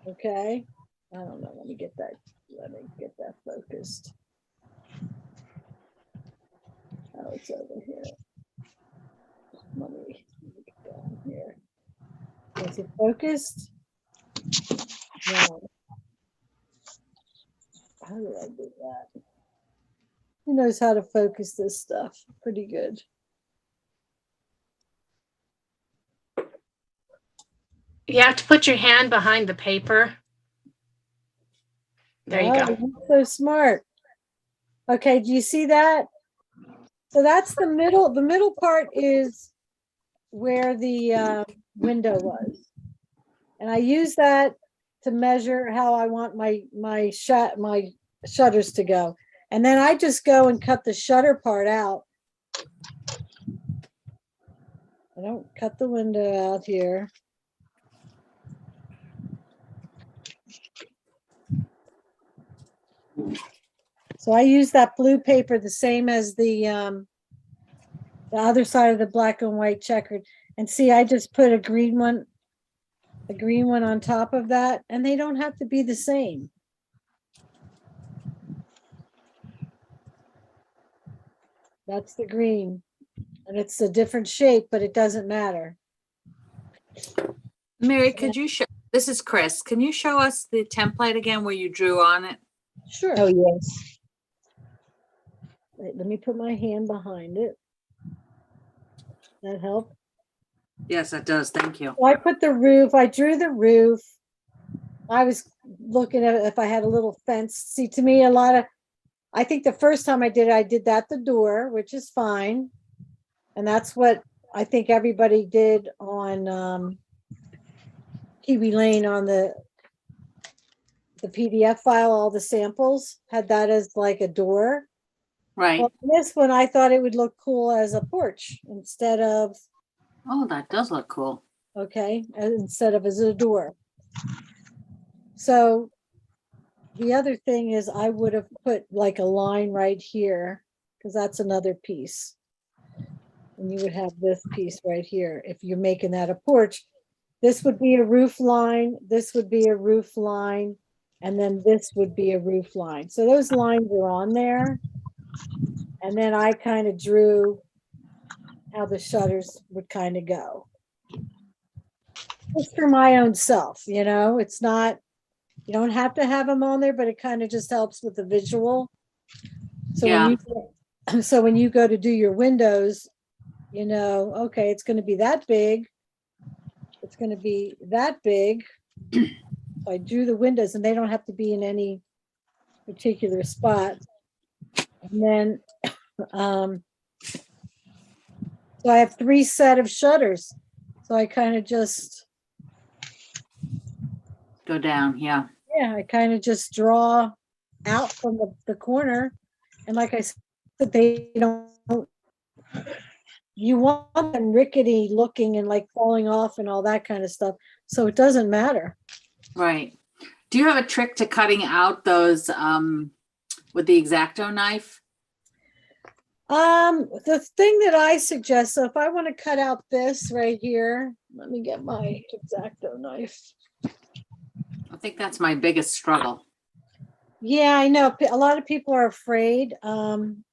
Okay. I don't know. Let me get that focused. Oh, it's over here. Let me get down here. Is it focused? No. How did I do that? Who knows how to focus this stuff? Pretty good. You have to put your hand behind the paper. There you go. You're so smart. Okay, do you see that? So that's the middle. The middle part is where the window was. And I use that to measure how I want my shutters to go. And then I just go and cut the shutter part out. I don't cut the window out here. So I use that blue paper the same as the other side of the black and white checkered. And see, I just put a green one on top of that, and they don't have to be the same. That's the green, and it's a different shape, but it doesn't matter. Mary, could you show, this is Chris, can you show us the template again where you drew on it? Sure. Oh, yes. Wait, let me put my hand behind it. That help? Yes, that does. Thank you. So I put the roof, I drew the roof. I was looking at if I had a little fence. See, to me, I think the first time I did that the door, which is fine. And that's what I think everybody did on Kiwi Lane on the PDF file. All the samples had that as like a door. Right. Well, this one, I thought it would look cool as a porch instead of. Oh, that does look cool. Okay, instead of as a door. So the other thing is I would have put like a line right here, because that's another piece. And you would have this piece right here. If you're making that a porch, this would be a roof line, this would be a roof line, and then this would be a roof line. So those lines are on there. And then I kind of drew how the shutters would kind of go. Just for my own self, you know, it's not, you don't have to have them on there, but it kind of just helps with the visual. So when you, so when you go to do your windows, you know, okay, it's going to be that big. It's going to be that big. I drew the windows and they don't have to be in any particular spot. And then, so I have 3 set of shutters. So I kind of just Go down, yeah. Yeah, I kind of just draw out from the corner. And like I said, they don't, you want them rickety looking and like falling off and all that kind of stuff. So it doesn't matter. Right. Do you have a trick to cutting out those with the X-Acto knife? The thing that I suggest, so if I want to cut out this right here, let me get my X-Acto knife. I think that's my biggest struggle. Yeah, I know. A lot of people are afraid. And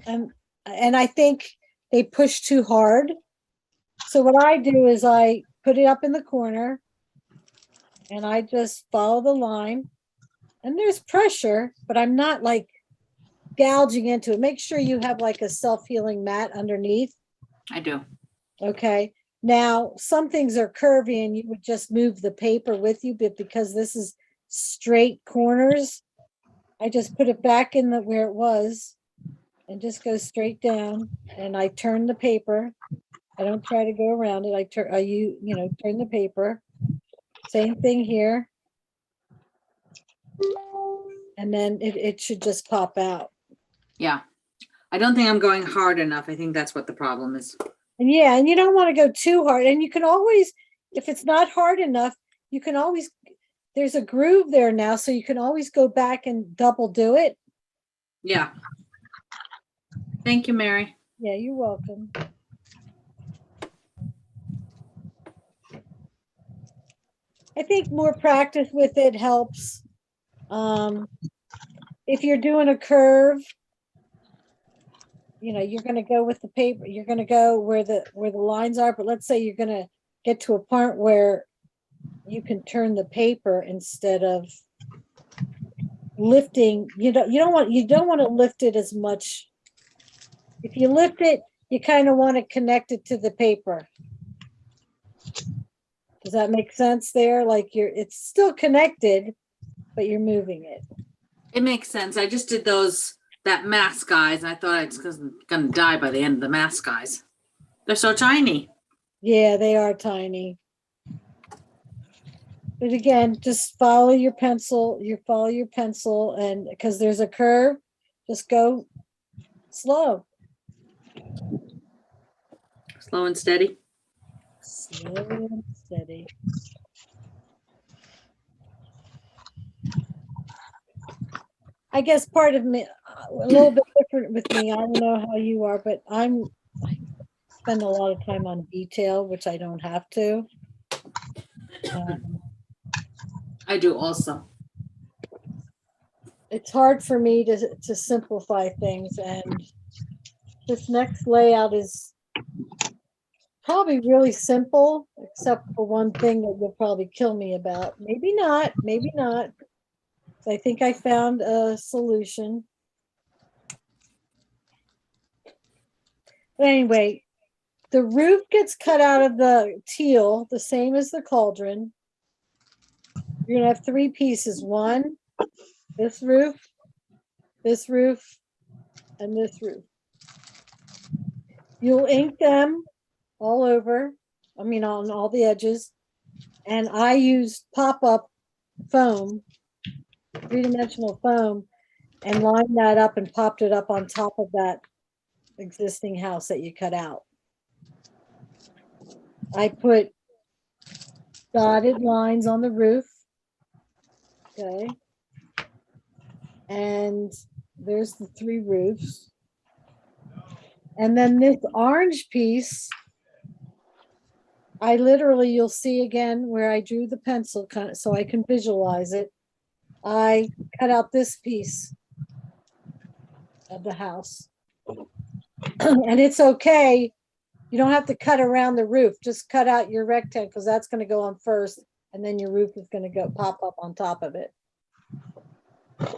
I think they push too hard. So what I do is I put it up in the corner and I just follow the line. And there's pressure, but I'm not like gouging into it. Make sure you have like a self-healing mat underneath. I do. Okay. Now, some things are curvy and you would just move the paper with you, but because this is straight corners, I just put it back in the where it was and just go straight down, and I turn the paper. I don't try to go around it. I turn turn the paper. Same thing here. And then it should just pop out. Yeah. I don't think I'm going hard enough. I think that's what the problem is. And yeah, and you don't want to go too hard. And you can always, if it's not hard enough, you can always, there's a groove there now, so you can always go back and double do it. Yeah. Thank you, Mary. Yeah, you're welcome. I think more practice with it helps. If you're doing a curve, you know, you're going to go with the paper, you're going to go where the lines are, but let's say you're going to get to a part where you can turn the paper instead of lifting. You don't want to lift it as much. If you lift it, you kind of want to connect it to the paper. Does that make sense there? Like it's still connected, but you're moving it. It makes sense. I just did that mask guys, and I thought I was gonna die by the end of the mask guys. They're so tiny. Yeah, they are tiny. But again, just follow your pencil. And because there's a curve, just go slow. Slow and steady. Slow and steady. I guess part of me, a little bit different with me. I don't know how you are, but I spend a lot of time on detail, which I don't have to. I do also. It's hard for me to simplify things, and this next layout is probably really simple, except for one thing that you'll probably kill me about. Maybe not, maybe not. I think I found a solution. But anyway, the roof gets cut out of the teal, the same as the cauldron. You're gonna have 3 pieces. One, this roof, and this roof. You'll ink them all over, on all the edges. And I used pop-up foam, 3-dimensional foam, and lined that up and popped it up on top of that existing house that you cut out. I put dotted lines on the roof. Okay. And there's the 3 roofs. And then this orange piece, I literally, you'll see again where I drew the pencil kind of so I can visualize it. I cut out this piece of the house. And it's okay You don't have to cut around the roof, just cut out your rectangle, because that's gonna go on first, and then your roof is gonna go pop up on top of it. Does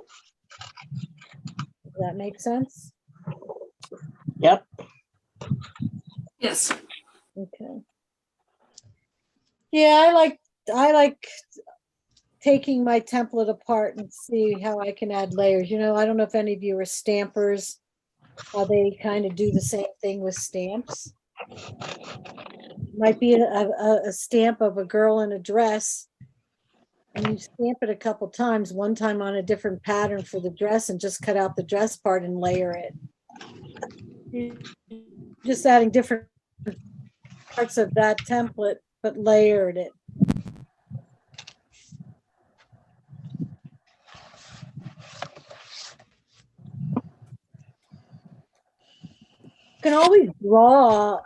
that make sense? Yep. Yes. Okay. Yeah, I like taking my template apart and see how I can add layers. You know, I don't know if any of you are stampers, how they kind of do the same thing with stamps. Might be a stamp of a girl in a dress, and you stamp it a couple times, one time on a different pattern for the dress, and just cut out the dress part and layer it. You're just adding different parts of that template, but layered it. You can always draw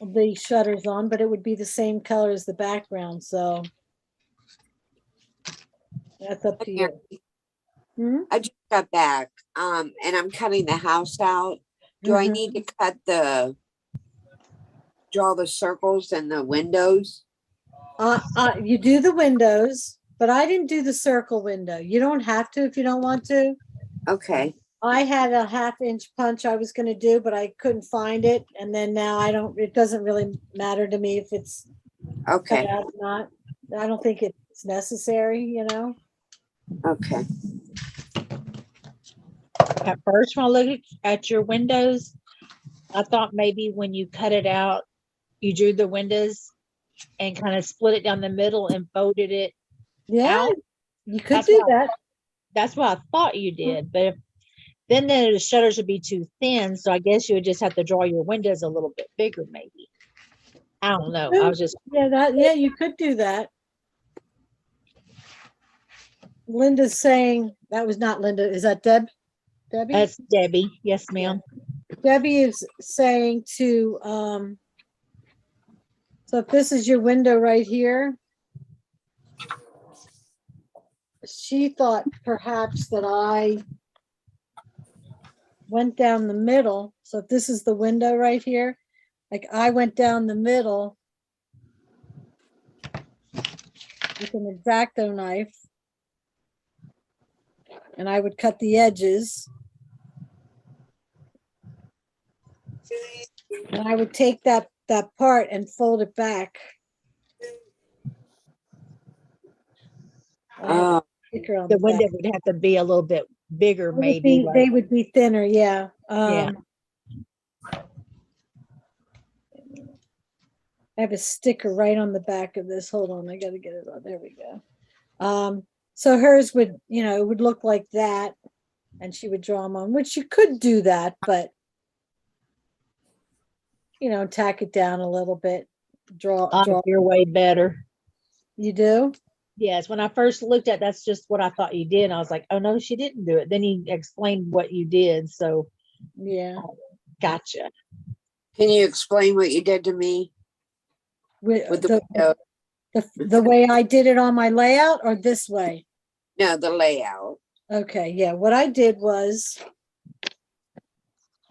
the shutters on, but it would be the same color as the background, so that's up to you. I just got back, and I'm cutting the house out. Do I need to draw the circles and the windows? You do the windows, but I didn't do the circle window. You don't have to if you don't want to. Okay. I had a 1/2-inch punch I was going to do, but I couldn't find it. And then now it doesn't really matter to me if it's okay. Cut out or not. I don't think it's necessary, you know? Okay. At first, when I looked at your windows, I thought maybe when you cut it out, you drew the windows and kind of split it down the middle and folded it out. You could do that. That's what I thought you did, but then the shutters would be too thin, so I guess you would just have to draw your windows a little bit bigger, maybe. I don't know. I was just you could do that. Linda's saying that was not Linda. Is that Debbie? That's Debbie. Yes, ma'am. Debbie is saying to so if this is your window right here, she thought perhaps that I went down the middle. So if this is the window right here, like I went down the middle with an X-Acto knife, and I would cut the edges. And I would take that part and fold it back. The window would have to be a little bit bigger, maybe. They would be thinner, yeah. Yeah. I have a sticker right on the back of this. Hold on, I got to get it on. There we go. So hers would, it would look like that, and she would draw them on, which you could do that, but tack it down a little bit. Draw your way better. You do? Yes. When I first looked at, that's just what I thought you did. And I was like, oh no, she didn't do it. Then he explained what you did. So yeah, gotcha. Can you explain what you did to me? With the way I did it on my layout, or this way? No, the layout. Okay, yeah. What I did was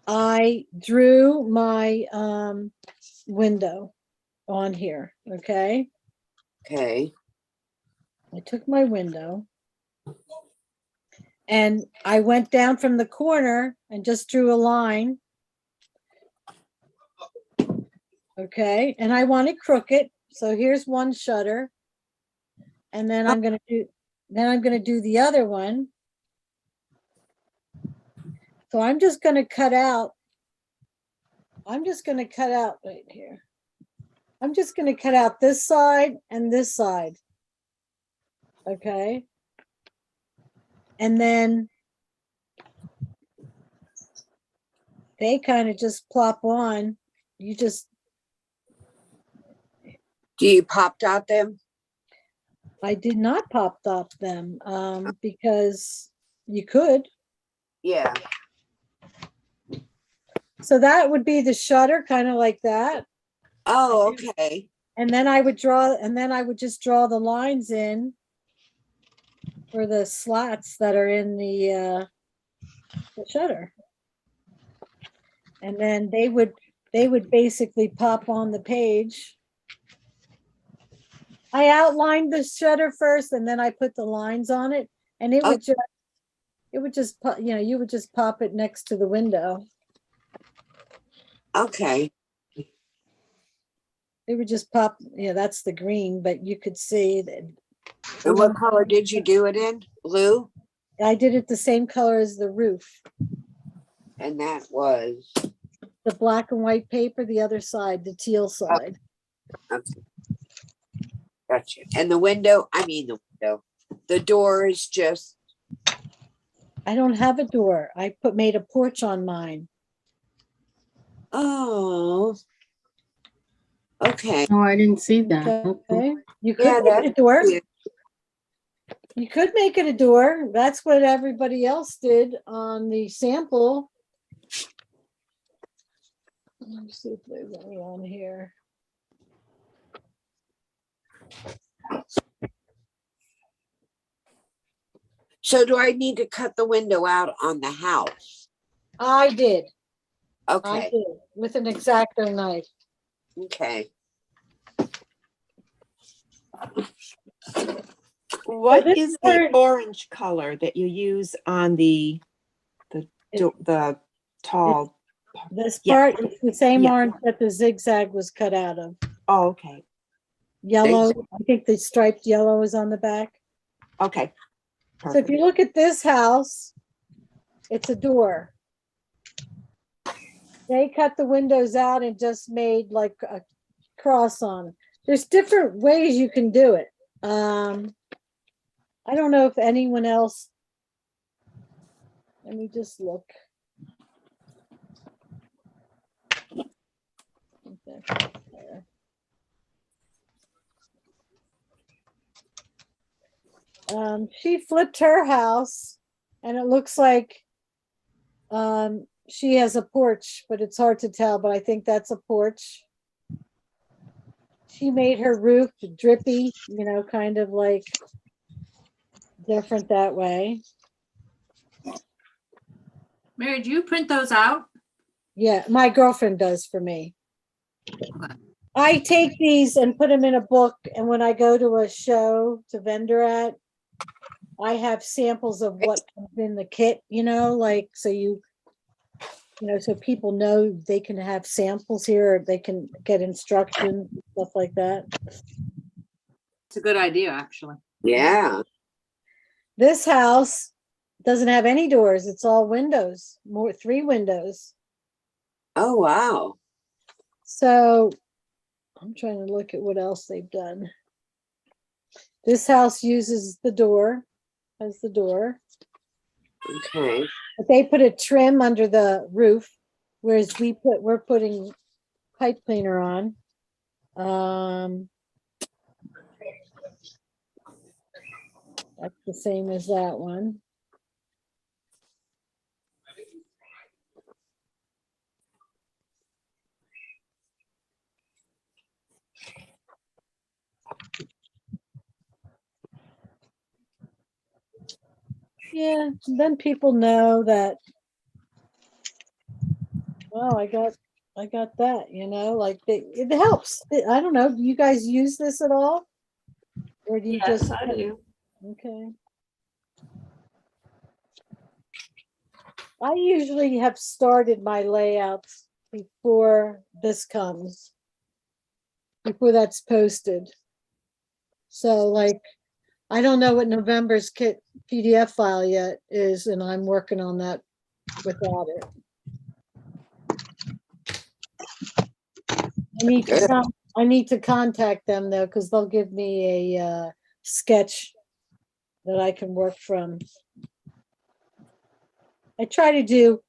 I drew my window on here. Okay. Okay. I took my window and I went down from the corner and just drew a line. Okay, and I want it crooked. So here's one shutter. And then I'm going to do the other one. So I'm just going to cut out right here. I'm just going to cut out this side and this side. Okay. And then they kind of just plop on. Do you pop dot them? I did not pop dot them because you could. Yeah. So that would be the shutter, kind of like that. Oh, okay. And then I would just draw the lines in for the slats that are in the shutter. And then they would they would basically pop on the page. I outlined the shutter first and then I put the lines on it, and it would just, you know, you would just pop it next to the window. Okay. It would just pop, you know, that's the green, but you could see that. And what color did you do it in? Blue? I did it the same color as the roof. And that was? The black and white paper, the other side, the teal side. Okay. Gotcha. And the window, the door is just. I don't have a door. I made a porch on mine. Oh. Okay. Oh, I didn't see that. Okay. You could make it a door. You could make it a door. That's what everybody else did on the sample. Let me see if there's any on here. So do I need to cut the window out on the house? I did. Okay. I did with an X-Acto knife. Okay. What is the orange color that you use on the tall? This part is the same orange that the zigzag was cut out of. Oh, okay. Yellow. I think the striped yellow is on the back. Okay. So if you look at this house, it's a door. They cut the windows out and just made like a cross on. There's different ways you can do it. I don't know if anyone else. Let me just look. She flipped her house and it looks like she has a porch, but it's hard to tell, but I think that's a porch. She made her roof drippy, you know, kind of like different that way. Mary, do you print those out? Yeah, my girlfriend does for me. I take these and put them in a book, and when I go to a show to vendor at, I have samples of what comes in the kit, you know, like so so people know they can have samples here, or they can get instructions, stuff like that. It's a good idea, actually. Yeah. This house doesn't have any doors. It's all windows, 3 windows. Oh, wow. So I'm trying to look at what else they've done. This house uses the door, has the door. Okay. But they put a trim under the roof, whereas we're putting pipe cleaner on. That's the same as that one. Yeah, then people know that, well, I got that, you know, like it helps. I don't know, do you guys use this at all? Or do you Yes, I do. Okay. I usually have started my layouts before this comes, before that's posted. So like, I don't know what November's kit PDF file yet is, and I'm working on that without it. I need to contact them though, because they'll give me a sketch that I can work from. I try to do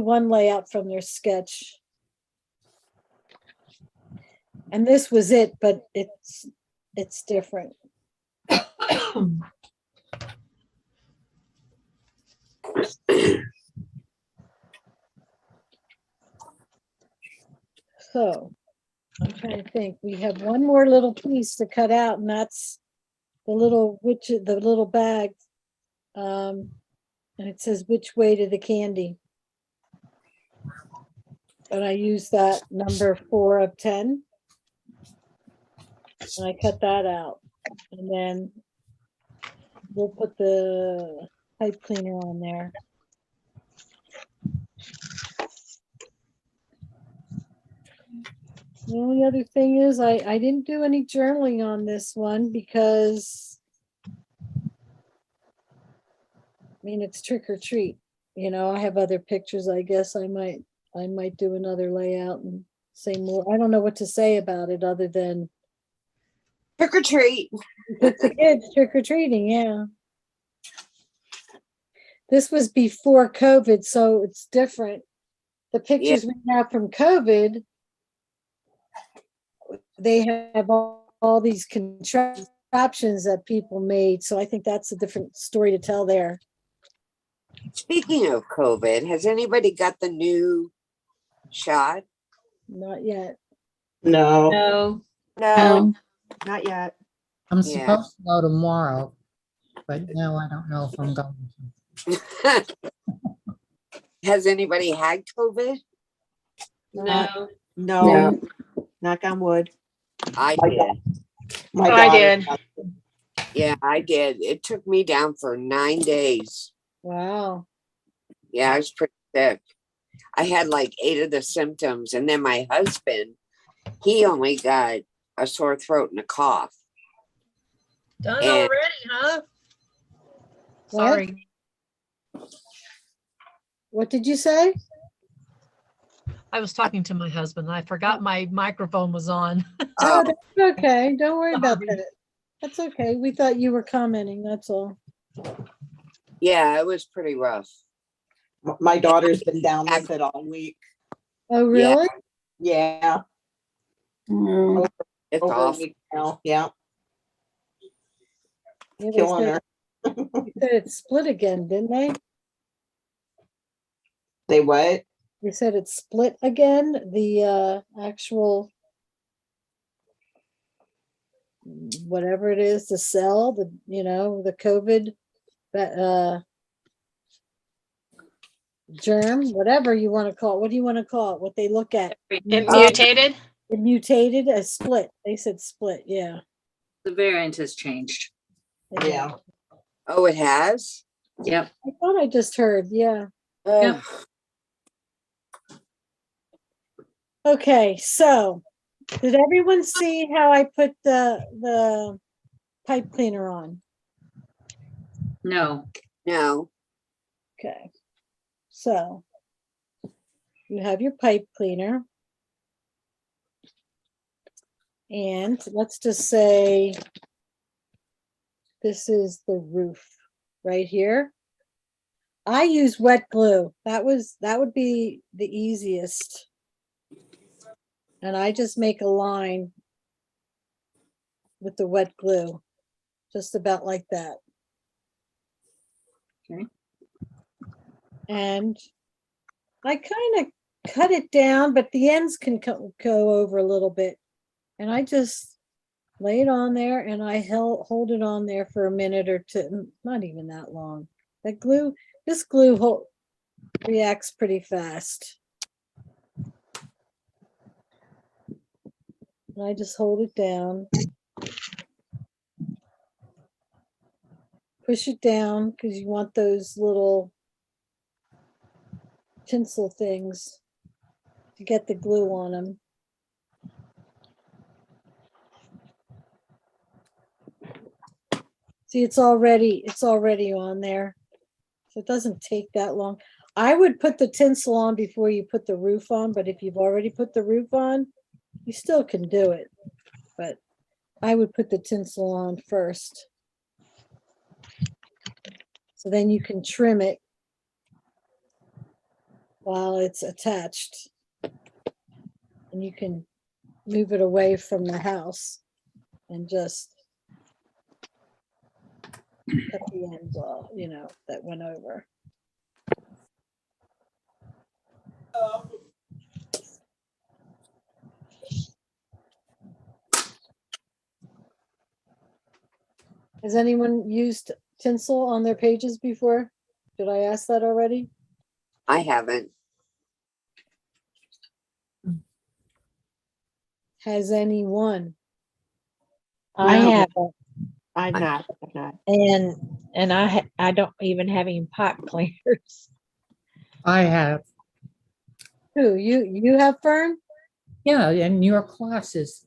one layout from their sketch. And this was it, but it's different. So I'm trying to think. We have one more little piece to cut out, and that's the little bag. And it says which way to the candy. And I use that number 4 of 10. And I cut that out. And then we'll put the pipe cleaner on there. The only other thing is I didn't do any journaling on this one because I mean it's trick or treat. You know, I have other pictures. I guess I might do another layout and say more. I don't know what to say about it other than Trick or treat. with the kids trick or treating, yeah. This was before COVID, so it's different. The pictures we have from COVID, they have all these contraptions that people made. So I think that's a different story to tell there. Speaking of COVID, has anybody got the new shot? Not yet. No. No. No, not yet. I'm Yeah. supposed to go tomorrow, but no, I don't know if I'm going to. Has anybody had COVID? No. No, knock on wood. I My did. My Oh, I daughter- did. Yeah, I did. It took me down for 9 days. Wow. Yeah, I was pretty sick. I had like 8 of the symptoms. And then my husband, he only got a sore throat and a cough. Done And- already, huh? Sorry. What did you say? I was talking to my husband. I forgot my microphone was on. Oh, that's okay. Don't worry about Sorry. that. That's okay. We thought you were commenting. That's all. Yeah, it was pretty rough. My daughter's been down with it all week. Oh, really? Yeah. Mm. It's Over a awful. week now. Yeah. Yeah, they Killing said, her. they said it split again, didn't they? They what? They said it split again, the actual whatever it is, the cell, the the COVID germ, whatever you want to call it. What do you want to call it? What they look at? It mutated. It mutated, a split. They said split, yeah. The variant has changed. Yeah. Oh, it has? Yep. I thought I just heard, yeah. Yep. Okay, so did everyone see how I put the pipe cleaner on? No. No. Okay, so you have your pipe cleaner. And let's just say this is the roof right here. I use wet glue. That would be the easiest. And I just make a line with the wet glue, just about like that. Okay. And I kind of cut it down, but the ends can go over a little bit. And I just lay it on there and I hold it on there for a minute or two, not even that long. That glue, this glue reacts pretty fast. And I just hold it down. Push it down because you want those little tinsel things to get the glue on them. See, it's already on there. So it doesn't take that long. I would put the tinsel on before you put the roof on, but if you've already put the roof on, you still can do it. But I would put the tinsel on first. So then you can trim it while it's attached. And you can move it away from the house and just cut the ends off, that went over. Has anyone used tinsel on their pages before? Did I ask that already? I haven't. has any one. I No. have, I'm not. and I don't even have any pipe cleaners. I have. Who, you have, Fern? Yeah, in your classes.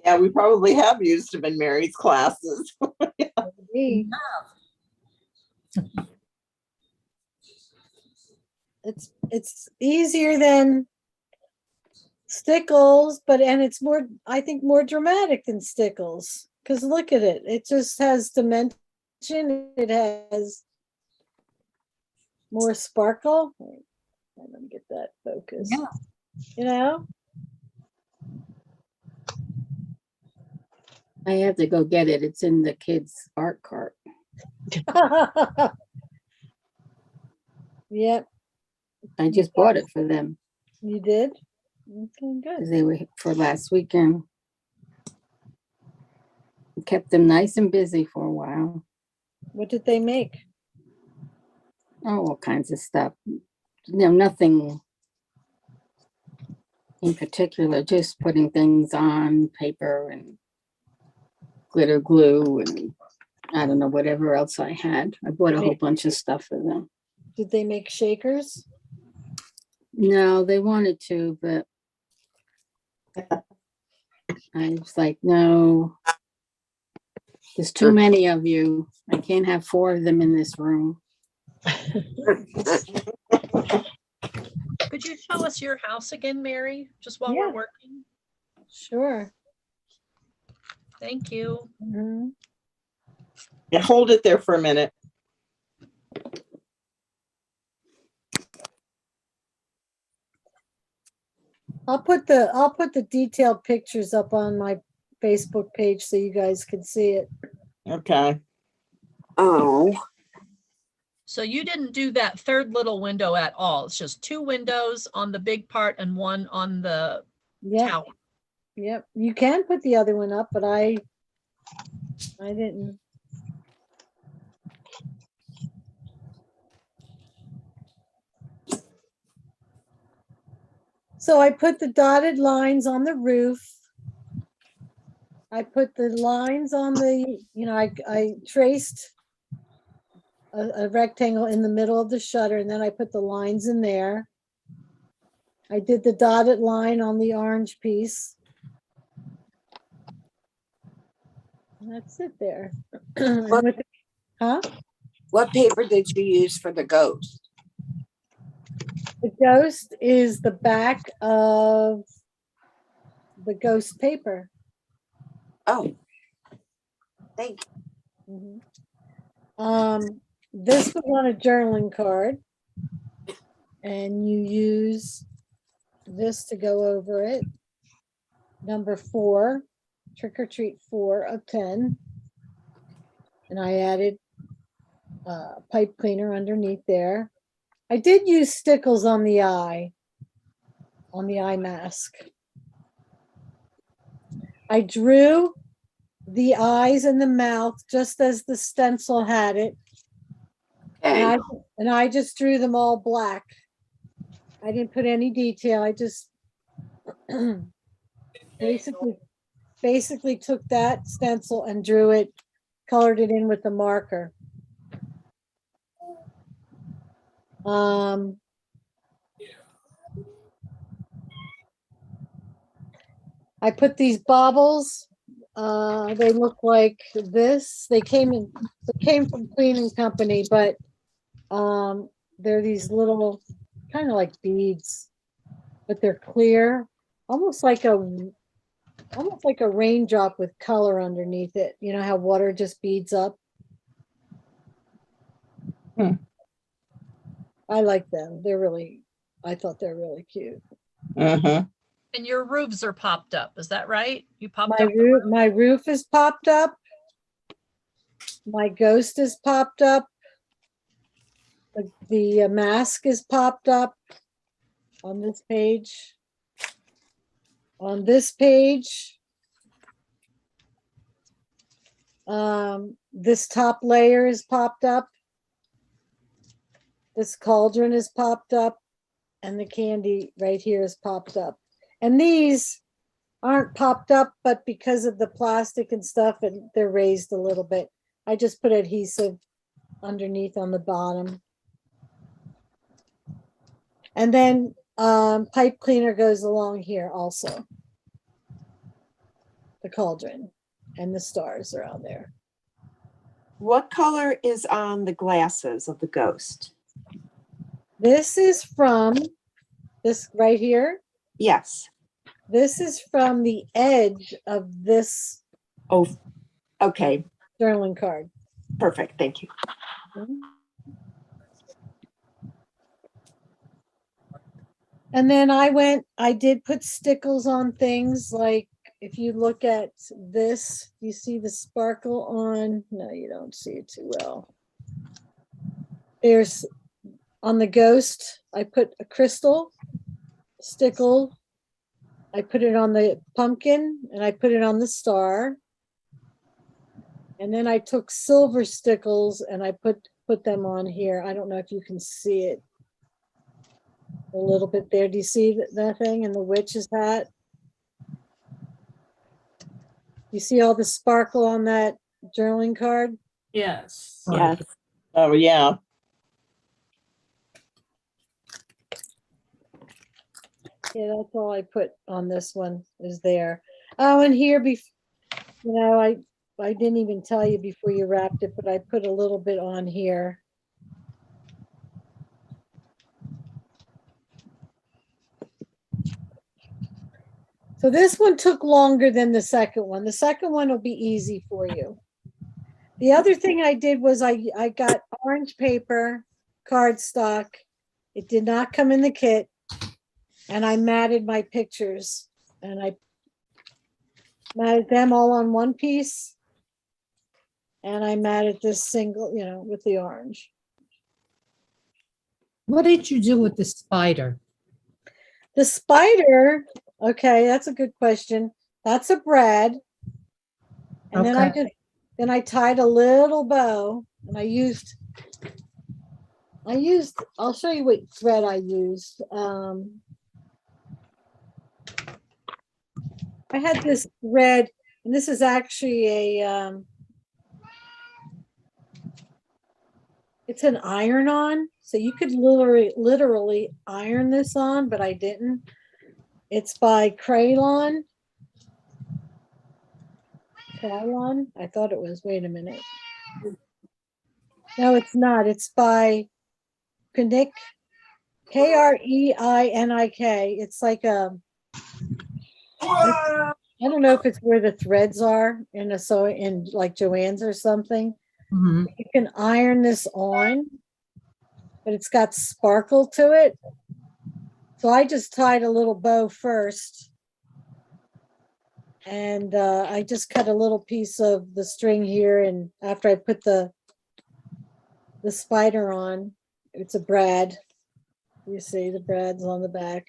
Yeah, we probably have used them in Mary's classes. Me. It's easier than stickles, and it's more, I think, more dramatic than stickles. Because look at it. It just has dimension. It has more sparkle. Wait, let me get that focus. Yeah. You know? I have to go get it. It's in the kids' art cart. Yep. I just bought it for them You did? Okay, because good. they were for last weekend. Kept them nice and busy for a while. What did they make? Oh, all kinds of stuff. Nothing in particular, just putting things on paper and glitter glue and I don't know, whatever else I had. I bought a whole bunch of stuff for them. Did they make shakers? No, they wanted to, but I was like, no, there's too many of you. I can't have 4 of them in this room. Could you show us your house again, Mary, just while Yeah. we're working? Sure. Thank you. Mhm. Yeah, hold it there for a minute. I'll put the detailed pictures up on my Facebook page so you guys can see it. Okay. Oh, So you didn't do that third little window at all. It's just 2 windows on the big part and 1 on the Yeah. tower. Yep. You can put the other one up, but I didn't. So I put the dotted lines on the roof. I put the lines on the, I traced a rectangle in the middle of the shutter, and then I put the lines in there. I did the dotted line on the orange piece. And that's it there. And What- with the- huh? what paper did you use for the ghost? The ghost is the back of the ghost paper. Oh, thank you. This was on a journaling card, and you use this to go over it. Number 4, trick or treat 4 of 10. And I added pipe cleaner underneath there. I did use stickles on the eye mask. I drew the eyes and the mouth just as the stencil had it. Okay. And I just drew them all black. I didn't put any detail. I just basically took that stencil and drew it, colored it in with the marker. I put these baubles. They look like this. They came from Clean and Company, but they're these little kind of like beads, but they're clear, almost like a raindrop with color underneath it. You know how water just beads up? I like them. I thought they're really cute. And your roofs are popped up. Is that right? You popped My up. my roof is popped up. My ghost is popped up. The mask is popped up on this page. On this page, This top layer is popped up. This cauldron is popped up, and the candy right here is popped up. And these aren't popped up, but because of the plastic and stuff, and they're raised a little bit. I just put adhesive underneath on the bottom. And then pipe cleaner goes along here also. The cauldron and the stars are on there. What color is on the glasses of the ghost? This is from this right here. Yes. This is from the edge of this. Oh, okay. Journaling card. Perfect. Thank you. And then I did put stickles on things, like if you look at this, you see the sparkle on, no, you don't see it too well. There's on the ghost, I put a crystal stickle. I put it on the pumpkin and I put it on the star. And then I took silver stickles and I put them on here. I don't know if you can see it a little bit there. Do you see that thing and the witch's hat? You see all the sparkle on that journaling card? Yes. Yes. Oh, yeah. Yeah, that's all I put on this one is there. Oh, and here, I didn't even tell you before you wrapped it, but I put a little bit on here. So this one took longer than the second one. The second one will be easy for you. The other thing I did was I got orange paper, cardstock. It did not come in the kit. And I matted my pictures. And I matted them all on one piece. And I matted this single, with the orange. What did you do with the spider? The spider, okay, that's a good question. That's a brad. And then I tied a little bow and I used, I'll show you what thread I used. I had this thread, and this is actually it's an iron-on, so you could literally iron this on, but I didn't. It's by Krylon. I thought it was. Wait a minute. No, it's not. It's by Kreinik, K-R-E-I-N-I-K. It's like a, I don't know if it's where the threads are in like Joann's or something. Mm-hmm. You can iron this on, but it's got sparkle to it. So I just tied a little bow first. And I just cut a little piece of the string here. And after I put the spider on, it's a brad. You see the brad's on the back.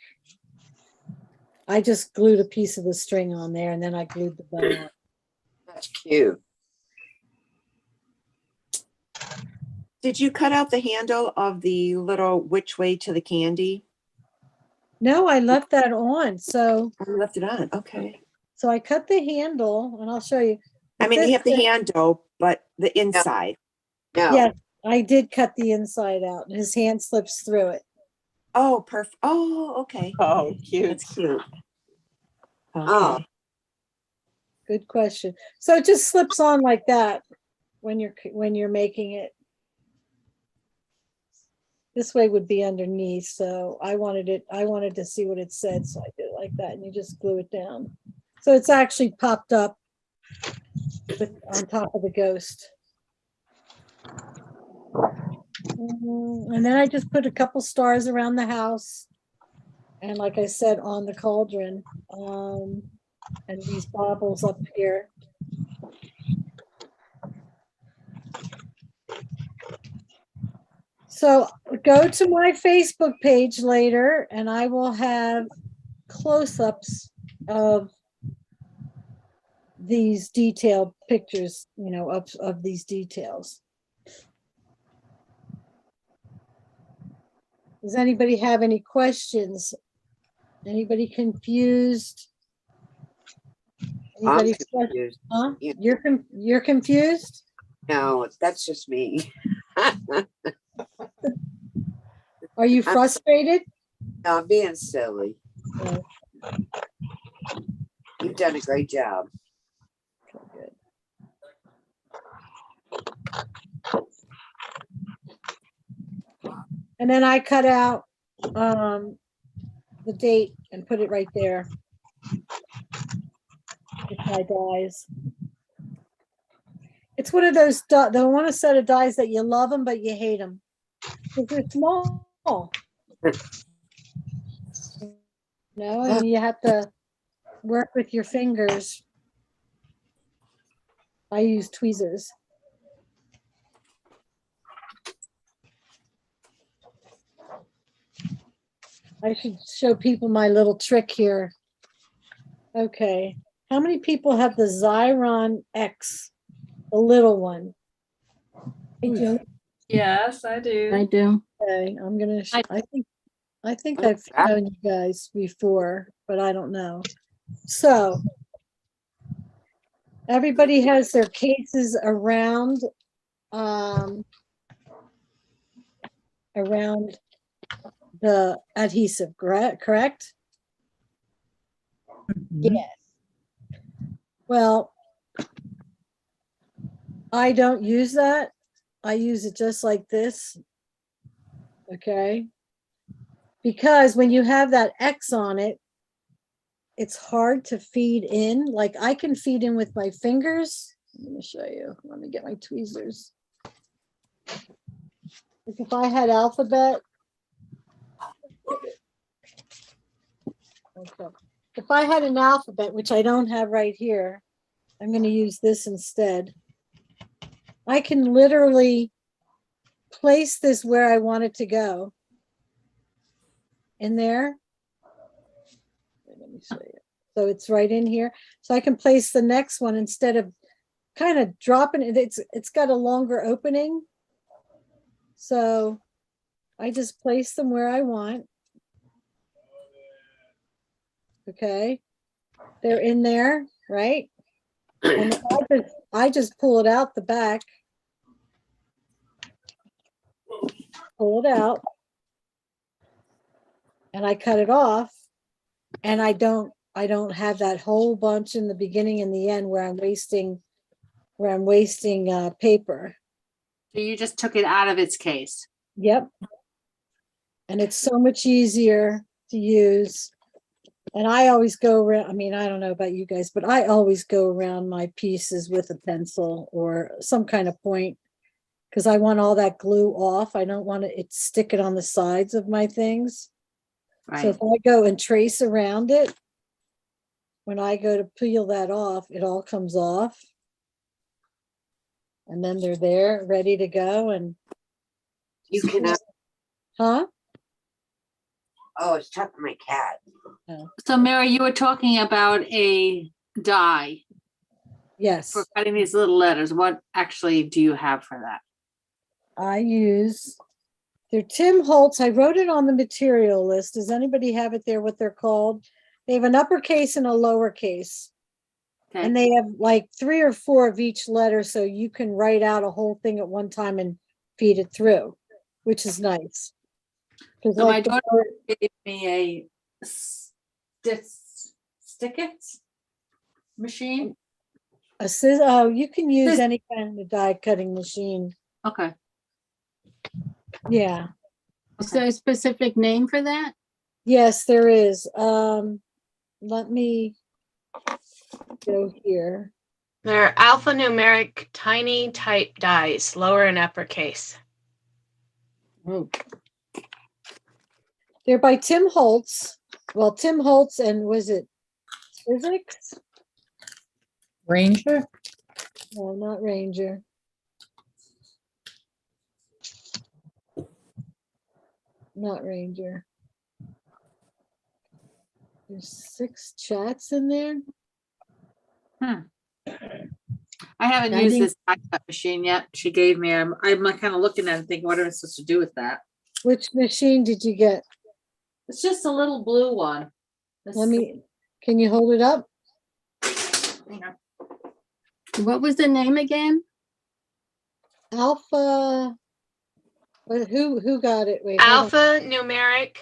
I just glued a piece of the string on there and then I glued the bow on. That's cute. Did you cut out the handle of the little which way to the candy? No, I left that on. So I left it on. Okay. So I cut the handle and I'll show you. I mean, you have the handle, but the inside. No. Yes, I did cut the inside out. His hand slips through it. Oh, perfect. Oh, okay. Oh, cute. That's cute. Okay. Oh. Good question. So it just slips on like that when you're making it. This way would be underneath. So I wanted to see what it said. So I did it like that and you just glue it down. So it's actually popped up on top of the ghost. And then I just put a couple stars around the house. And like I said, on the cauldron. And these baubles up here. So go to my Facebook page later and I will have close-ups of these detailed pictures, you know, of these details. Does anybody have any questions? Anybody confused? I'm Anybody confused. Huh? Yeah. You're confused? No, that's just me. Are you frustrated? No, I'm being silly. Oh, You've done a great job. good. And then I cut out the date and put it right there. With my dies. It's one of those, the one set of dies that you love them, but you hate them. Because they're small. No, and you have to work with your fingers. I use tweezers. I should show people my little trick here. Okay. How many people have the Xyron X, the little one? I do. Yes, I do. I do. Okay, I'm gonna, I think I've shown you guys before, but I don't know. So everybody has their cases around around the adhesive, correct? Yes. Well, I don't use that. I use it just like this. Okay. Because when you have that X on it, it's hard to feed in. Like I can feed in with my fingers. Let me show you. Let me get my tweezers. Like if I had alphabet. Okay. If I had an alphabet, which I don't have right here, I'm going to use this instead. I can literally place this where I want it to go. In there. Let me show you. So it's right in here. So I can place the next one instead of kind of dropping it. It's got a longer opening. So I just place them where I want. Okay. They're in there, right? And I just pull it out the back. Pull it out. And I cut it off. And I don't have that whole bunch in the beginning and the end where I'm wasting paper. So you just took it out of its case. Yep. And it's so much easier to use. And I always go around, I mean, I don't know about you guys, but I always go around my pieces with a pencil or some kind of point because I want all that glue off. I don't want it stick it on the sides of my things. Right. So if I go and trace around it, when I go to peel that off, it all comes off. And then they're there, ready to go. And you cannot. Huh? Oh, it's chopping my cat. Oh. So Mary, you were talking about a die. Yes. For cutting these little letters. What actually do you have for that? I use, they're Tim Holtz. I wrote it on the material list. Does anybody have it there, what they're called? They have an uppercase and a lowercase. Okay. And they have like 3 or 4 of each letter. So you can write out a whole thing at one time and feed it through, which is nice. So like my daughter gave me a stick-it machine. Oh, you can use any kind of die cutting machine. Okay. Yeah. Is there a specific name for that? Yes, there is. Let me go here. They're alphanumeric tiny type dies, lower and uppercase. Oh. They're by Tim Holtz. Well, Tim Holtz and was it Physics? Ranger? No, not Ranger. Not Ranger. There's 6 chats in there. I haven't I used think- this die cut machine yet. She gave me. I'm kind of looking at it thinking, what am I supposed to do with that? Which machine did you get? It's just a little blue one. Can you hold it up? What was the name again? Alpha. Who got it? Wait, hold on. Alpha numeric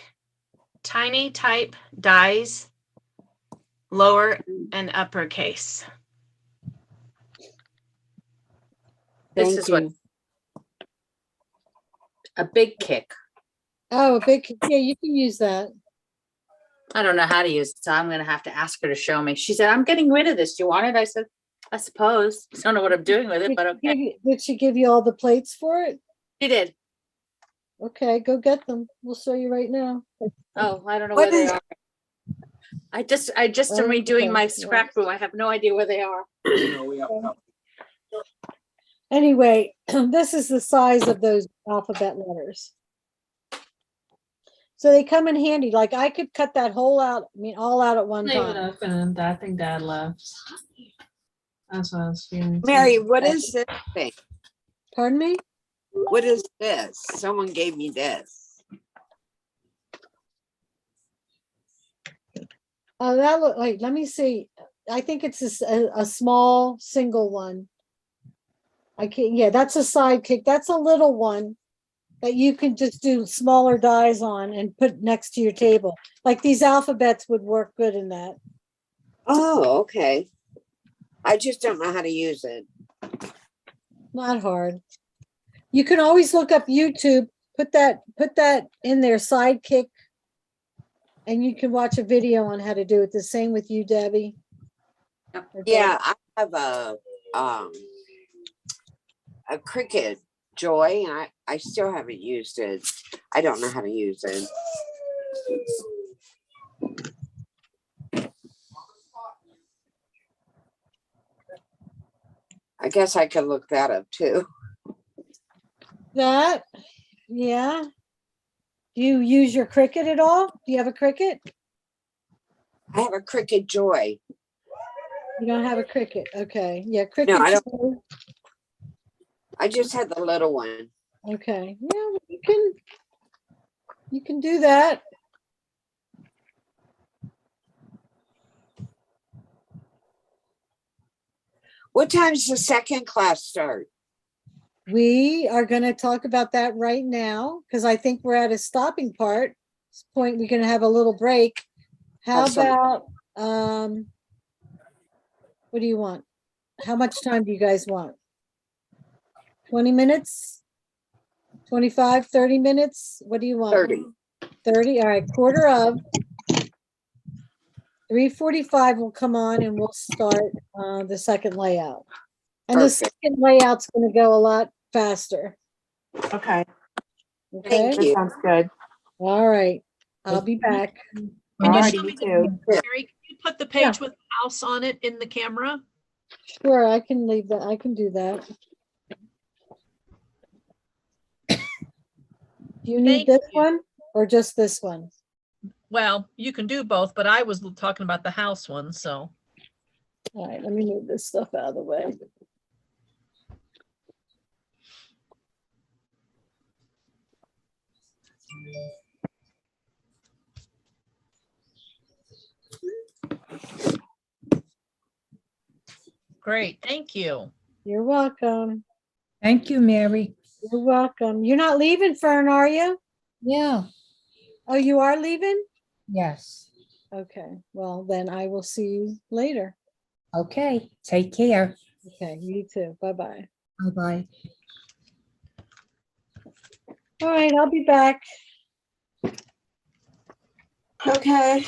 tiny type dies, lower and uppercase. This Thank is what you. a big kick. Oh, a big, yeah, you can use that. I don't know how to use it, so I'm gonna have to ask her to show me. She said, "I'm getting rid of this. Do you want it?" I said, "I suppose." I don't know what I'm doing with it, but okay. Did she give you all the plates for it? She did. Okay, go get them. We'll show you right now. Oh, I don't know What where they is- are. I just am Oh, redoing okay, my yeah. scrap room. I have no idea where they are. Anyway, this is the size of those alphabet letters. So they come in handy. Like I could cut that whole out, I mean, all out at one Leave it time. open, and I think Dad left. That's what I was feeling. too. Mary, what is this thing? Pardon me? What is this? Someone gave me this. Oh, that look like, let me see. I think it's a small single one. I can't, yeah, that's a sidekick. That's a little one that you can just do smaller dies on and put next to your table. Like these alphabets would work good in that. Oh, okay. I just don't know how to use it. Not hard. You can always look up YouTube, put that in there, sidekick, and you can watch a video on how to do it. The same with you, Debbie. Yeah, I have a Cricut Joy, and I still haven't used it. I don't know how to use it. I guess I could look that up too. That, yeah. Do you use your Cricut at all? Do you have a Cricut? I have a Cricut Joy. You don't have a Cricut. Okay. Yeah, Cricut. No, I don't. Joy. I just had the little one. Okay. Yeah, well, you can do that. What time's the second class start? We are going to talk about that right now because I think we're at a stopping part. At this point, we're going to have a little break. How Have some- about what do you want? How much time do you guys want? 20 minutes? 25, 30 minutes? What do you want? 30. 30, all right, quarter of. 3:45 will come on and we'll start the second layout. And the Perfect. second layout's going to go a lot faster. Okay, Okay, Thank that you. sounds good. all right. I'll be back. Can you Alrighty, show you me the, too. Mary, can you put the page with the house on it in the camera? Sure, I can leave that. I can do that. Do you need Thank this you. one or just this one? Well, you can do both, but I was talking about the house one, so. All right, let me move this stuff out of the way. Great, thank you. You're welcome. Thank you, Mary. You're welcome. You're not leaving, Fern, are you? Yeah, Oh, you are leaving? yes. Okay, well, then I will see you later. Okay, take care. Okay, you too. Bye-bye. Bye-bye. All right, I'll be back. Okay.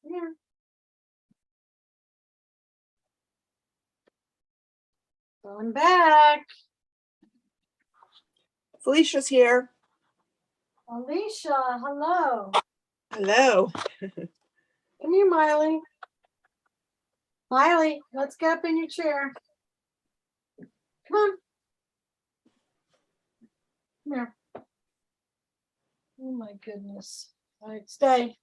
Yeah. Going back. Felicia's here. Alicia, hello. Hello. Come here, Miley. Miley, let's get up in your chair. Come on. Come here. Oh my goodness. All right, stay.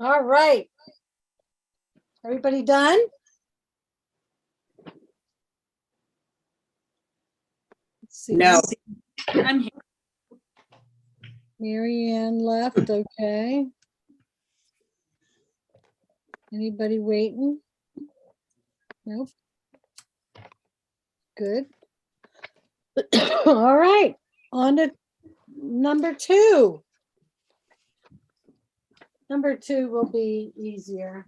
All right. Everybody done? Let's see. No. I'm here. Mary Ann left, okay. Anybody waiting? Nope. Good. All right, on to number 2. Number 2 will be easier.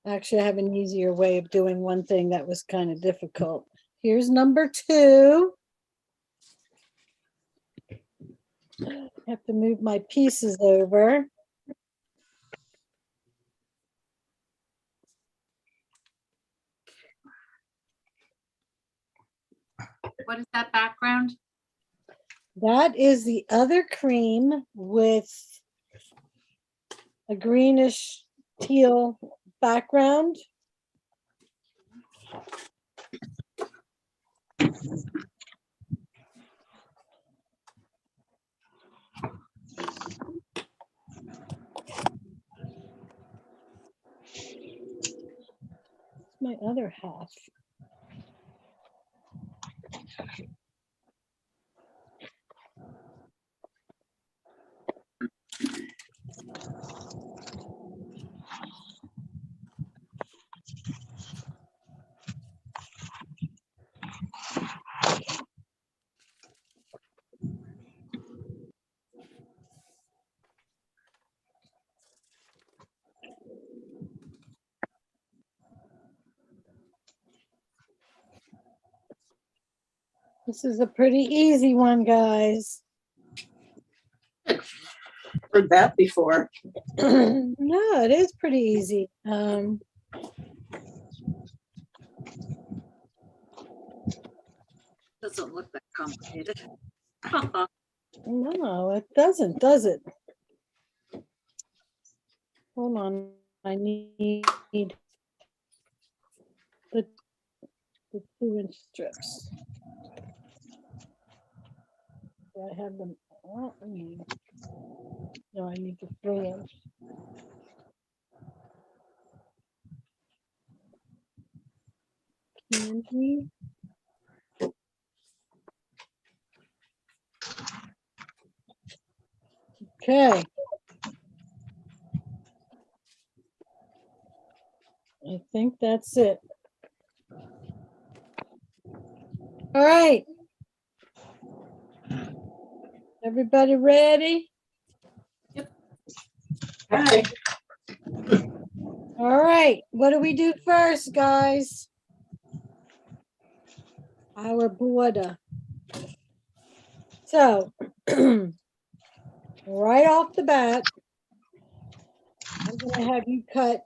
Actually, I have an easier way of doing one thing that was kind of difficult. Here's number 2. I have to move my pieces over. What is that background? That is the other cream with a greenish teal background. My other half. This is a pretty easy one, guys. Heard that before. No, it is pretty easy. Doesn't look that complicated. No, it doesn't, does it? Hold on, I need the 2-inch strips. Do I have them? Oh, no, I need the 3-inch. Candy. Okay. I think that's it. All right. Everybody ready? Yep. Okay. All right. What do we do first, guys? Our border. So, right off the bat, I'm going to have you cut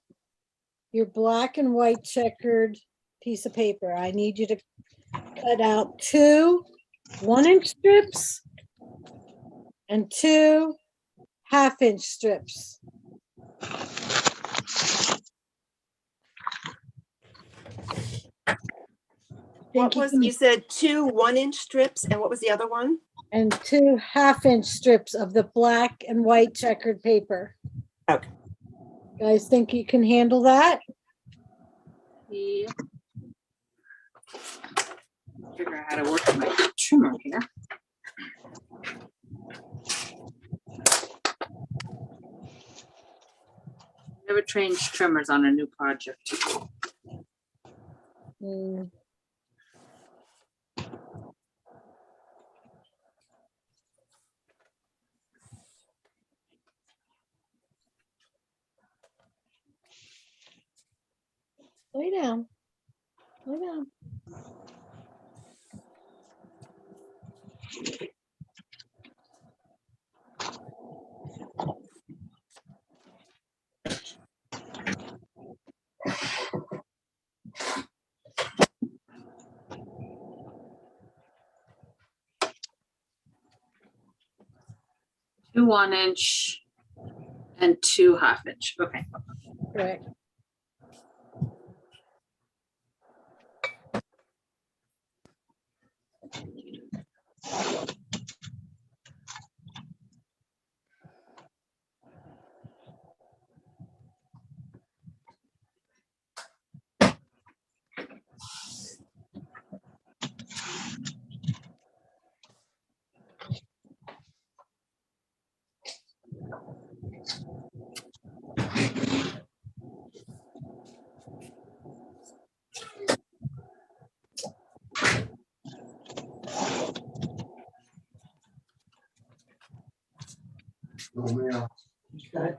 your black and white checkered piece of paper. I need you to cut out 2 1-inch strips and 2 1/2-inch strips. What was, you said 2 1-inch strips, and what was the other one? And 2 1/2-inch strips of the black and white checkered paper. Okay. Guys think you can handle that? Yeah. Figure out how to work my trimmer here. Never changed trimmers on a new project. Mm. Lay down. Lay down. Two 1-inch and 2 1/2-inch. Okay. Correct. Oh, yeah. Okay.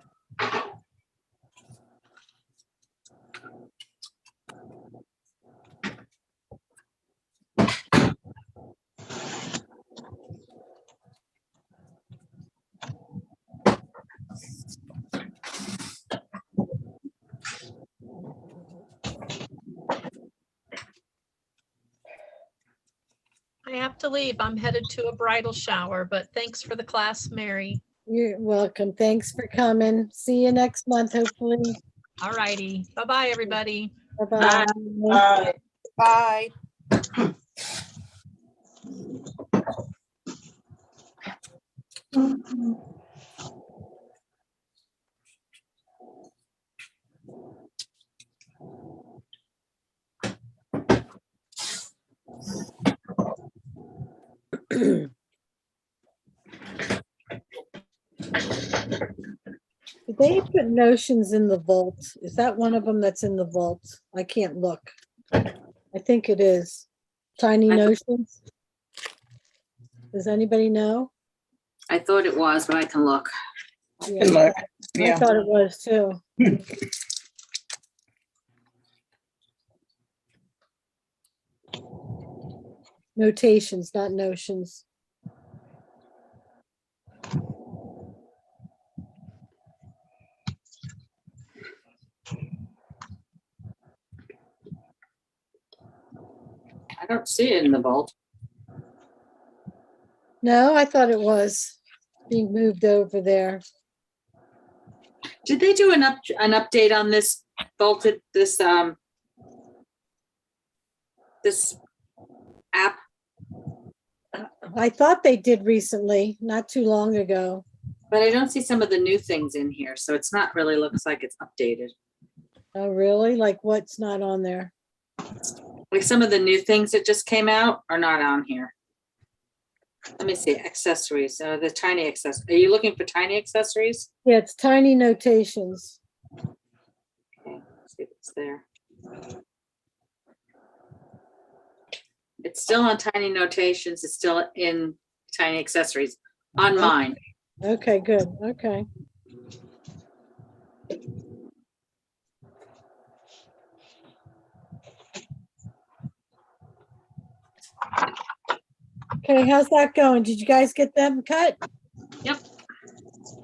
I have to leave. I'm headed to a bridal shower, but thanks for the class, Mary. You're welcome. Thanks for coming. See you next month, hopefully. All righty. Bye-bye, everybody. Bye-bye. Bye. Did they put notions in the vault? Is that one of them that's in the vault? I can't look. I think it is. Tiny notions? Does anybody know? I thought it was, but I can look. Yeah, Good luck. I Yeah. thought it was too. Notations, not notions. I don't see it in the vault. No, I thought it was being moved over there. Did they do an update on this vaulted, this app? I thought they did recently, not too long ago. But I don't see some of the new things in here, so it's not really looks like it's updated. Oh, really? Like what's not on there? Like some of the new things that just came out are not on here. Let me see, accessories, the tiny accessories. Are you looking for tiny accessories? Yeah, it's tiny notations. Okay, let's see if it's there. It's still on tiny notations. It's still in tiny accessories on mine. Okay, good. Okay. Okay, how's that going? Did you guys get them cut? Yep.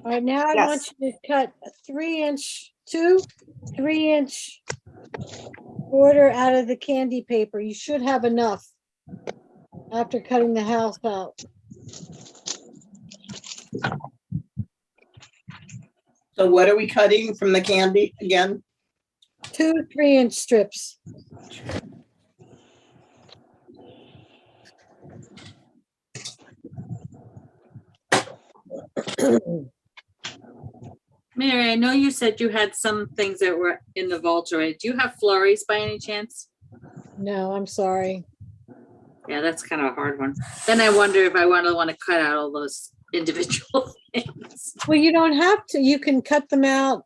All right, now I want you to cut a 3-inch, 2 3-inch border out of the candy paper. You should have enough after cutting the house out. So what are we cutting from the candy again? 2 3-inch strips. Mary, I know you said you had some things that were in the vault already. Do you have flurries by any chance? No, I'm sorry. Yeah, that's kind of a hard one. Then I wonder if I want to cut out all those individual things. Well, you don't have to. You can cut them out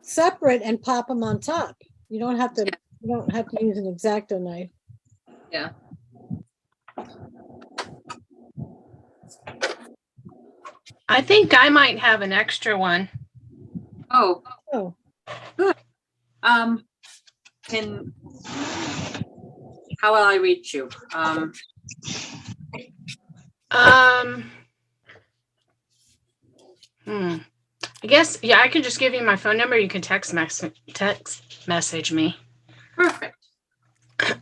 separate and pop them on top. You don't have to. You don't have to use an X-Acto knife. Yeah. I think I might have an extra one. Oh. Oh. Good. how will I reach you? I guess, yeah, I can just give you my phone number. You can text message me. Perfect.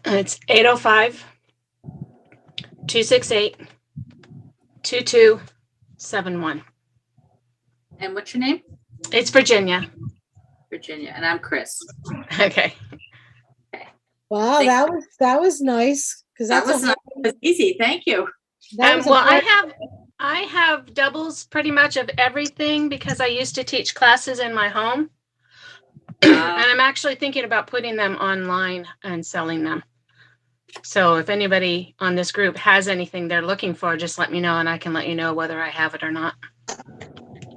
It's 805-268-2271. And what's your name? It's Virginia. Virginia, and I'm Chris. Okay. Wow, that was nice because That was easy. Thank you. Well, I have doubles pretty much of everything because I used to teach classes in my home. And I'm actually thinking about putting them online and selling them. So if anybody on this group has anything they're looking for, just let me know and I can let you know whether I have it or not.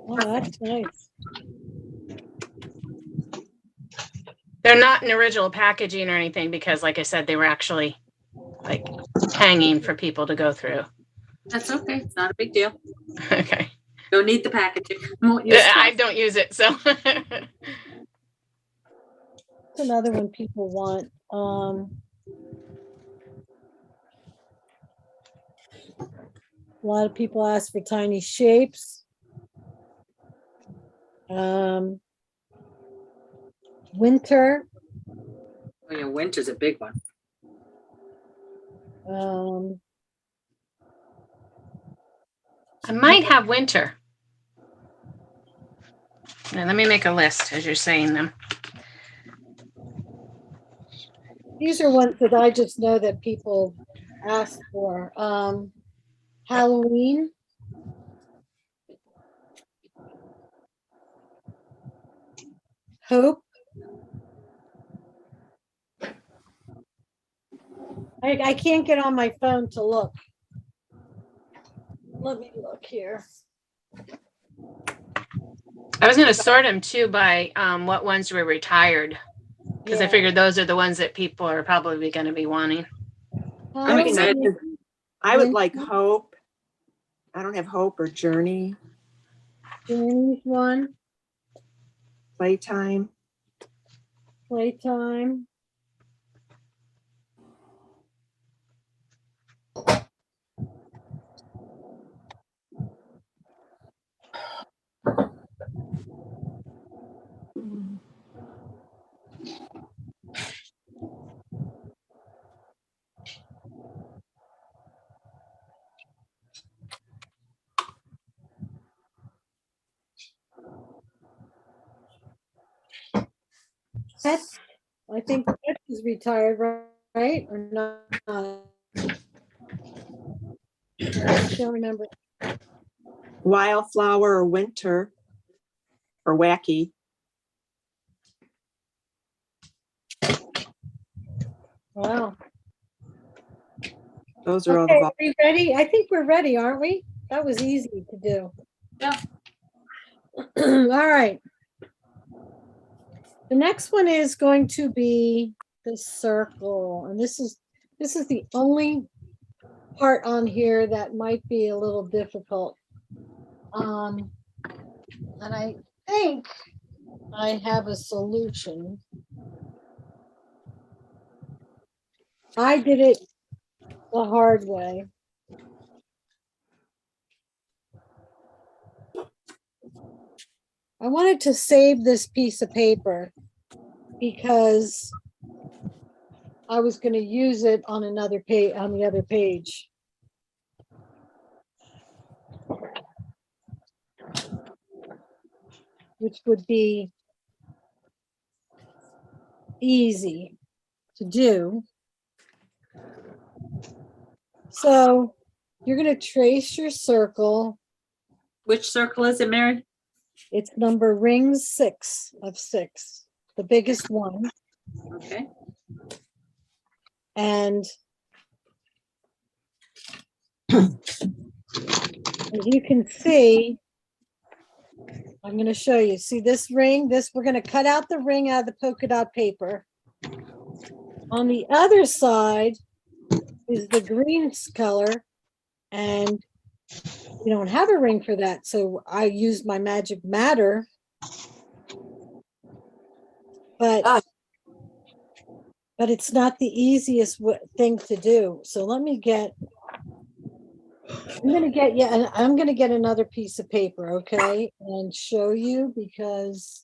Oh, that's nice. They're not in original packaging or anything because, like I said, they were actually like hanging for people to go through. That's okay. It's not a big deal. Okay. Don't need the packaging. I don't use it, so. That's another one people want. A lot of people ask for tiny shapes. Winter. Oh yeah, winter's a big one. I might have winter. Now, let me make a list as you're saying them. These are ones that I just know that people ask for. Halloween. Hope. I can't get on my phone to look. Let me look here. I was going to sort them too by what ones were retired because I figured those are the ones that people are probably going to be wanting. I'm excited. I would like Hope. I don't have Hope or Journey. Journey's one. Playtime. Playtime. Pet, I think Pet is retired, right? Or not? I don't remember. Wildflower or Winter or Wacky. Wow. Those are all Okay, the are we ready? I think we're ready, aren't we? That was easy to do. Yeah. All right. The next one is going to be the circle, and this is the only part on here that might be a little difficult. And I think I have a solution. I did it the hard way. I wanted to save this piece of paper because I was going to use it on another page, on the other page. Which would be easy to do. So you're going to trace your circle. Which circle is it, Mary? It's number ring 6 of 6, the biggest one. Okay. And as you can see, I'm going to show you. See this ring? We're going to cut out the ring out of the polka dot paper. On the other side is the green color, and we don't have a ring for that, so I used my magic matter. But but it's not the easiest thing to do. So let me get, I'm gonna get, yeah, and I'm gonna get another piece of paper, okay, and show you because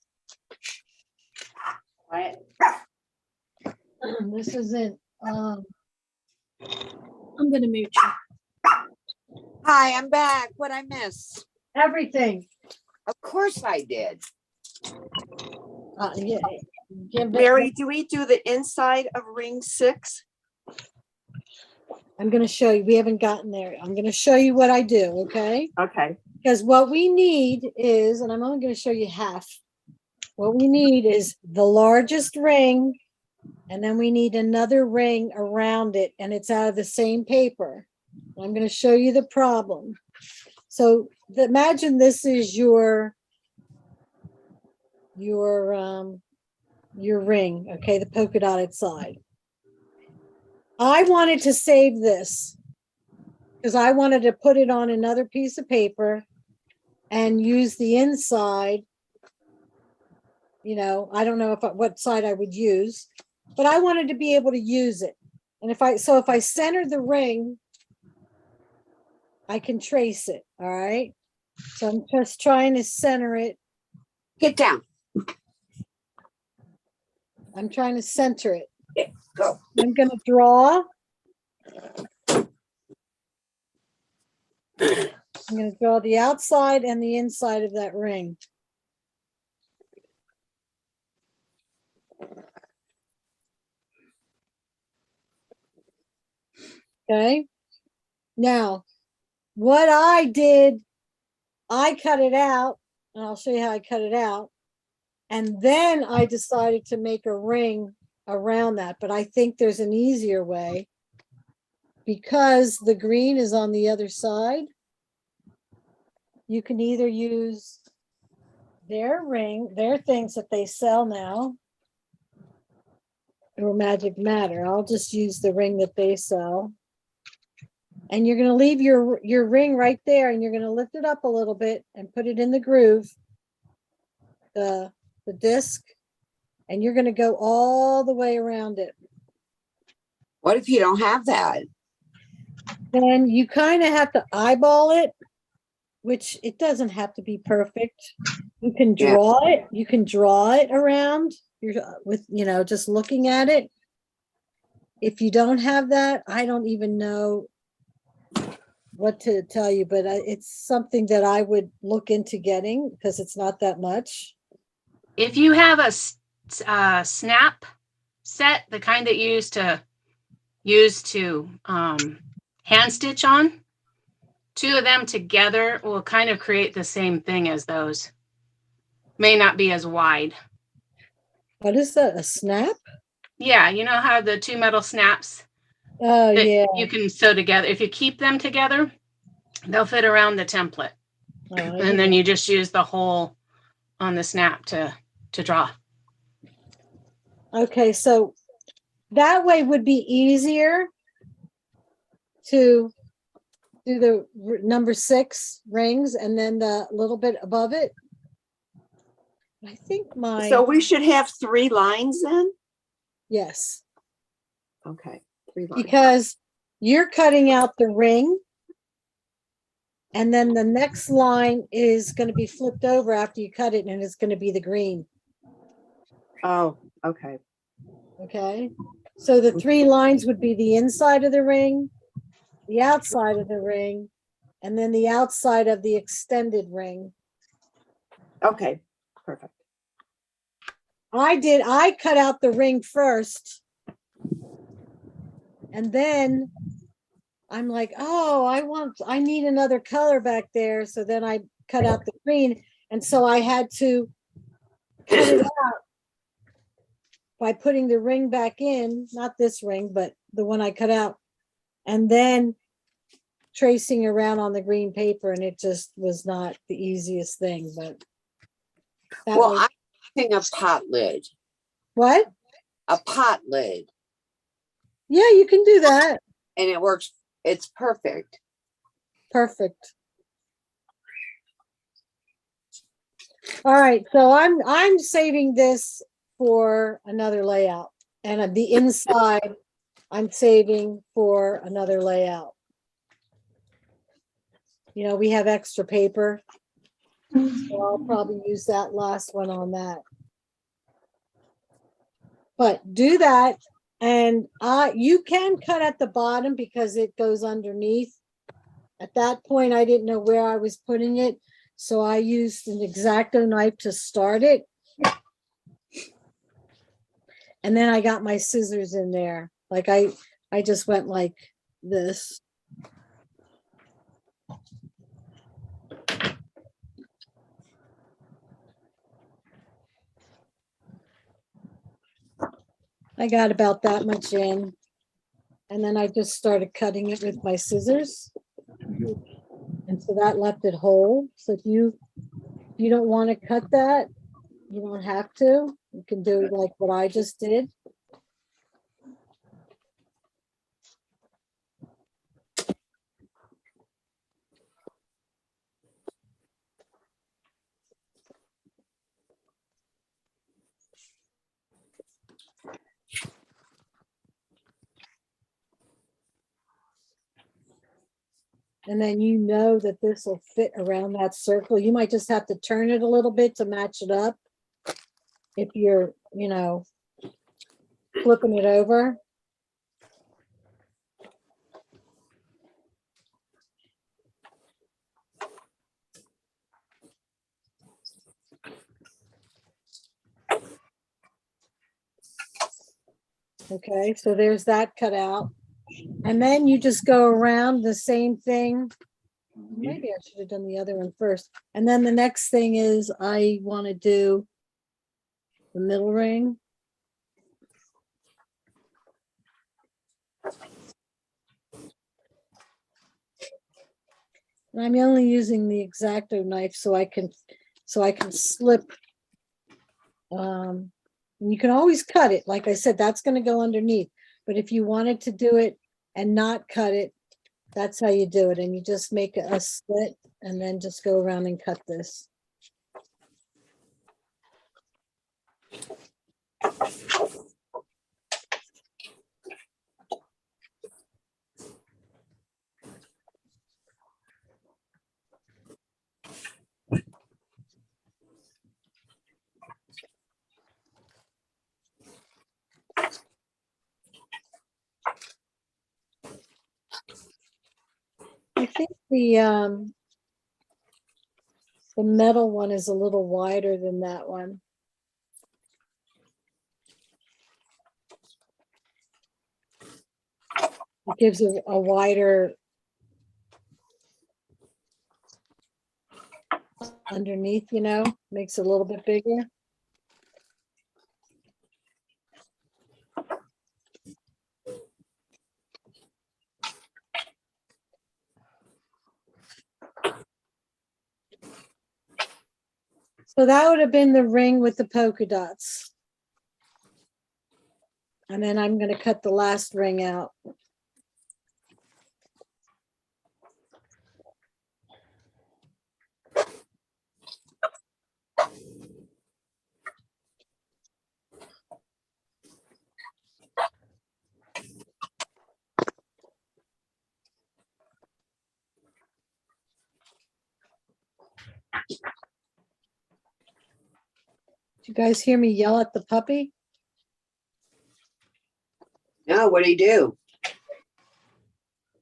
this isn't, I'm gonna mute you. Hi, I'm back. What'd I miss? Everything. Of course I did. Yeah, give Mary, it, do we do the inside of ring 6? I'm gonna show you, we haven't gotten there. I'm gonna show you what I do, okay? Okay. Because what we need is, and I'm only gonna show you half. What we need is the largest ring, and then we need another ring around it, and it's out of the same paper. I'm going to show you the problem. So imagine this is your ring, okay, the polka dotted side. I wanted to save this because I wanted to put it on another piece of paper and use the inside. You know, I don't know what side I would use, but I wanted to be able to use it. And if I center the ring, I can trace it. All right. So I'm just trying to center it. Get down. I'm trying to center it. Yeah, go. I'm going to draw. I'm going to draw the outside and the inside of that ring. Okay. Now, what I did, I cut it out, and I'll show you how I cut it out. And then I decided to make a ring around that, but I think there's an easier way because the green is on the other side. You can either use their ring, their things that they sell now, or Magic Matter. I'll just use the ring that they sell. And you're going to leave your ring right there, and you're going to lift it up a little bit and put it in the groove, the disc, and you're going to go all the way around it. What if you don't have that? Then you kind of have to eyeball it, which it doesn't have to be perfect. You can draw it. You can draw it around with, you know, just looking at it. If you don't have that, I don't even know what to tell you, but it's something that I would look into getting because it's not that much. If you have a snap set, the kind that you use to hand stitch on, 2 of them together will kind of create the same thing as those. May not be as wide. What is that? A snap? Yeah, you know how the 2 metal snaps Oh, yeah. you can sew together. If you keep them together, they'll fit around the template. Oh, and then you just use the hole on the snap to draw. Okay, so that way would be easier to do the number 6 rings and then the little bit above it. I think So we should have 3 lines then? Yes. Okay, 3 lines. Because you're cutting out the ring, and then the next line is going to be flipped over after you cut it, and it's going to be the green. Oh, okay. Okay. So the 3 lines would be the inside of the ring, the outside of the ring, and then the outside of the extended ring. Okay, perfect. I cut out the ring first, and then I'm like, oh, I need another color back there. So then I cut out the green. And so I had to cut it out by putting the ring back in, not this ring, but the one I cut out, and then tracing around on the green paper. And it just was not the easiest thing, but. Well, I'm using a pot lid. What? A pot lid. Yeah, you can do that. And it works. It's perfect. Perfect. All right, so I'm saving this for another layout. And the inside, I'm saving for another layout. You know, we have extra paper, so I'll probably use that last one on that. But do that, and you can cut at the bottom because it goes underneath. At that point, I didn't know where I was putting it, so I used an X-Acto knife to start it. And then I got my scissors in there. Like I just went like this. I got about that much in. And then I just started cutting it with my scissors. And so that left it whole. So if you don't want to cut that, you don't have to. You can do like what I just did. And then you know that this will fit around that circle. You might just have to turn it a little bit to match it up. If you're, you know, flipping it over. Okay, so there's that cut out. And then you just go around the same thing. Maybe I should have done the other one first. And then the next thing is I want to do the middle ring. And I'm only using the X-Acto knife so I can slip. And you can always cut it. Like I said, that's going to go underneath. But if you wanted to do it and not cut it, that's how you do it. And you just make a slit and then just go around and cut this. I think the metal one is a little wider than that one. It gives a wider underneath, you know, makes it a little bit bigger. So that would have been the ring with the polka dots. And then I'm going to cut the last ring out. Did you guys hear me yell at the puppy? No, what do you do?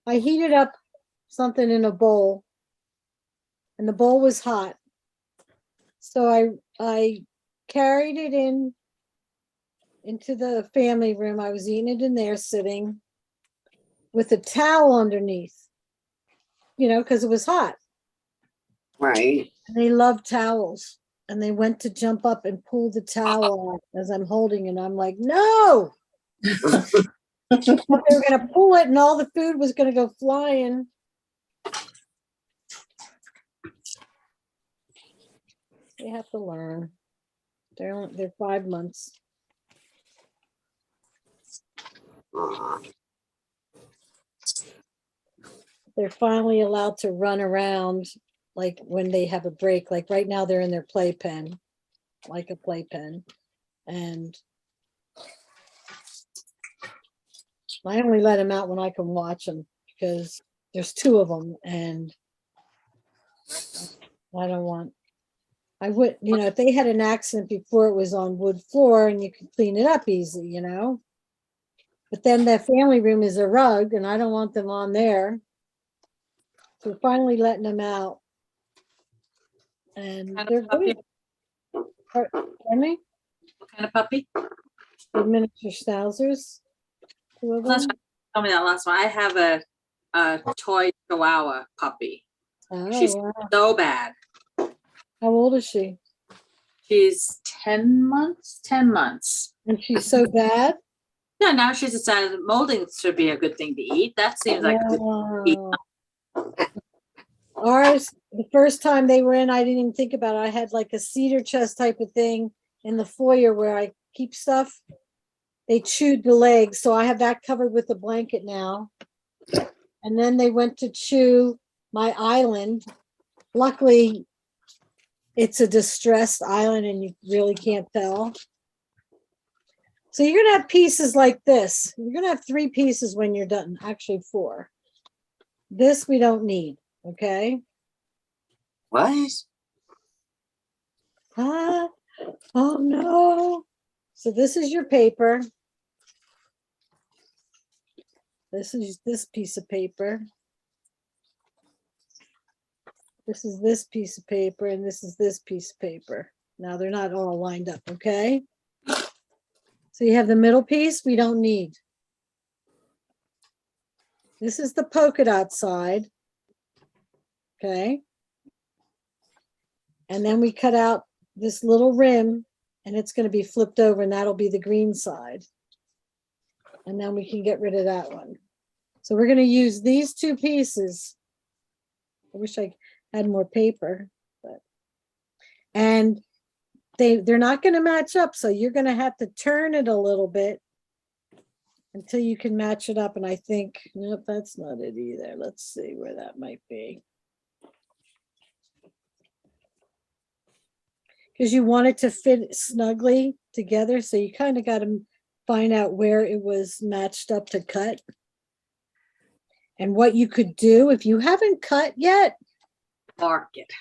I heated up something in a bowl and the bowl was hot. So I carried it into the family room. I was eating it in there sitting with a towel underneath, you know, because it was hot. Right. And they love towels. And they went to jump up and pull the towel off as I'm holding it. I'm like, no. But they were going to pull it and all the food was going to go flying. They have to learn. They're 5 months. They're finally allowed to run around like when they have a break. Like right now they're in their playpen, like a playpen. And I only let them out when I can watch them because there's 2 of them and I don't want, I would, you know, if they had an accident before it was on wood floor and you could clean it up easy, you know? But then the family room is a rug and I don't want them on there. So we're finally letting them out. And they're good. Pardon me? What kind of puppy? The miniature schnauzers. 2 of them. Tell me that last one. I have a toy Chihuahua puppy. Oh, She's wow. so bad. How old is she? She's 10 months. 10 months. And she's so bad? Yeah, now she's decided that molding should be a good thing to eat. That seems like a good thing to eat. Ours, the first time they were in, I didn't even think about it. I had like a cedar chest type of thing in the foyer where I keep stuff. They chewed the legs, so I have that covered with a blanket now. And then they went to chew my island. Luckily, it's a distressed island and you really can't tell. So you're gonna have pieces like this. You're gonna have 3 pieces when you're done, actually 4. This we don't need, okay? What? Oh no. So this is your paper. This is this piece of paper. This is this piece of paper, and this is this piece of paper. Now they're not all lined up, okay? So you have the middle piece we don't need. This is the polka dot side. Okay. And then we cut out this little rim and it's going to be flipped over and that'll be the green side. And then we can get rid of that one. So we're going to use these 2 pieces. I wish I had more paper, but and they're not going to match up. So you're going to have to turn it a little bit until you can match it up. And I think, nope, that's not it either. Let's see where that might be. Because you want it to fit snugly together. So you kind of got to find out where it was matched up to cut. And what you could do if you haven't cut yet. Mark it.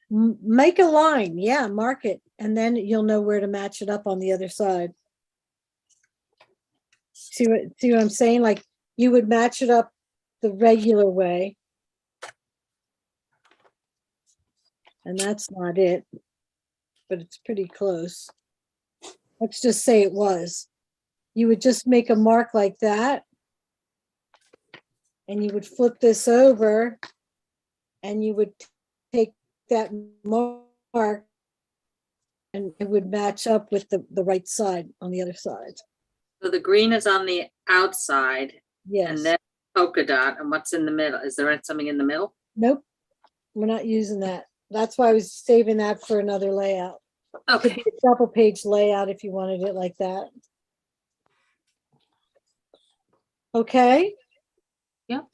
Make a line. Yeah, mark it. And then you'll know where to match it up on the other side. See what I'm saying? Like you would match it up the regular way. And that's not it, but it's pretty close. Let's just say it was. You would just make a mark like that. And you would flip this over and you would take that mark and it would match up with the right side on the other side. So the green is on the outside. Yes. And then polka dot. And what's in the middle? Is there something in the middle? Nope. We're not using that. That's why I was saving that for another layout. Okay. Could be a double page layout if you wanted it like that. Okay. Yep.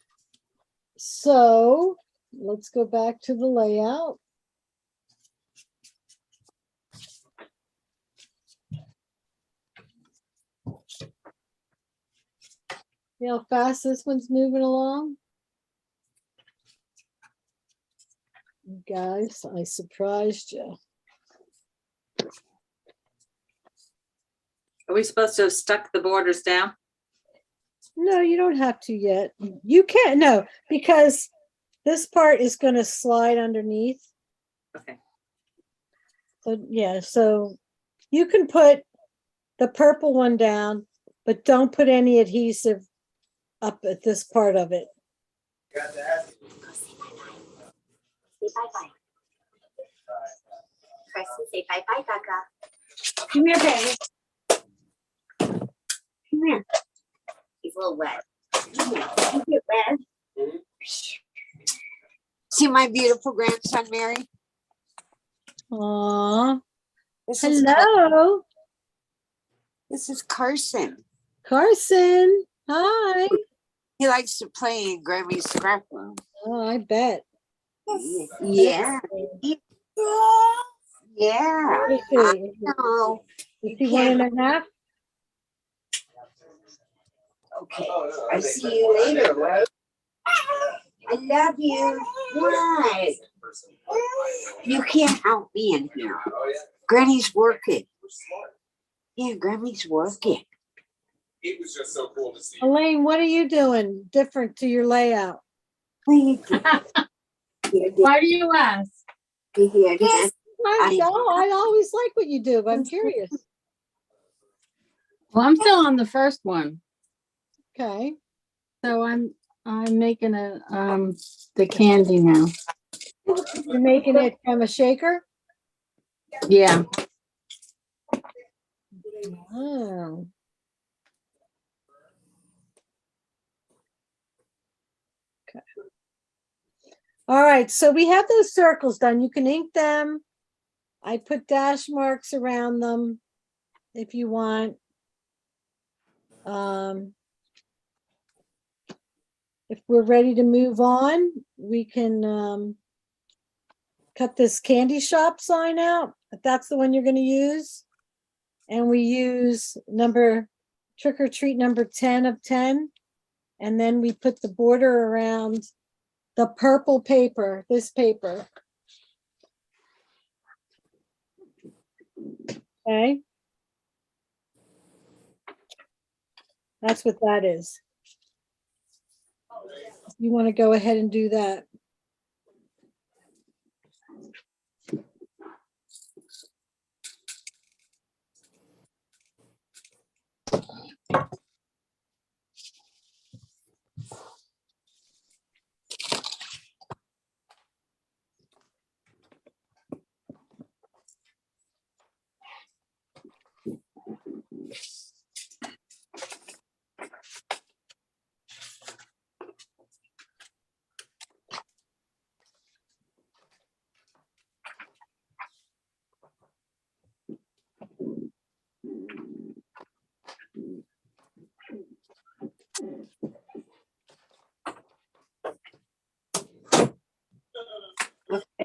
So let's go back to the layout. See how fast this one's moving along? Guys, I surprised you. Are we supposed to have stuck the borders down? No, you don't have to yet. You can't, no, because this part is going to slide underneath. Okay. So, yeah, so you can put the purple one down, but don't put any adhesive up at this part of it. Say bye-bye. Preston, say bye-bye, Gaga. Come here, baby. Come here. He's a little wet. Come here. You get wet. See my beautiful grandson, Mary? Aw. Hello. This is Carson. Carson, hi. He likes to play in Grammy's scrap room. Oh, I bet. Yeah. Yeah. Is he 1.5? Okay, I see you later, right? I love you. What? You can't help me in here. Granny's working. Yeah, Granny's working. It was just so cool to see. Elaine, what are you doing different to your layout? Why do you ask? I always like what you do, but I'm curious. Well, I'm still on the first one. Okay. So I'm making the candy now. You're making it from a shaker? Yeah. Oh. Okay. All right, so we have those circles done. You can ink them. I put dash marks around them if you want. If we're ready to move on, we can cut this candy shop sign out, if that's the one you're going to use. And we use trick or treat number 10 of 10. And then we put the border around the purple paper, this paper. Okay. That's what that is. You want to go ahead and do that.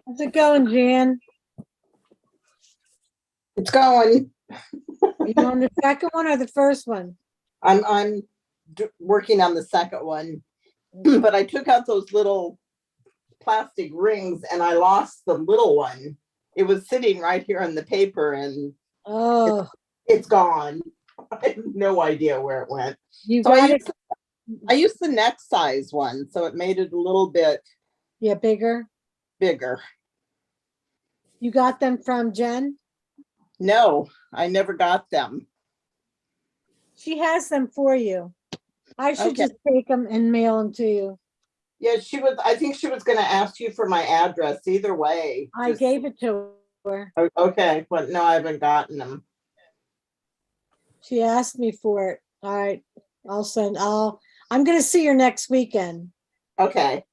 How's it going, Jan? It's going. You on the second one or the first one? I'm working on the second one, but I took out those little plastic rings and I lost the little one. It was sitting right here on the paper and it's gone. I have no idea where it went. I used the next size one, so it made it a little bit bigger. You got them from Jen? No, I never got them. She has them for you. I should just take them and mail them to you. Yeah, I think she was going to ask you for my address either way. I gave it to her. Okay, but no, I haven't gotten them. She asked me for it. All right, I'm going to see her next weekend. Okay.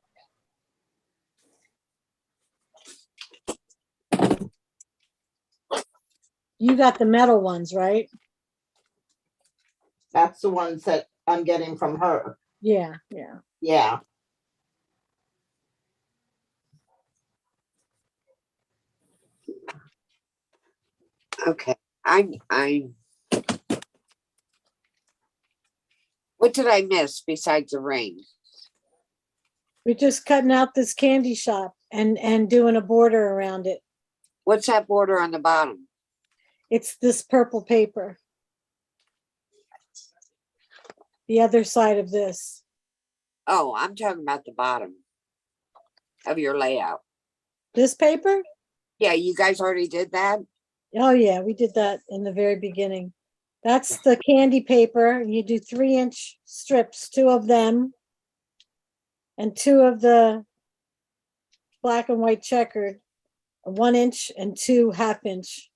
You got the metal ones, right? That's the ones that I'm getting from her. Yeah. Yeah. Okay. What did I miss besides the ring? We're just cutting out this candy shop and doing a border around it. What's that border on the bottom? It's this purple paper. The other side of this. Oh, I'm talking about the bottom of your layout. This paper? Yeah, you guys already did that? Oh yeah, we did that in the very beginning. That's the candy paper. You do 3-inch strips, 2 of them, and 2 of the black and white checkered, 1 inch and 2 half-inch.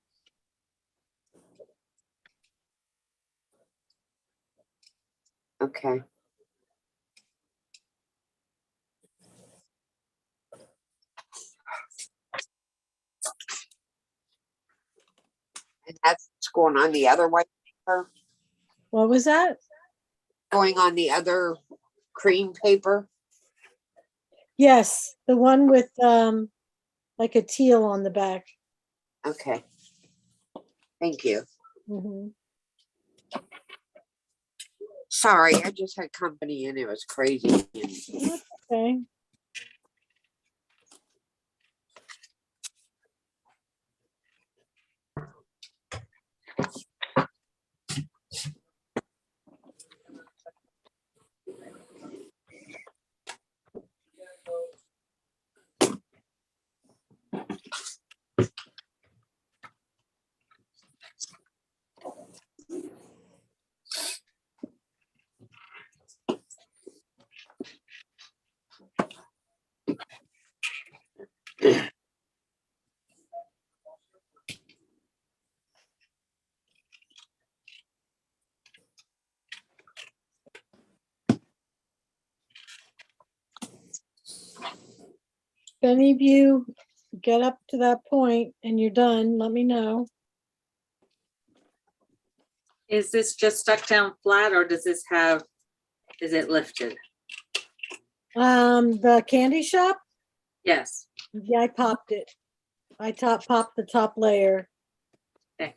Okay. And that's going on the other white paper? What was that? Going on the other cream paper? Yes, the one with like a teal on the back. Okay. Thank you. Mm-hmm. Sorry, I just had company and it was crazy. Okay. If any of you get up to that point and you're done, let me know. Is this just stuck down flat or does this have, is it lifted? The candy shop? Yes. Yeah, I popped it. I popped the top layer. Okay.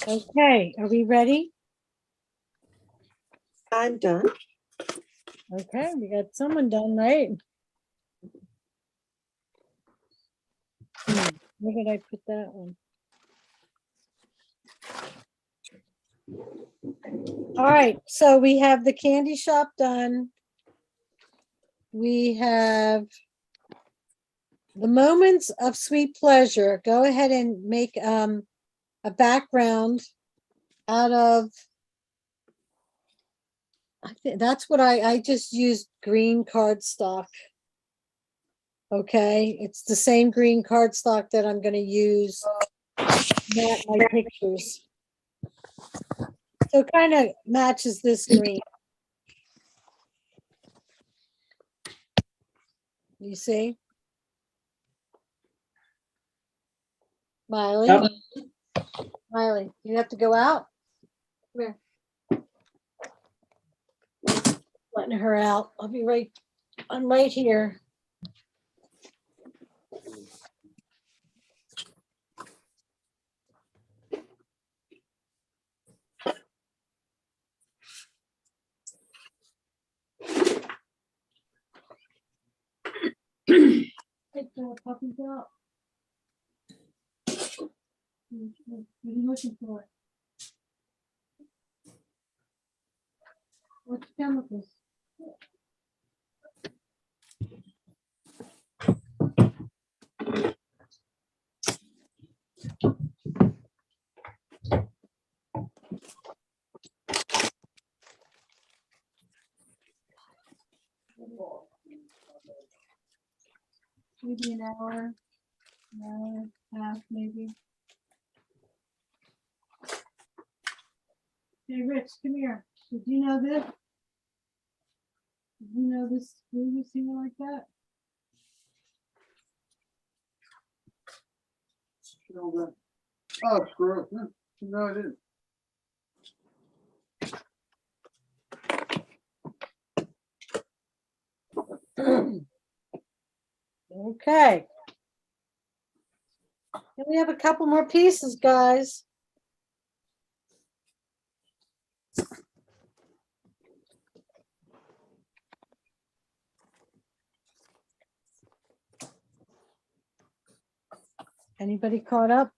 Okay, are we ready? I'm done. Okay, we got someone done, right? Where did I put that one? All right, so we have the candy shop done. We have the moments of sweet pleasure. Go ahead and make a background out of, I think that's what I just used green cardstock. Okay, it's the same green cardstock that I'm going to use at my pictures. So it kind of matches this green. You see? Miley? Yep. Miley, you have to go out? Come here. Letting her out. I'll be right, I'm right here. Take the puppies out. What are you looking for? What's chemicals? Maybe an hour, half maybe. Hey, Rich, come here. Did you know this? Did you know this movie seen it like that? Oh, screw it. No, I didn't. Okay. And we have a couple more pieces, guys. Anybody caught up?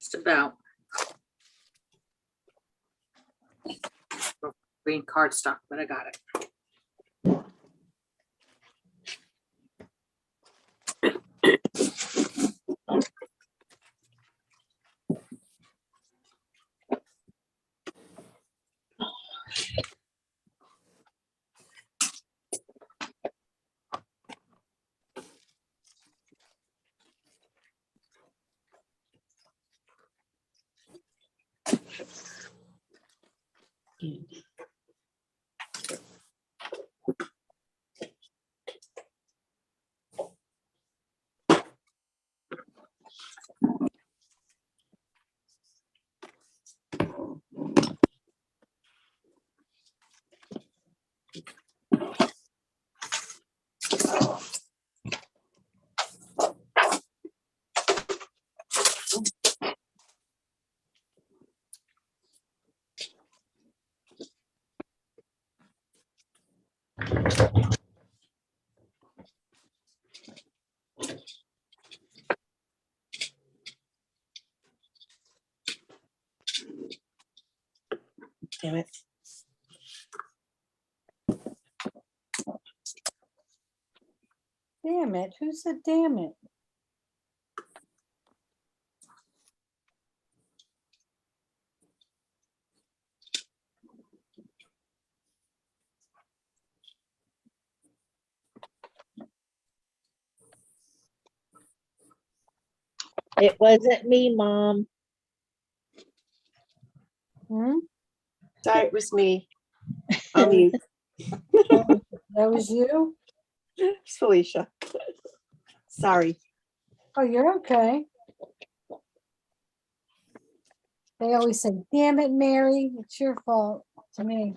Just about. Green cardstock, but I got it. Damn it. Damn it. Who said damn it? It wasn't me, Mom. Hmm? Sorry, it was me. I'm mute. That was you? It's Felicia. Sorry. Oh, you're okay. They always say, damn it, Mary. It's your fault to me.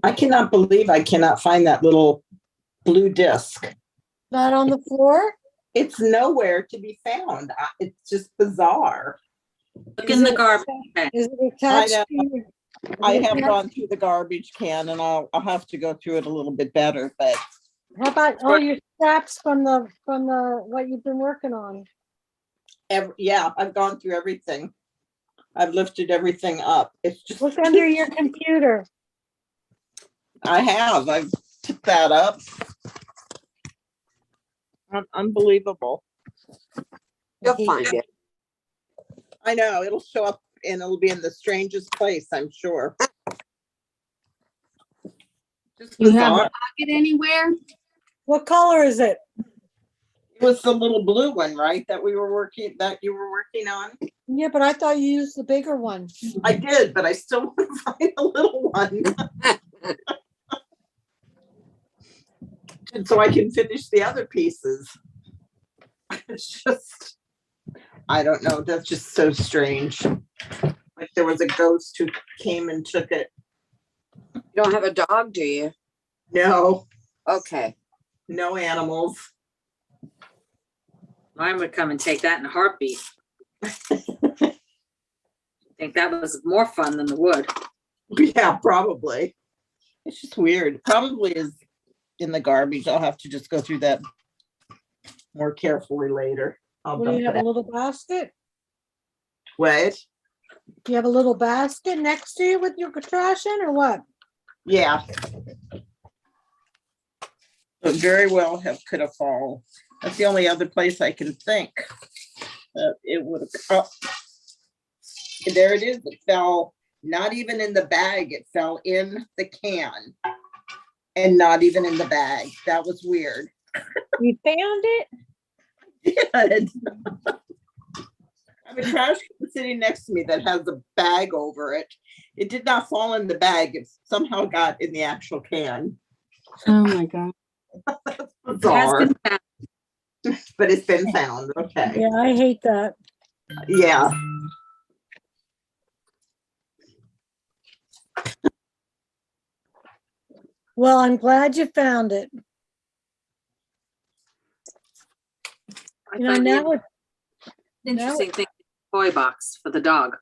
I cannot believe I cannot find that little blue disc. Not on the floor? It's nowhere to be found. It's just bizarre. Look in the garbage can. Is it I attached know. to your? I have gone through the garbage can and I'll have to go through it a little bit better, but How about all your scraps from the what you've been working on? yeah, I've gone through everything. I've lifted everything up. It's just Look under your computer. I've took that up. Unbelievable. You'll find it. I know it'll show up and it'll be in the strangest place, I'm sure. Just You have a bizarre. pocket anywhere? What color is it? It was the little blue one, right? That you were working on. Yeah, but I thought you used the bigger one. I did, but I still want to find a little one. And so I can finish the other pieces. It's just, I don't know. That's just so strange. Like there was a ghost who came and took it. You don't have a dog, do you? No. Okay. No animals. Mine would come and take that in a heartbeat. think that was more fun than the wood. Yeah, probably. It's just weird. Probably is in the garbage. I'll have to just go through that more carefully later. I'll What do dump you have, it a out. little basket? What? Do you have a little basket next to you with your trash in or what? Yeah. It very well could have fallen. That's the only other place I can think that it would have. Oh, there it is. It fell, not even in the bag. It fell in the can and not even in the bag. That was weird. You found it? Good. I have a trash can sitting next to me that has a bag over it. It did not fall in the bag. It somehow got in the actual can. Oh my God. Bizarre. But it's been found. Okay. Yeah, I hate that. Yeah. Well, I'm glad you found it. I You know, find now the interesting thing, toy box for the dog.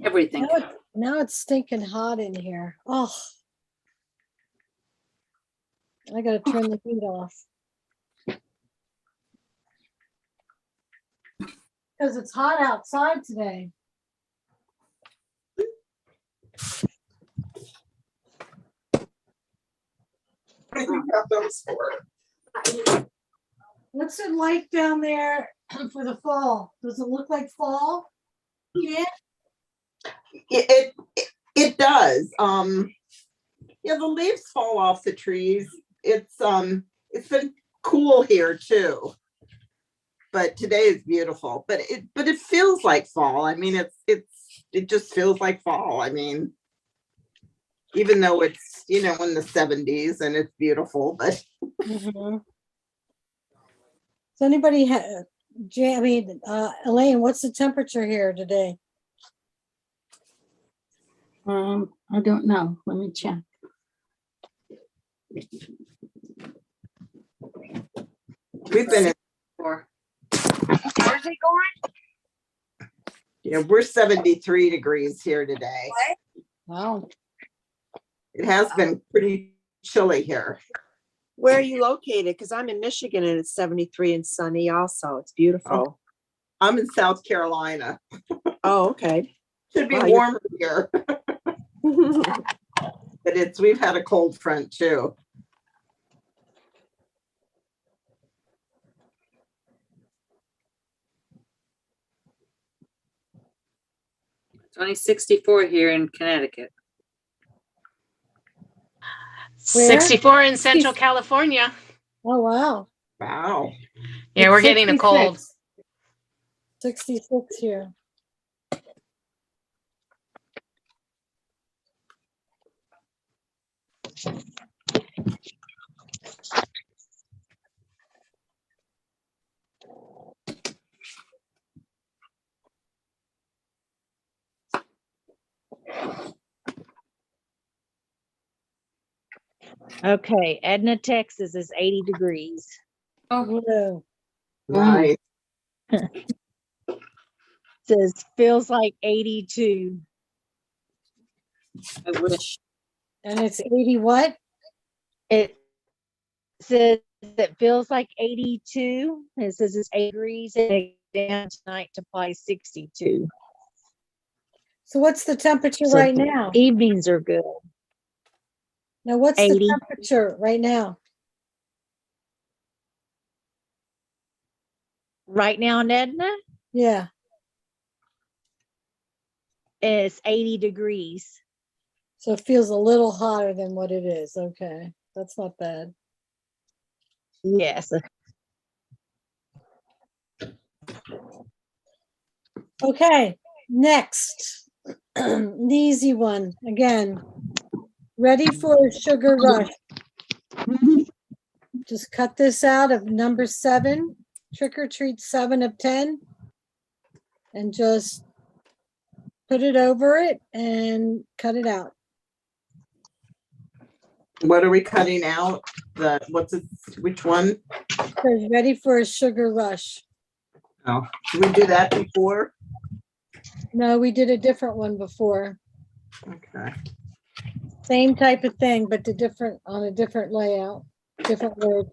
Everything. Now it's stinking hot in here. Oh, I gotta turn the heat off. Because it's hot outside today. What do you have those for? What's it like down there for the fall? Does it look like fall? Yeah. It does. Yeah, the leaves fall off the trees. It's been cool here too. But today is beautiful. But it feels like fall. I mean, it just feels like fall. I mean, even though it's, you know, in the 70s and it's beautiful, but Does anybody have, Elaine, what's the temperature here today? I don't know. Let me check. we've been in, Where's it going? yeah, we're 73 degrees here today. Wow. It has been pretty chilly here. Where are you located? Because I'm in Michigan and it's 73 and sunny also. It's beautiful. I'm in South Carolina. Oh, okay. Should be Wow, you're- warmer here. But we've had a cold front too. It's only 64 here in Connecticut. Where? 64 in Central California. Oh, wow. Wow. Yeah, we're getting a cold. 66 here. Okay, Edna, Texas is 80 degrees. Oh, Nice. Says feels like 82. I wish. and it's 80 what? It says it feels like 82. It says it's 8 degrees and down tonight to probably 62. So what's the temperature So right now? Evenings are good. Now, what's 80. the temperature right now? Right now in Edna, Yeah. it's 80 degrees. So it feels a little hotter than what it is. Okay. That's not bad. Yes. Okay. Next. The easy one. Again. Ready for a sugar rush. Just cut this out of number 7. Trick or treat 7 of 10. And just put it over it and cut it out. What are we cutting out? Which one? So ready for a sugar rush. Oh, did we do that before? No, we did a different one before. Okay. Same type of thing, but on a different layout, different words.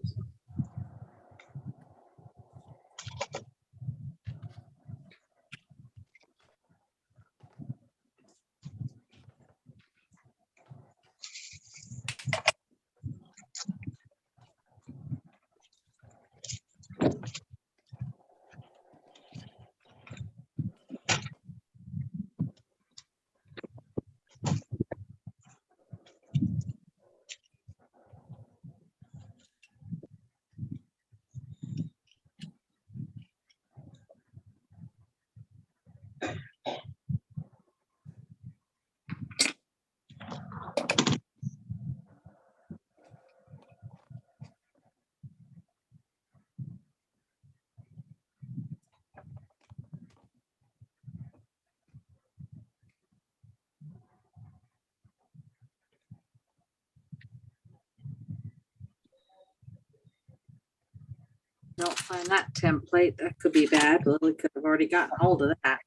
Don't find that template. That could be bad. Lily could have already gotten hold of that.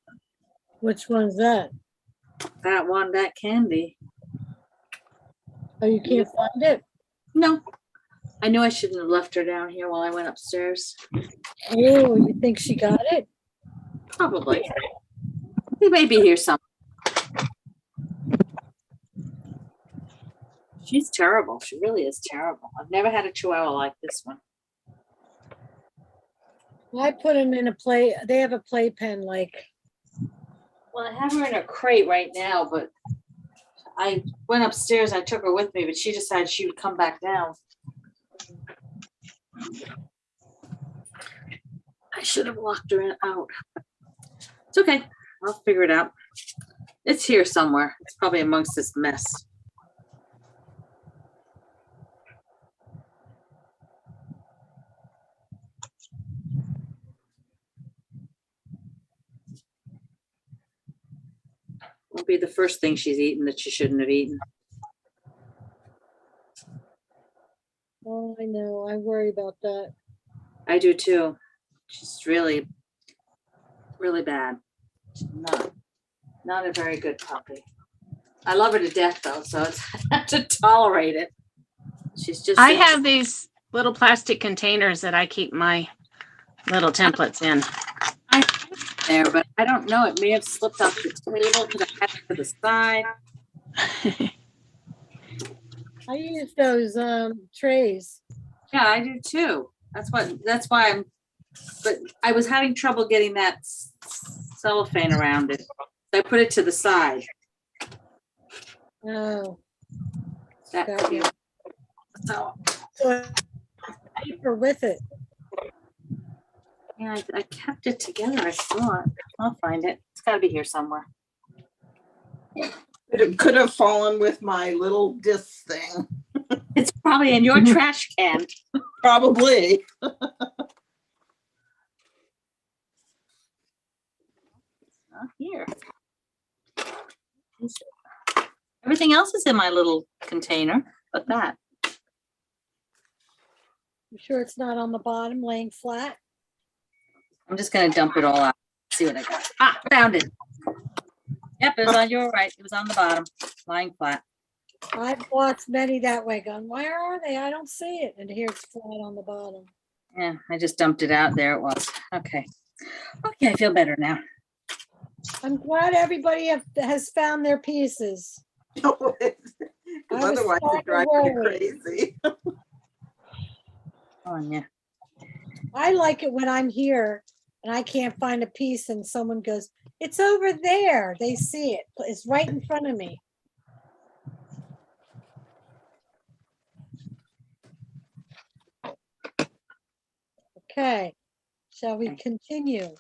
Which one's that? That one, that candy. Oh, you can't find it? No. I knew I shouldn't have left her down here while I went upstairs. Oh, you think she got it? Probably. He may be here somewhere. She's terrible. She really is terrible. I've never had a chihuahua like this one. I put them in they have a playpen like. Well, I have her in a crate right now, but I went upstairs. I took her with me, but she decided she would come back down. I should have locked her out. It's okay. I'll figure it out. It's here somewhere. It's probably amongst this mess. Won't be the first thing she's eaten that she shouldn't have eaten. Oh, I know. I worry about that. I do too. She's really, really bad. She's not a very good puppy. I love her to death though, so it's I have to tolerate it. She's just. I have these little plastic containers that I keep my little templates in. There, but I don't know. It may have slipped off the table because I had it to the side. I use those trays. Yeah, I do too. That's why but I was having trouble getting that cellophane around it. So I put it to the side. Oh. That Got you. So paper with it. yeah, I kept it together. I thought. I'll find it. It's got to be here somewhere. It could have fallen with my little disc thing. It's probably in your trash can. Probably. Not here. Everything else is in my little container, but that. You sure it's not on the bottom laying flat? I'm just going to dump it all out. See what I got. Ah, found it. Yep, it was on your right. It was on the bottom, lying flat. I've watched many that way going, where are they? I don't see it. And here it's flat on the bottom. Yeah, I just dumped it out. There it was. Okay. Okay, I feel better now. I'm glad everybody has found their pieces. Otherwise it drives me crazy. On you. I like it when I'm here and I can't find a piece and someone goes, it's over there. They see it. It's right in front of me. Okay, shall we continue?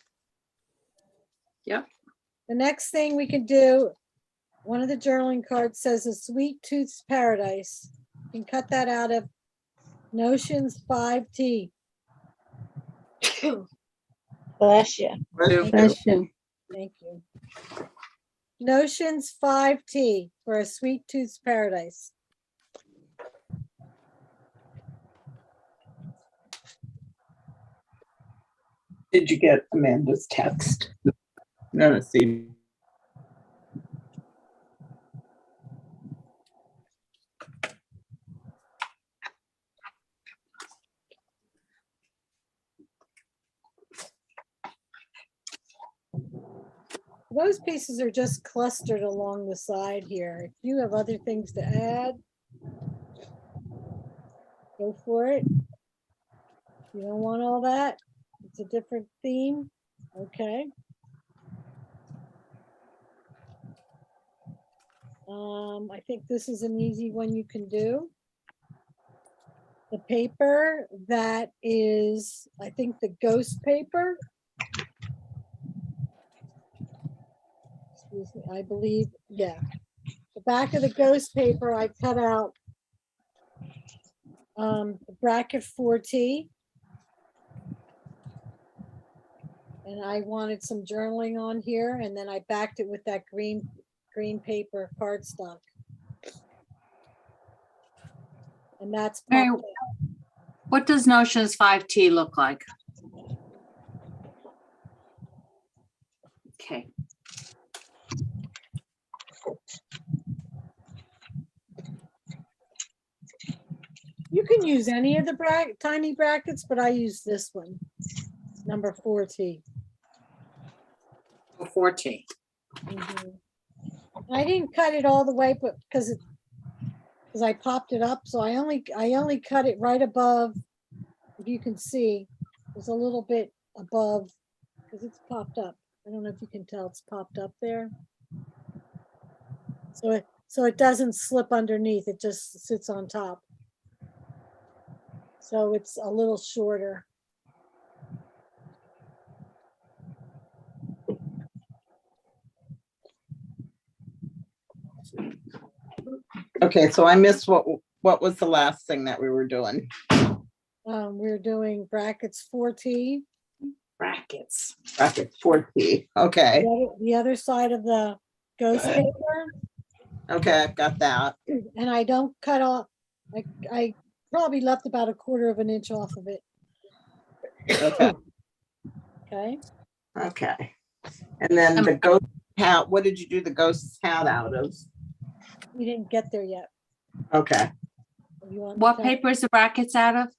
Yep. The next thing we can do, one of the journaling cards says a sweet tooth's paradise. You can cut that out of Notions 5T. Bless you. Bless you. Thank you. Notions 5T for a sweet tooth's paradise. Did you get Amanda's text? No, see. those pieces are just clustered along the side here. If you have other things to add, go for it. You don't want all that? It's a different theme. Okay. I think this is an easy one you can do. The paper that is, I think the ghost paper. Excuse me, I believe, yeah. The back of the ghost paper, I cut out the bracket 4T. And I wanted some journaling on here, and then I backed it with that green paper cardstock. And that's Mary, popped up. what does Notions 5T look like? Okay. You can use any of the tiny brackets, but I use this one, number 4T. 4T. I didn't cut it all the way, but because I popped it up, so I only cut it right above. If you can see, it's a little bit above because it's popped up. I don't know if you can tell it's popped up there. So it doesn't slip underneath. It just sits on top. So it's a little shorter. Okay, so I missed what was the last thing that we were doing? We're doing brackets 4T. Brackets. Brackets 4T. Okay. The other side of the ghost paper. Okay, I've got that. And I don't cut off. I probably left about 1/4 of an inch off of it. Okay. Okay. Okay. And then the ghost hat, what did you do the ghost's hat out of? We didn't get there yet. Okay. What paper is the brackets out of?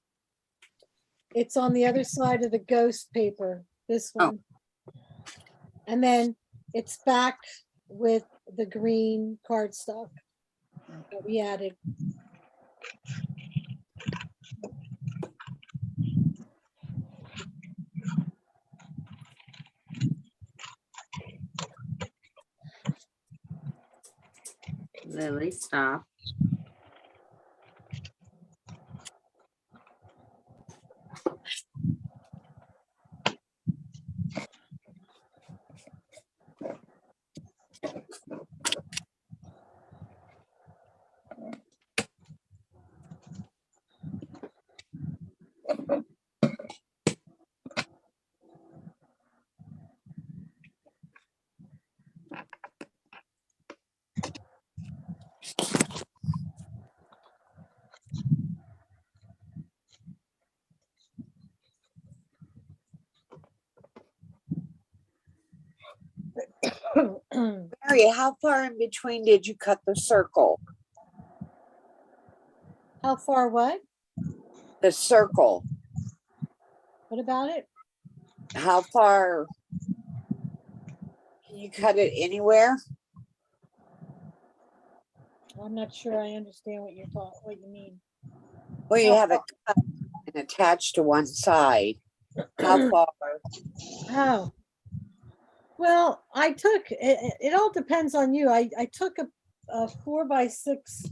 It's on the other side of the ghost paper, this one. And then it's backed with the green cardstock that we added. Lily, stop. Mary, how far in between did you cut the circle? How far what? The circle. What about it? How far? Can you cut it anywhere? I'm not sure I understand what what you mean. Well, you have it cut and attached to one side. How far? Oh. Well, I took it all depends on you. I took a 4x6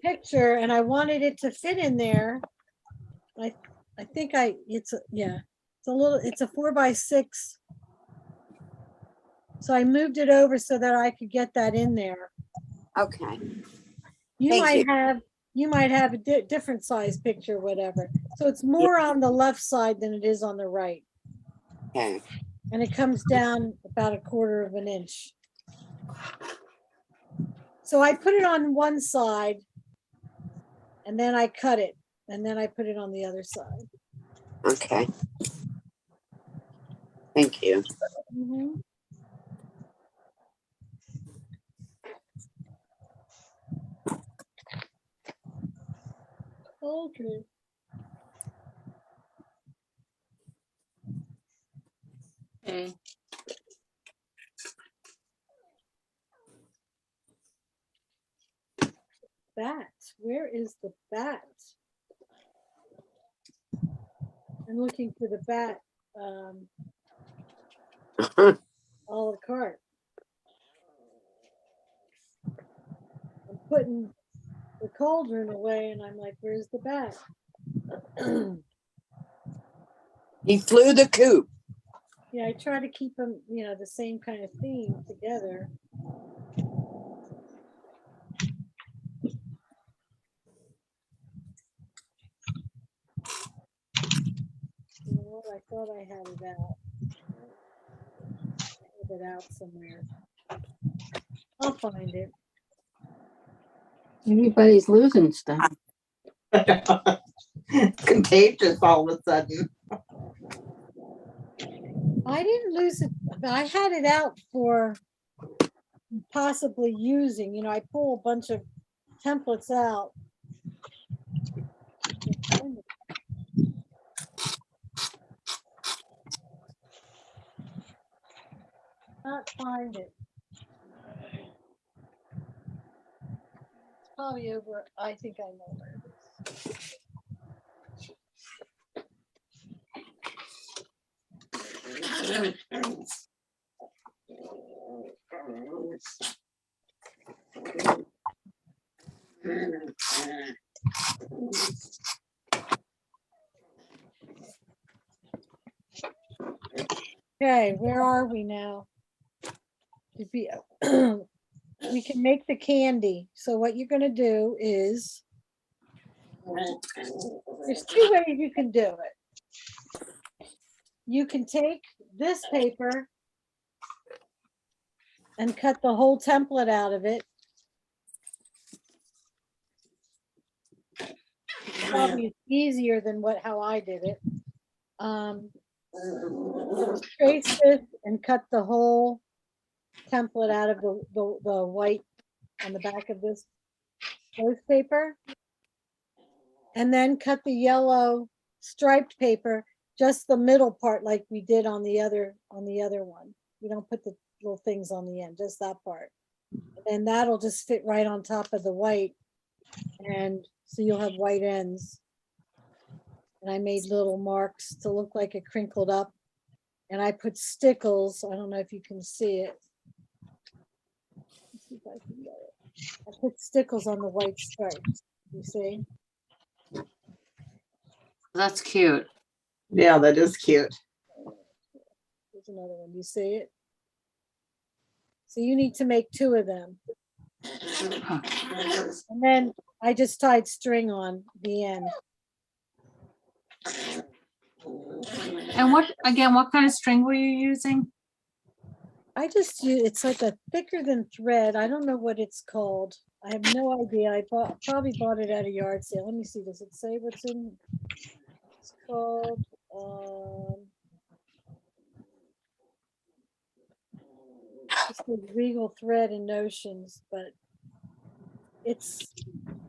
picture and I wanted it to fit in there. I think it's a 4x6. So I moved it over so that I could get that in there. Okay. You might have a different size picture, whatever. So it's more on the left side than it is on the right. Okay. And it comes down about 1/4 of an inch. So I put it on one side and then I cut it and then I put it on the other side. Okay. Thank you. Mm-hmm. Okay. Okay. Bat, where is the bat? I'm looking for the bat, a la carte. I'm putting the cauldron away and I'm like, where's the bat? He flew the coop. Yeah, I try to keep them, you know, the same kind of theme together. You know what? I thought I had it out. I had it out somewhere. I'll find it. Everybody's losing stuff. It's contagious all of a sudden. I didn't lose it, but I had it out for possibly using. You know, I pull a bunch of templates out. Not find it. It's probably over. I think I know where it is. Okay, where are we now? We can make the candy. So what you're going to do is, there's two ways you can do it. You can take this paper and cut the whole template out of it. Probably easier than how I did it. Trace this and cut the whole template out of the white on the back of this paper, and then cut the yellow striped paper, just the middle part like we did on the other one. We don't put the little things on the end, just that part. And that'll just fit right on top of the white, and so you'll have white ends. And I made little marks to look like it crinkled up, and I put stickles. I don't know if you can see it. Let's see if I can get it. I put stickles on the white stripes. You see? That's cute. Yeah, that is cute. There's another one. You see it? So you need to make two of them. And then I just tied string on the end. And what kind of string were you using? I just use, it's like a thicker than thread. I don't know what it's called. I have no idea. I probably bought it at a yard sale. Let me see. Does it say what's in? It's called it's the Regal Thread and Notions, but it's,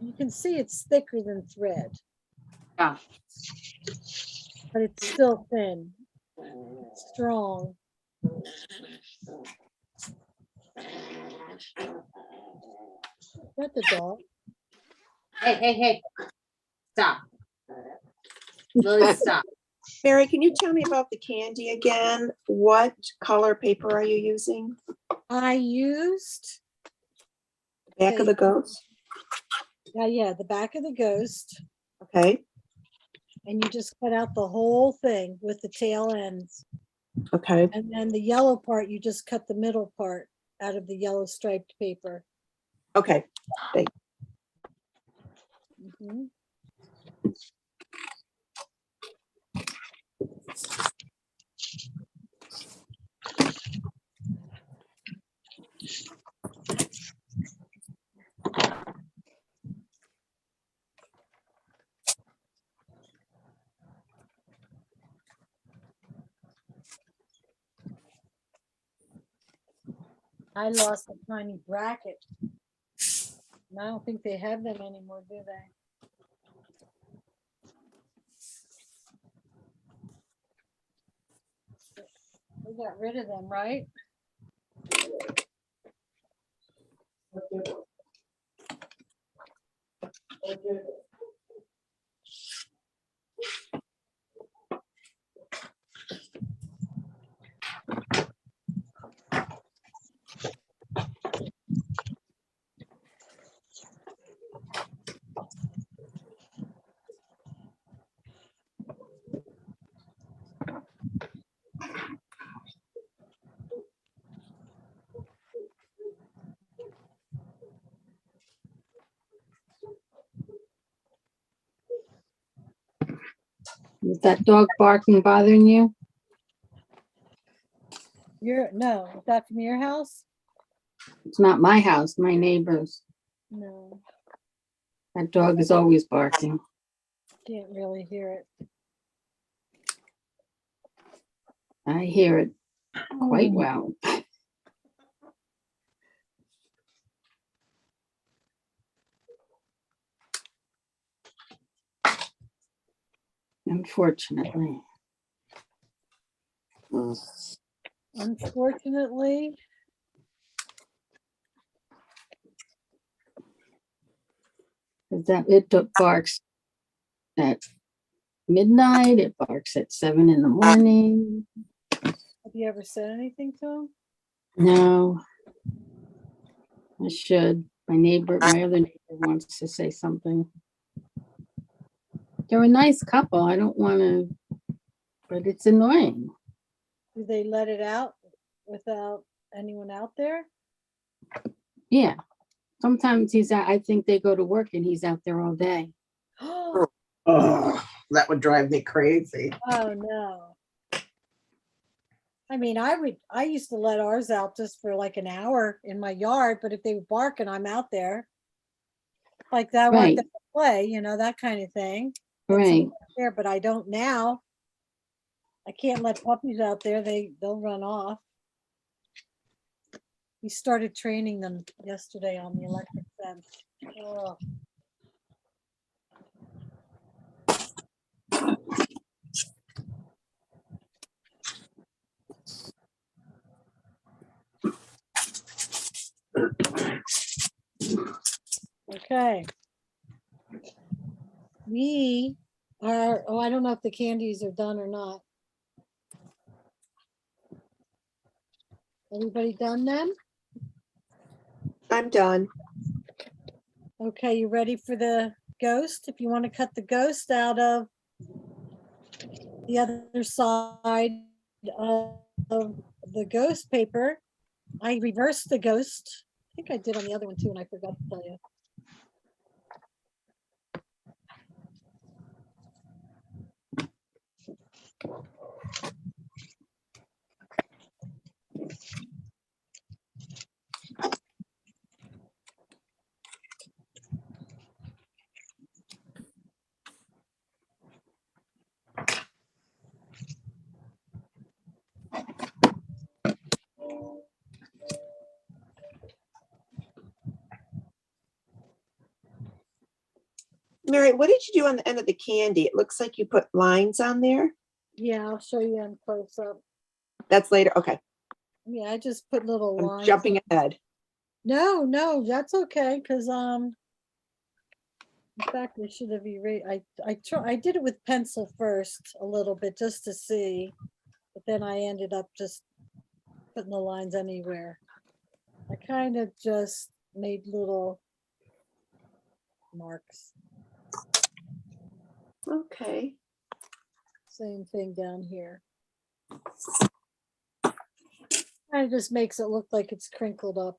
you can see it's thicker than thread. Yeah. But it's still thin. It's strong. Is that the dog? Hey. Stop. Lily, stop. Mary, can you tell me about the candy again? What color paper are you using? I used Back of the ghost? yeah, the back of the ghost. Okay. And you just cut out the whole thing with the tail ends. Okay. And then the yellow part, you just cut the middle part out of the yellow striped paper. Okay. Thank you. I lost a tiny bracket. And I don't think they have them anymore, do they? We got rid of them, right? Is that dog barking bothering you? No, is that from your house? It's not my house, my neighbor's. No, That dog is always barking. can't really hear it. I hear it quite well. Unfortunately. Unfortunately, It barks at midnight, it barks at 7 in the morning. have you ever said anything to him? No, I should. My other neighbor wants to say something. They're a nice couple. I don't want to, but it's annoying. Do they let it out without anyone out there? Yeah. Sometimes he's out, I think they go to work and he's out there all day. Oh That would drive me crazy. no. I mean, I used to let ours out just for like an hour in my yard, but if they were barking, I'm out there. Like that, I want Right. them to play, that kind of thing. Right. There, but I don't now. I can't let puppies out there. They'll run off. We started training them yesterday on the electric fence. Oh. Okay. We are, I don't know if the candies are done or not. Everybody done then? I'm done. Okay, you ready for the ghost? If you want to cut the ghost out of the other side of the ghost paper, I reversed the ghost. I think I did on the other one too, and I forgot to tell you. Mary, what did you do on the end of the candy? It looks like you put lines on there. Yeah, I'll show you in close up. That's later. Okay. Yeah, I just put little I'm lines. jumping ahead. No, that's okay, because in fact, I should have erased. I did it with pencil first a little bit just to see, but then I ended up just putting the lines anywhere. I kind of just made little marks. Okay. Same thing down here. Kind of just makes it look like it's crinkled up.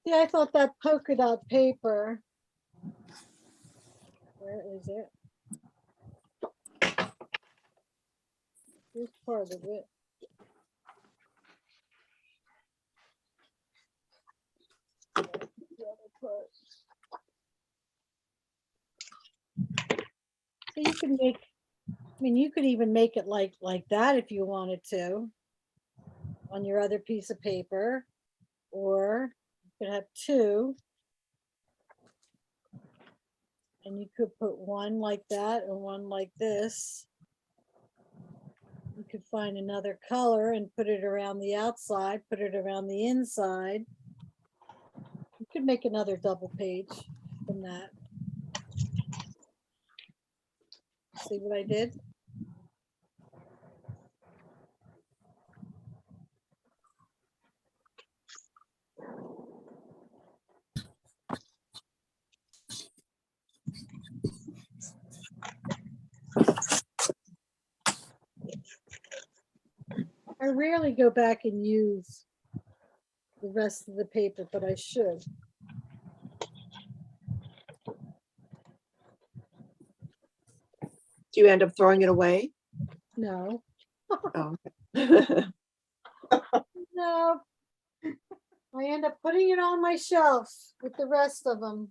Yeah, I thought that polka dot paper. Where is it? Here's part of it. The other part. So you can make I mean, you could even make it like that if you wanted to on your other piece of paper, or you could have two. And you could put one like that and one like this. You could find another color and put it around the outside, put it around the inside. You could make another double page from that. See what I did? I rarely go back and use the rest of the paper, but I should. Do you end up throwing it away? No. Oh. No. I end up putting it on my shelf with the rest of them.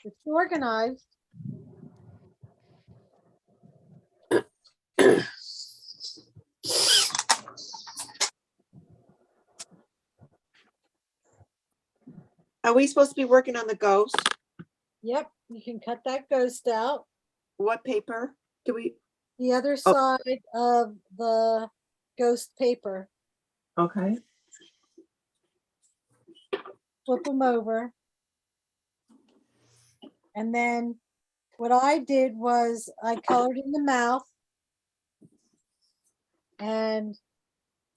It's organized. Are we supposed to be working on the ghost? Yep, you can cut that ghost out. What paper do we? The other side of the ghost paper. Okay. Flip them over. And then what I did was I colored in the mouth. And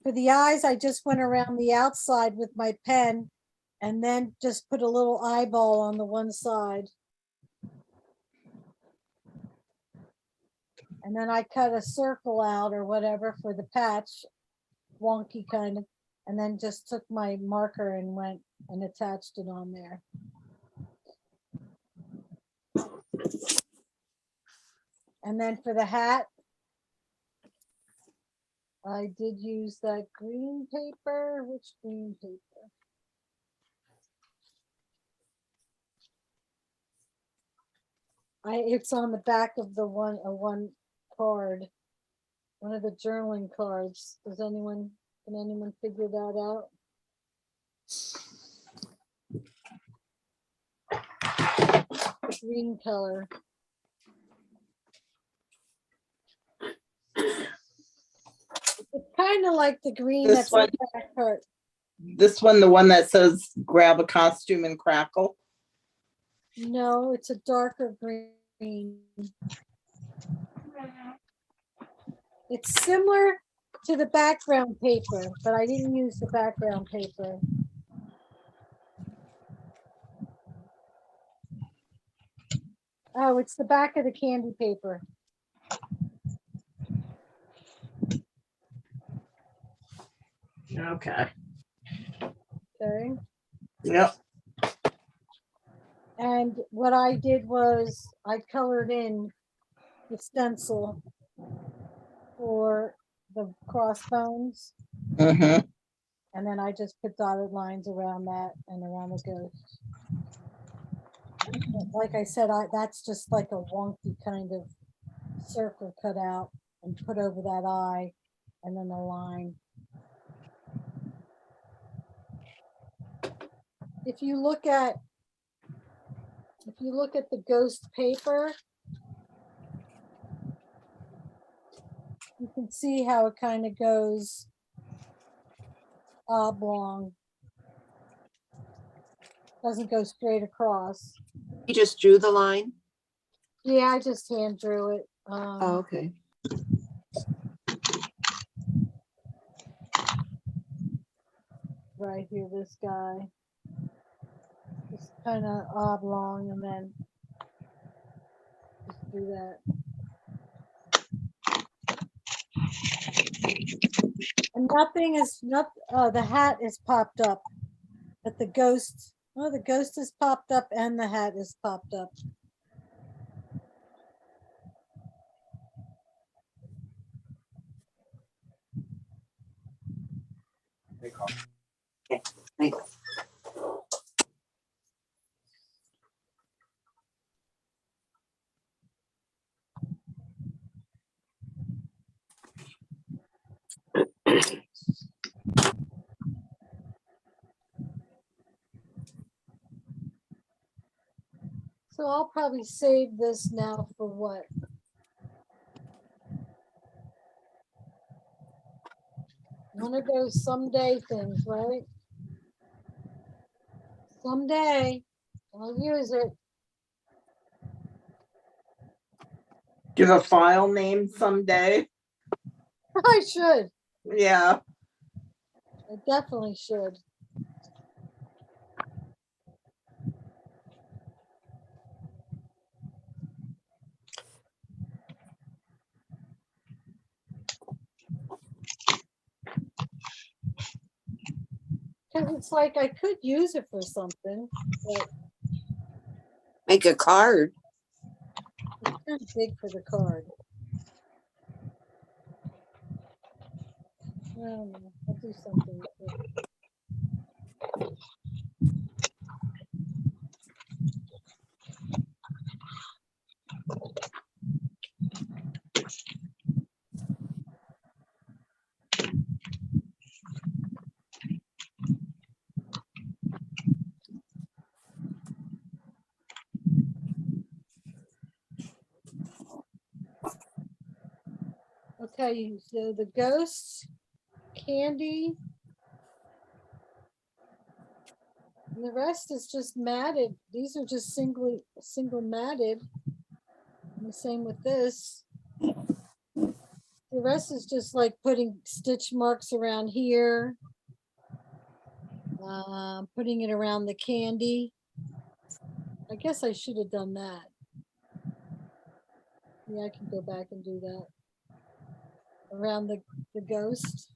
for the eyes, I just went around the outside with my pen and then just put a little eyeball on the one side. And then I cut a circle out or whatever for the patch, wonky kind of, and then just took my marker and went and attached it on there. And then for the hat, I did use that green paper. Which green paper? It's on the back of the one card, one of the journaling cards. Can anyone figure that out? The green color. It's kind of like the green This that's one? on the back part. This one, the one that says grab a costume and crackle. No, it's a darker green. It's similar to the background paper, but I didn't use the background paper. Oh, it's the back of the candy paper. Okay. Okay. Yep. And what I did was I colored in the stencil for the crossbones. Mm-hmm. And then I just put dotted lines around that and around the ghost. Like I said, that's just like a wonky kind of circle cut out and put over that eye and then a line. If you look at the ghost paper, you can see how it kind of goes oblong. Doesn't go straight across. You just drew the line? Yeah, I just hand drew it. Oh, okay. Right here, this guy. Just kind of oblong and then just do that. And nothing is not, the hat is popped up, but the ghost is popped up and the hat is popped up. Okay, thanks. So I'll probably save this now for what? One of those someday things, right? Someday I'll use it. Give a file name someday. I should. Yeah. I definitely should. Because it's like I could use it for something, but Make a card. it's kind of big for the card. I don't know. I'll do something with it. Okay, so the ghosts, candy, and the rest is just matted. These are just single matted. And the same with this. The rest is just like putting stitch marks around here. Putting it around the candy. I guess I should have done that. Yeah, I can go back and do that. Around the ghost.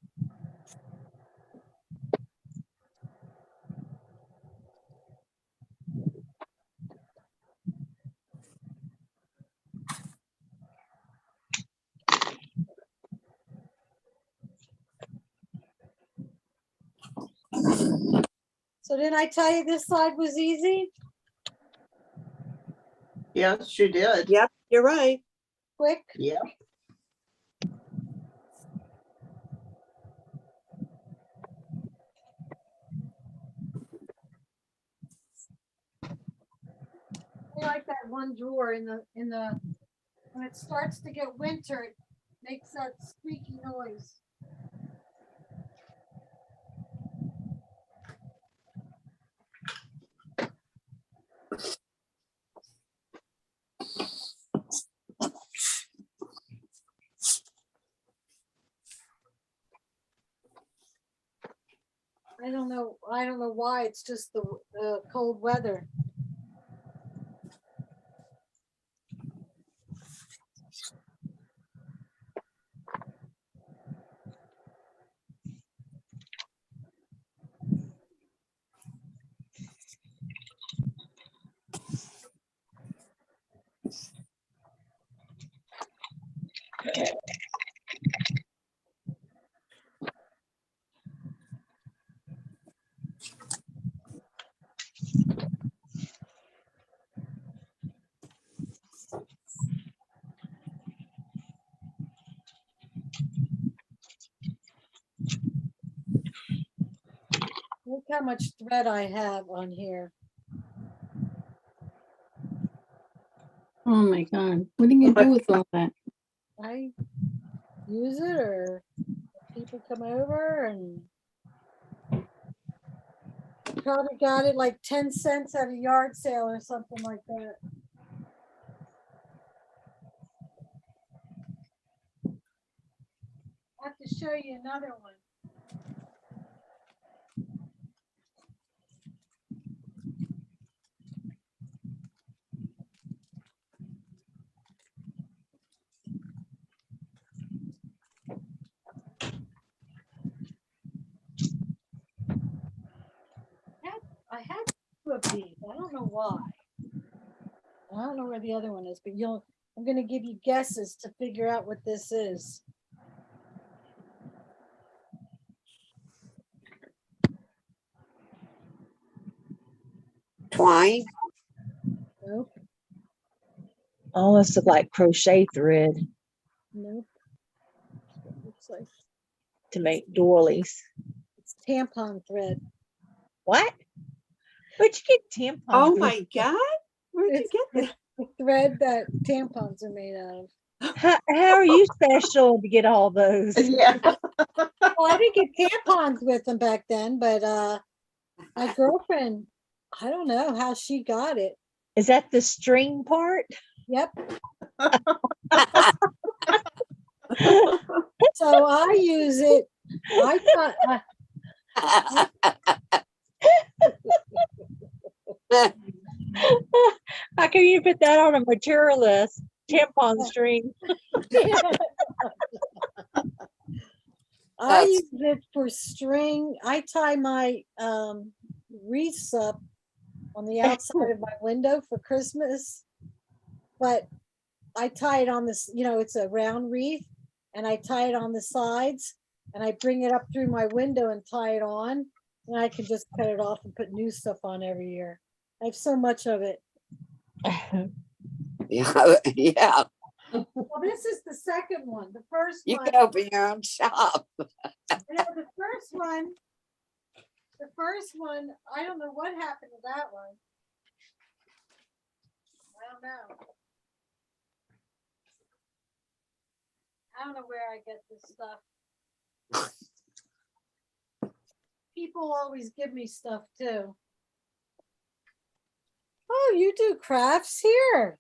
So didn't I tell you this side was easy? Yes, you did. Yep, you're right. Quick. Yep. I like that one drawer in the when it starts to get winter, it makes that squeaky noise. I don't know why. It's just the cold weather. Look how much thread I have on here. Oh my God. What are you gonna do with all that? I use it or people come over and probably got it like 10 cents at a yard sale or something like that. I have to show you another one. I had two of these. I don't know why. I don't know where the other one is, but I'm going to give you guesses to figure out what this is. Twine. Nope. Almost look like crochet thread Nope. Looks like to make doilies. it's tampon thread. What? Where'd you get tampon? Oh thread? my God. Where'd you It's get that? the thread that tampons are made out of. How are you special to get all those? Yeah. Well, I didn't get tampons with them back then, but my girlfriend, I don't know how she got it. Is that the string part? Yep. So I use it. I thought. How can you put that on a material list? Tampon string. I use it for string. I tie my wreaths up on the outside of my window for Christmas, but I tie it on this, it's a round wreath, and I tie it on the sides, and I bring it up through my window and tie it on, and I can just cut it off and put new stuff on every year. I have so much of it. Yeah, yeah. Well, this is the second one. The first You one. can open your own shop. The first one, I don't know what happened to that one. I don't know. I don't know where I get this stuff. People always give me stuff too. Oh, you do crafts here.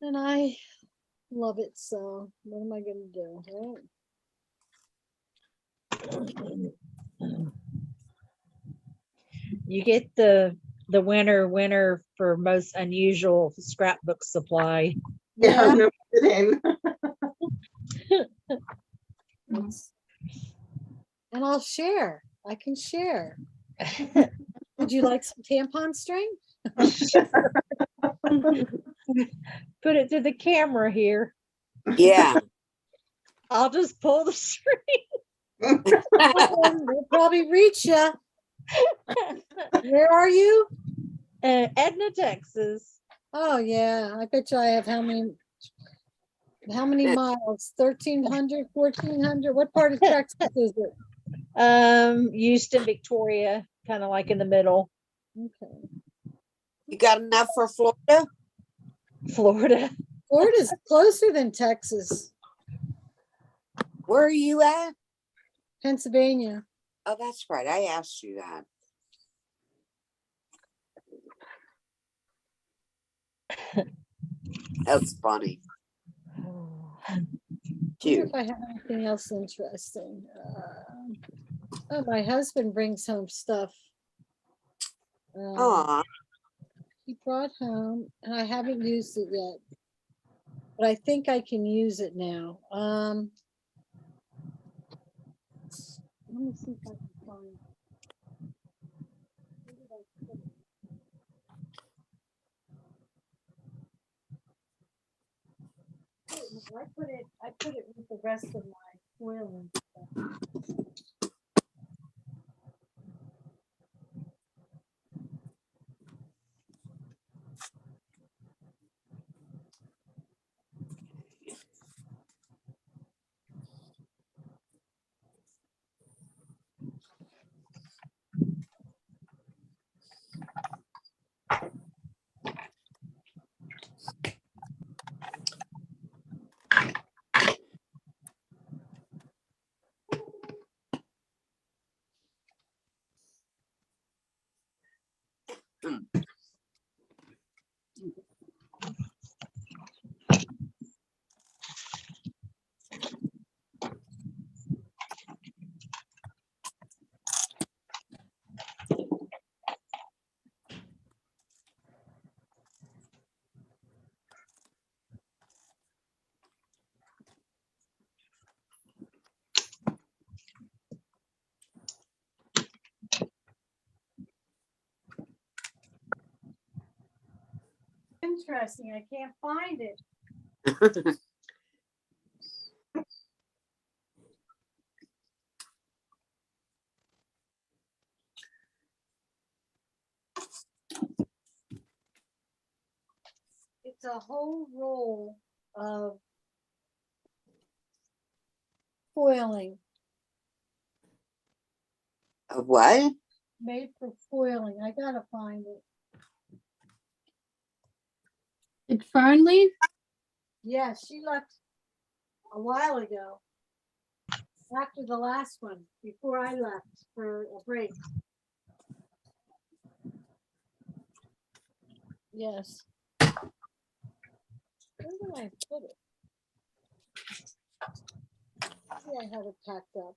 And I love it, so what am I going to do? Right? You get the winner for most unusual scrapbook supply. Yeah, no kidding. And I'll share. I can share. Would you like some tampon string? Put it to the camera here. Yeah. I'll just pull the string. They'll probably reach you. Where are you? Edna, Texas. Oh yeah, I bet you I have how many miles? 1,300, 1,400? What part of Texas is it? Houston, Victoria, kind of like in the middle. Okay. You got enough for Florida? Florida's closer than Texas. Where are you at? Pennsylvania. Oh, that's right. I asked you that. That's funny. If I have anything else interesting. Oh, my husband brings home stuff. He brought home, and I haven't used it yet, but I think I can use it now. Let me see if I can find it. Where did I put it? I put it with the rest of my foil and stuff. Interesting. I can't find it. It's a whole roll of foiling. A what? Made for foiling. I gotta find it. Did Fern leave? Yeah, she left a while ago. After the last one, before I left for a break. Yes. Where did I put it? Yeah, I have it packed up.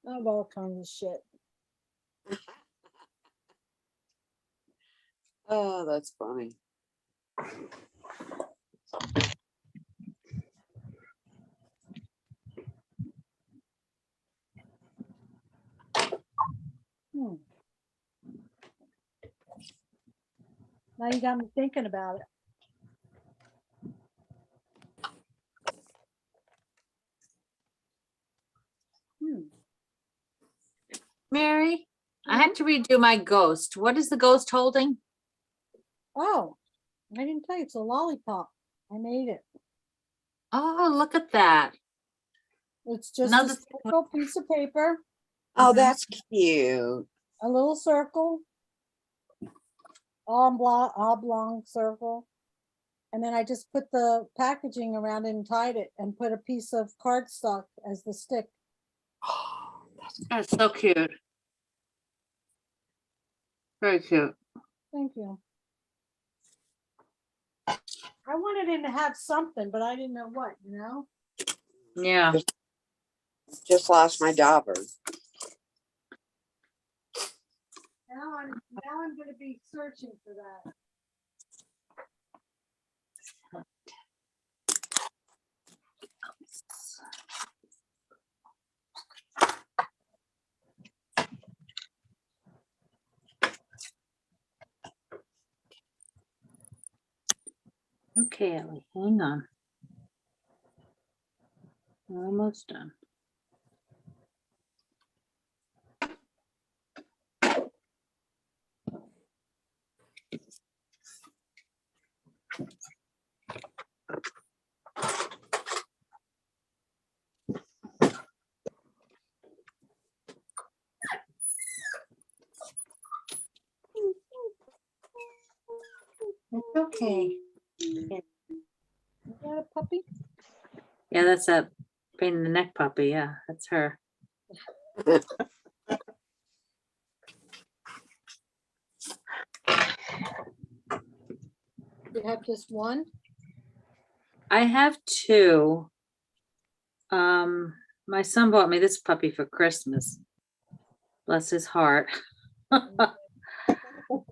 I have all kinds of shit. Oh, that's funny. Now you got me thinking about it. Mary, I had to redo my ghost. What is the ghost holding? Oh, I didn't tell you, it's a lollipop. I made it. Oh, look at that. It's just Another a circle piece of paper, Oh, that's cute. a little circle, oblong circle. And then I just put the packaging around it and tied it and put a piece of cardstock as the stick. That's so cute. Very cute. Thank you. I wanted him to have something, but I didn't know what, you know? Yeah. Just lost my dauber. Now I'm gonna be searching for that. Okay, Ellie, hang on. We're almost done. It's okay. Is that a puppy? Yeah, that's that pain in the neck puppy. Yeah, that's her. You have just one? I have two. My son bought me this puppy for Christmas. Bless his heart.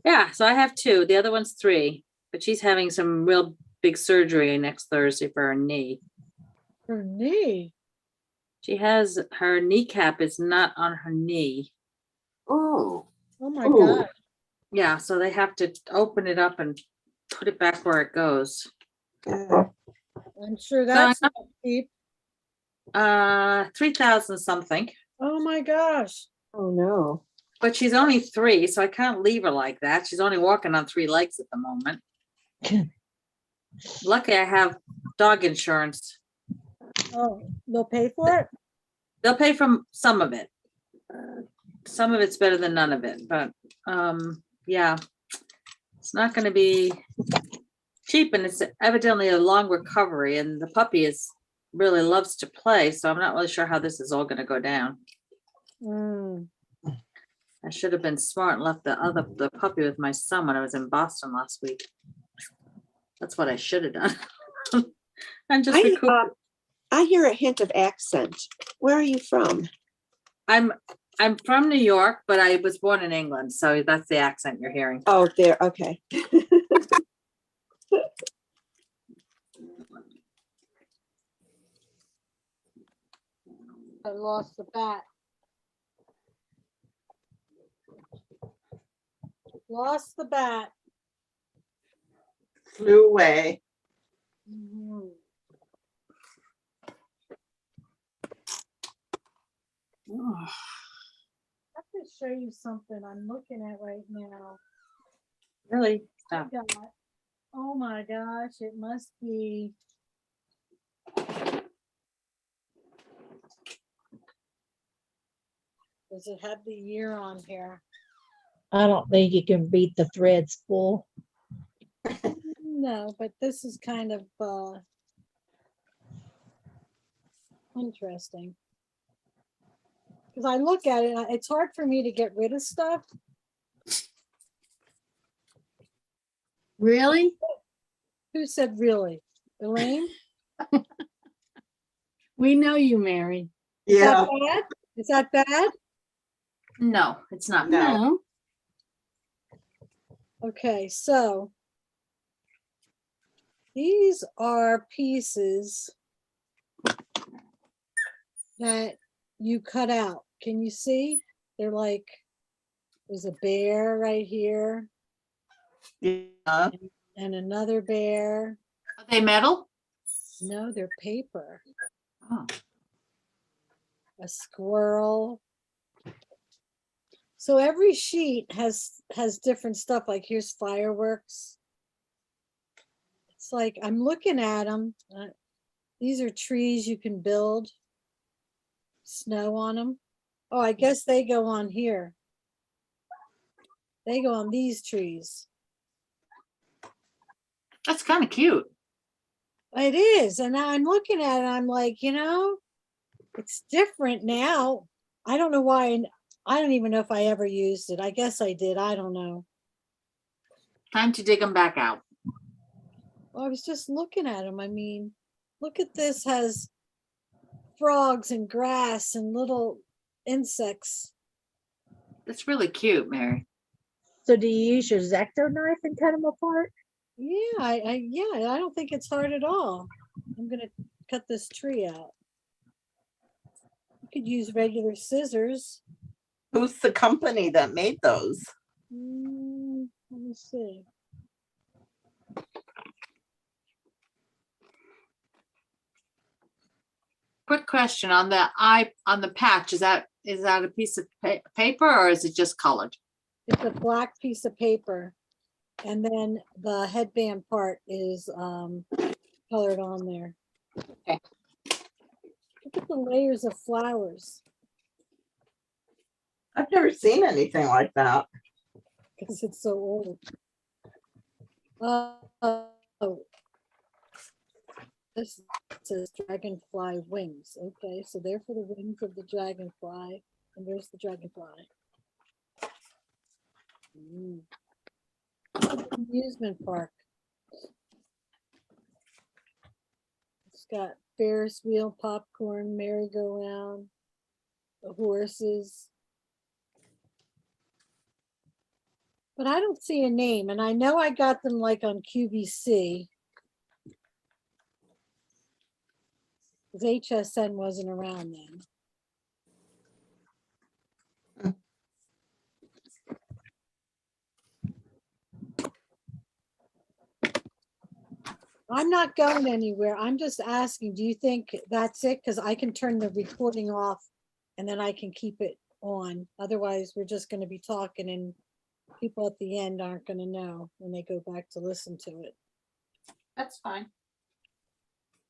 Yeah, so I have two. The other one's three, but she's having some real big surgery next Thursday for her knee. Her knee? She has her kneecap is not on her knee. Oh. Oh my God. Yeah, so they have to open it up and put it back where it goes. I'm sure that's not cheap. 3,000 something. Oh my gosh. Oh no. But she's only 3, so I can't leave her like that. She's only walking on 3 legs at the moment. Lucky I have dog insurance. Oh, they'll pay for it? They'll pay from some of it. Some of it's better than none of it, but yeah, it's not going to be cheap, and it's evidently a long recovery, and the puppy really loves to play, so I'm not really sure how this is all going to go down. I should have been smart and left the puppy with my son when I was in Boston last week. That's what I should have done. And just I hear a hint of accent. Where are you from? I'm from New York, but I was born in England, so that's the accent you're hearing. Oh, there. Okay. I lost the bat. Lost the bat. Flew away. I have to show you something I'm looking at right now. Really? I Stop. got, oh my gosh, it must be. Does it have the year on here? I don't think you can beat the threads full. No, but this is kind of interesting. Because I look at it, it's hard for me to get rid of stuff. Really? Who said really? Elaine? We know you, Mary. Is that Yeah. bad? Is that bad? No, it's not. No. Okay, so these are pieces that you cut out. Can you see? They're like, there's a bear right here Yeah. and another bear. Are they metal? No, they're paper. Oh. A squirrel. So every sheet has different stuff. Like here's fireworks. It's like I'm looking at them. These are trees you can build. Snow on them. Oh, I guess they go on here. They go on these trees. That's kind of cute. It is. And now I'm looking at it. I'm like, you know, it's different now. I don't know why. I don't even know if I ever used it. I guess I did. I don't know. Time to dig them back out. Well, I was just looking at them. I mean, look at this, has frogs and grass and little insects. That's really cute, Mary. So do you use your X-Acto knife and cut them apart? Yeah, I don't think it's hard at all. I'm gonna cut this tree out. You could use regular scissors. Who's the company that made those? Let me see. Quick question on the patch. Is that a piece of paper or is it just colored? It's a black piece of paper. And then the headband part is colored on there. Okay. Look at the layers of flowers. I've never seen anything like that. Because it's so old. Oh, this says dragonfly wings. Okay, so they're for the wings of the dragonfly, and there's the dragonfly. Amusement park. It's got Ferris wheel, popcorn, merry-go-round, the horses. But I don't see a name, and I know I got them like on QVC. Because HSN wasn't around then. I'm not going anywhere. I'm just asking, do you think that's it? Because I can turn the recording off and then I can keep it on. Otherwise, we're just going to be talking and people at the end aren't going to know when they go back to listen to it. That's fine.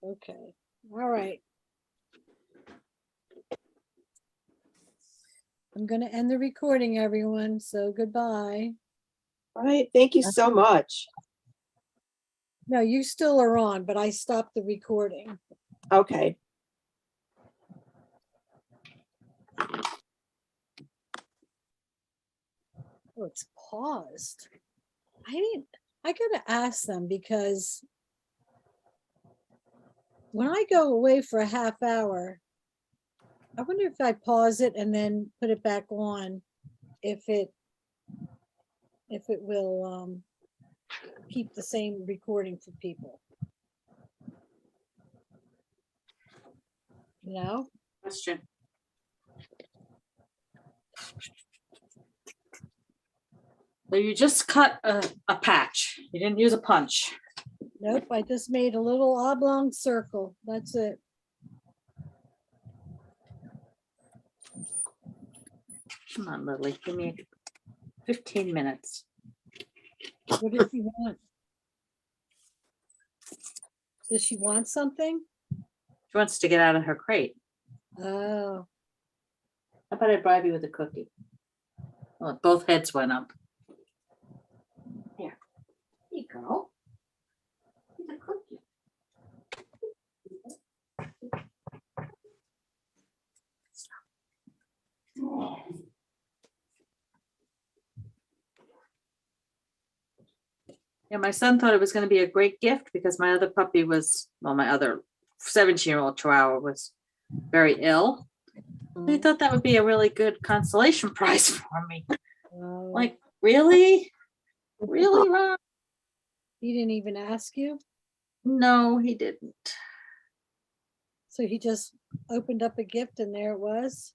Okay. All right. I'm going to end the recording, everyone. So goodbye. All right. Thank you so much. No, you still are on, but I stopped the recording. Okay. Oh, it's paused. I gotta ask them because when I go away for a half hour, I wonder if I pause it and then put it back on, if it will keep the same recording for people. No? Question. So you just cut a patch. You didn't use a punch. Nope, I just made a little oblong circle. That's it. Come on, Lily, give me 15 minutes. What does she want? Does she want something? She wants to get out of her crate. Oh, How about I bribe you with a cookie? Oh, both heads went up. Here you go. Here's a cookie. Yeah, my son thought it was going to be a great gift because my other puppy was, well, my other 17-year-old Chihuahua was very ill. He thought that would be a really good consolation prize for me. Like, really? Really, Rob? he didn't even ask you? No, he didn't. So he just opened up a gift and there it was?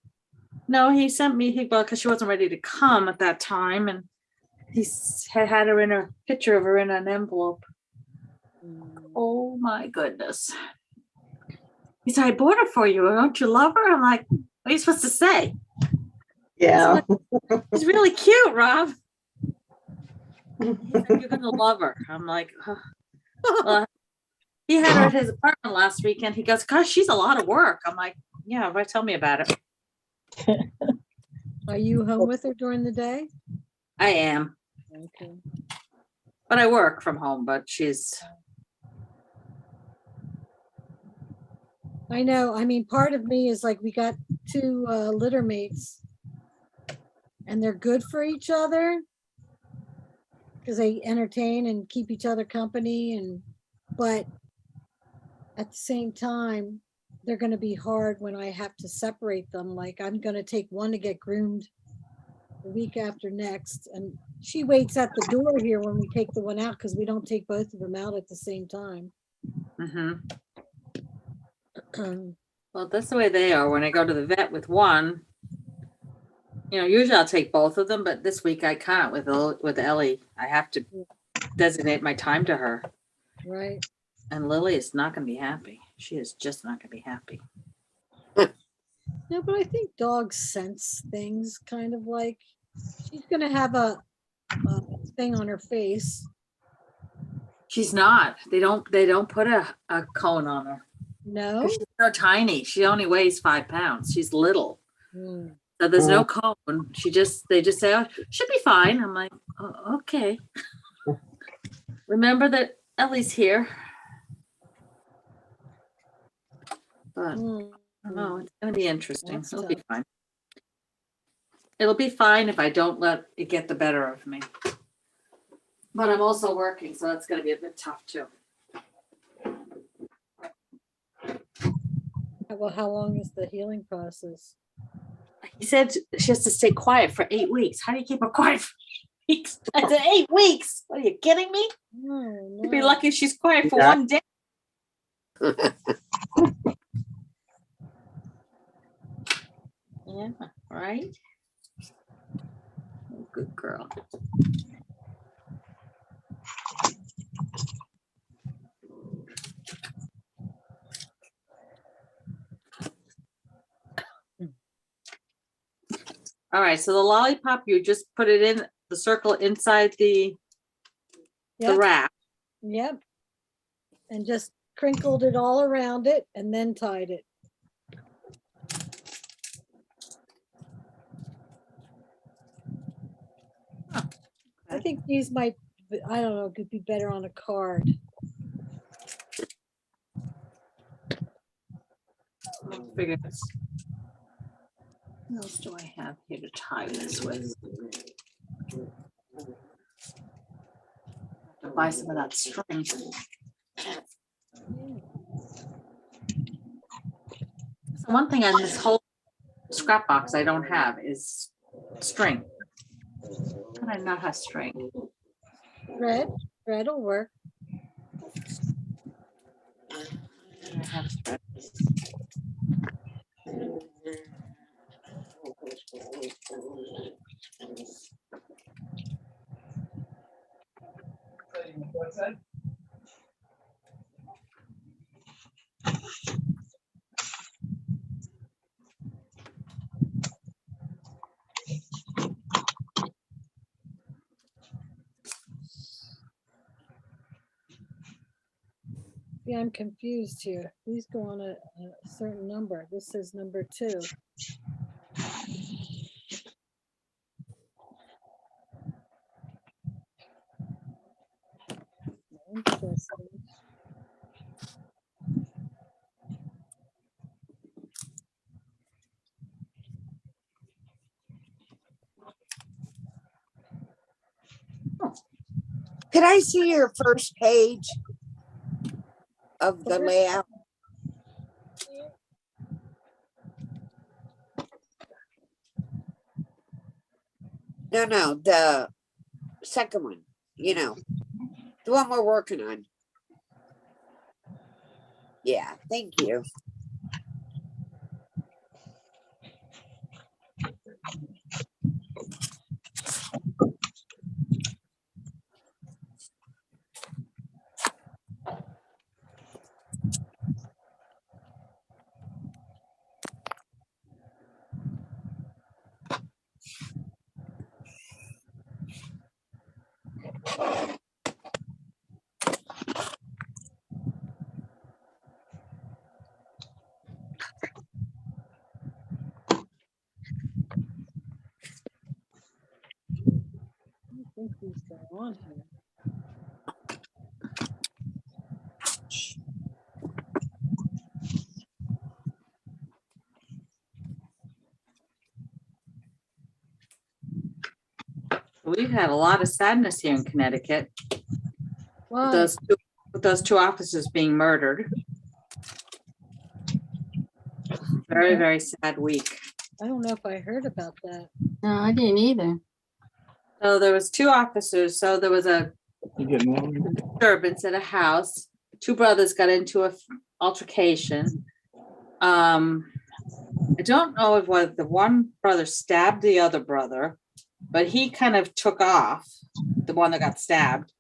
No, he sent me, well, because she wasn't ready to come at that time, and he had her in a picture of her in an envelope. Oh my goodness. He said, I bought her for you. Don't you love her? I'm like, what are you supposed to say? Yeah. She's really cute, Rob. He said, you're gonna love her. I'm like, huh. Well, he had her at his apartment last weekend. He goes, gosh, she's a lot of work. I'm like, yeah, right, tell me about it. Are you home with her during the day? I am. Okay. But I work from home, but she's. I know. I mean, part of me is like, we got two litter mates and they're good for each other because they entertain and keep each other company. But at the same time, they're going to be hard when I have to separate them. Like, I'm going to take one to get groomed the week after next. And she waits at the door here when we take the one out because we don't take both of them out at the same time. Well, that's the way they are. When I go to the vet with one, usually I'll take both of them, but this week I can't with Ellie. I have to designate my time to her. Right. And Lily is not going to be happy. She is just not going to be happy. No, but I think dogs sense things kind of like she's going to have a thing on her face. She's not. They don't put a cone on her. No. She's so tiny. She only weighs 5 pounds. She's little. Mm. So there's no cone. They just say, oh, she'll be fine. I'm like, oh, okay. Remember that Ellie's here. But I don't know, it's gonna be interesting. That's It'll tough. be fine. It'll be fine if I don't let it get the better of me. But I'm also working, so it's gonna be a bit tough too. Well, how long is the healing process? He said she has to stay quiet for 8 weeks. How do you keep her quiet for 8 weeks? I said 8 weeks. Are you kidding me? No. You'd be lucky if she's quiet for 1 day. Yeah, right. Oh, good girl. All right, so the lollipop, you just put it in the circle inside the wrap. Yep. And just crinkled it all around it and then tied it. I think these might, I don't know, could be better on a card. Let's figure this. What else do I have here to tie this with? To buy some of that string. So one thing on this whole scrap box I don't have is string. How do I not have string? Thread will work. I have thread. Yeah, I'm confused here. These go on a certain number. This says number 2. Interesting. Could I see your first page of the layout? No, the second one, the one we're working on. Yeah, thank you. I think these go on here. We've had a lot of sadness here in Connecticut. Why? With those 2 officers being murdered. Very, very sad week. I don't know if I heard about that. No, I didn't either. So there was 2 officers. So there was a disturbance at a house. 2 brothers got into an altercation. I don't know if the one brother stabbed the other brother, but he kind of took off, the one that got stabbed.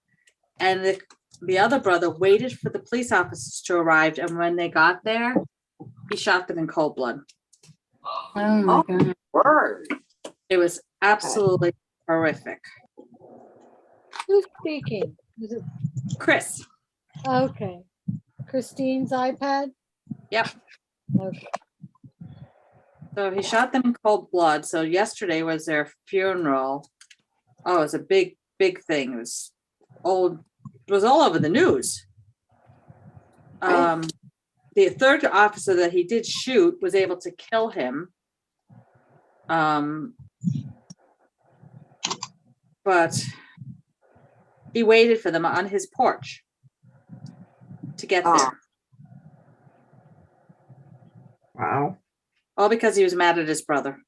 And the other brother waited for the police officers to arrive. And when they got there, he shot them in cold blood. Oh my God. Word. It was absolutely horrific. Who's speaking? Is it Chris. okay? Christine's iPad. Yep. Okay. So he shot them in cold blood. So yesterday was their funeral. Oh, it was a big, big thing. It was all over the news. The third officer that he did shoot was able to kill him. But he waited for them on his porch to get there. Wow. All because he was mad at his brother.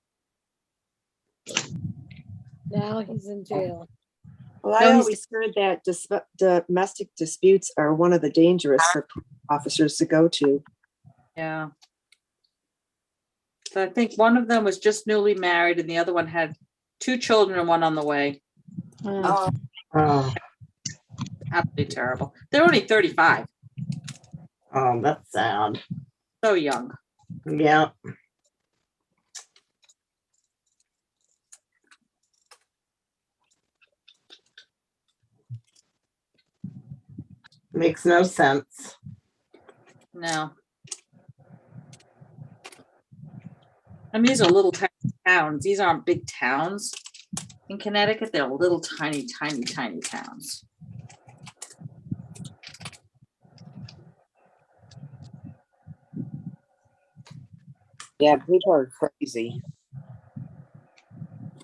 Now he's in jail. Well, I always heard that domestic disputes are one of the dangerous for officers to go to. Yeah. So I think one of them was just newly married and the other one had 2 children and one on the way. Oh. Absolutely terrible. They're only 35. Oh, that's sad. So young. Yeah. Makes no sense. No. I mean, these are little tiny towns. These aren't big towns in Connecticut. They're little tiny, tiny, tiny towns. Yeah, people are crazy.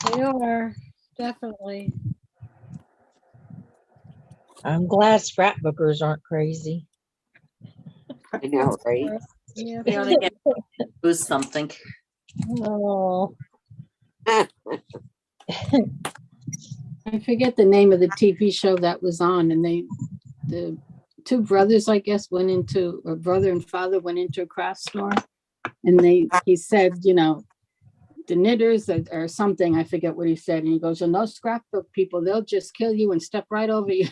They are definitely. I'm glad scrapbookers aren't crazy. I know, right? Yeah. We only get to lose something. Oh. I forget the name of the TV show that was on, and the 2 brothers, I guess, a brother and father went into a craft store, and he said, the knitters or something, I forget what he said, and he goes, "No scrapbook people, they'll just kill you and step right over you."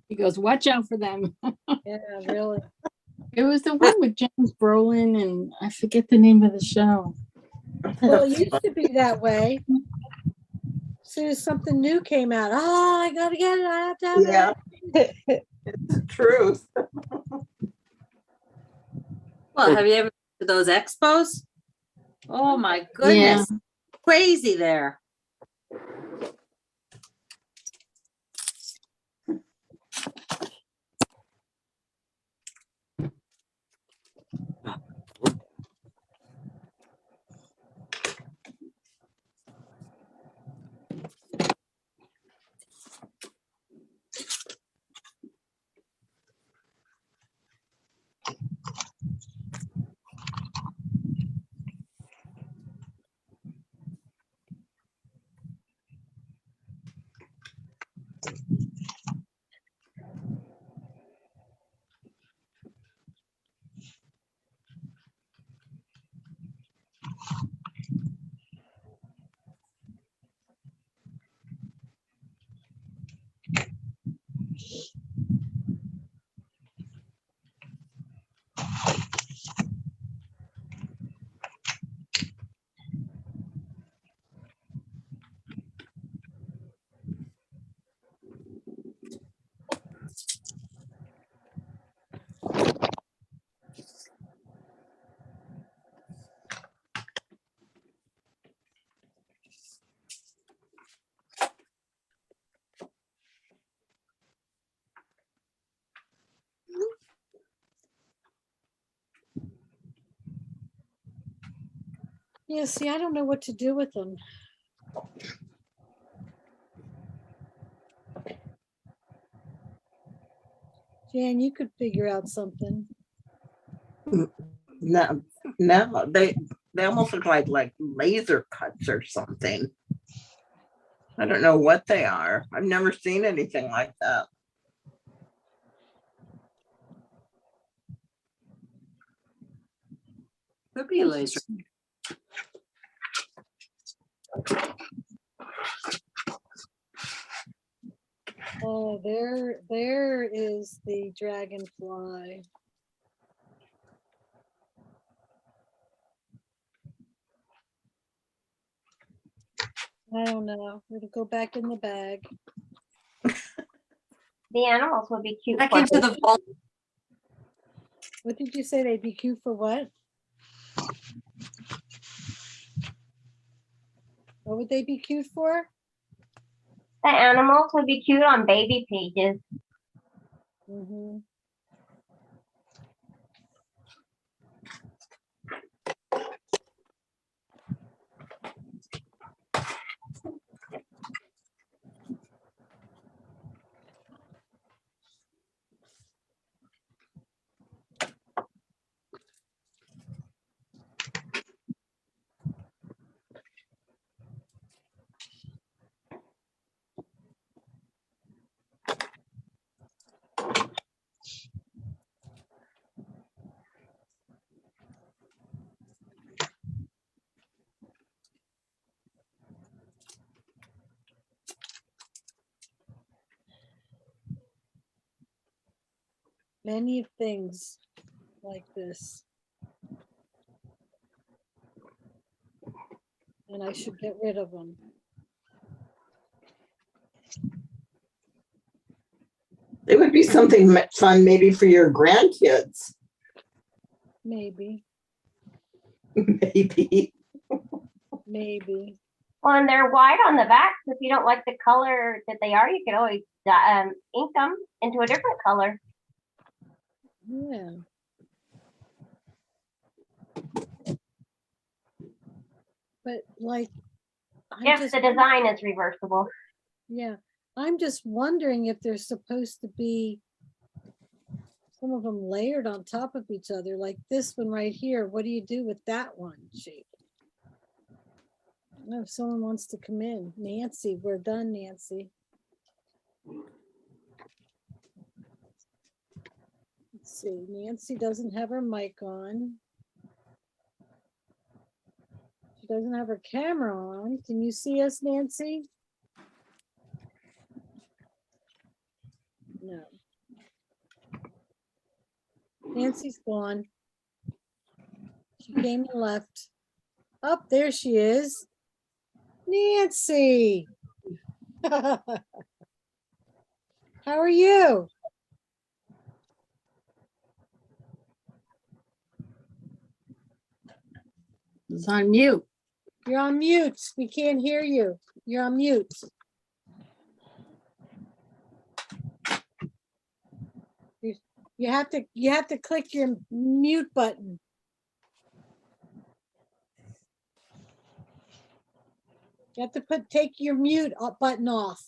He goes, "Watch out for them." Yeah, really. It was the one with James Brolin, and I forget the name of the show. Well, it used to be that way. soon as something new came out, oh, I gotta get it. I have to have Yeah. it. It's the truth. Well, have you ever been to those expos? Oh my goodness, crazy there. Yeah, see, I don't know what to do with them. Jan, you could figure out something. No, no, they almost look like laser cuts or something. I don't know what they are. I've never seen anything like that. Could be a laser. Oh, there is the dragonfly. I don't know. It'll go back in the bag. The animals would be cute. Back for into the vault. What did you say? They'd be cute for what? What would they be cute for? The animals would be cute on baby pages. Mm-hmm. Many things like this. And I should get rid of them. It would be something fun maybe for your grandkids. Maybe. Maybe. Maybe. Well, and they're white on the back. So if you don't like the color that they are, you could always ink them into a different color. Yeah. But like, If the design is reversible. Yeah, I'm just wondering if they're supposed to be some of them layered on top of each other, like this one right here. What do you do with that one shape? I don't know if someone wants to come in. Nancy, we're done, Nancy. Let's see, Nancy doesn't have her mic on. She doesn't have her camera on. Can you see us, Nancy? No. Nancy's gone. She came and left. Up there she is. Nancy. How are you? It's on mute. You're on mute. We can't hear you. You're on mute. You have to click your mute button. You have to take your mute button off.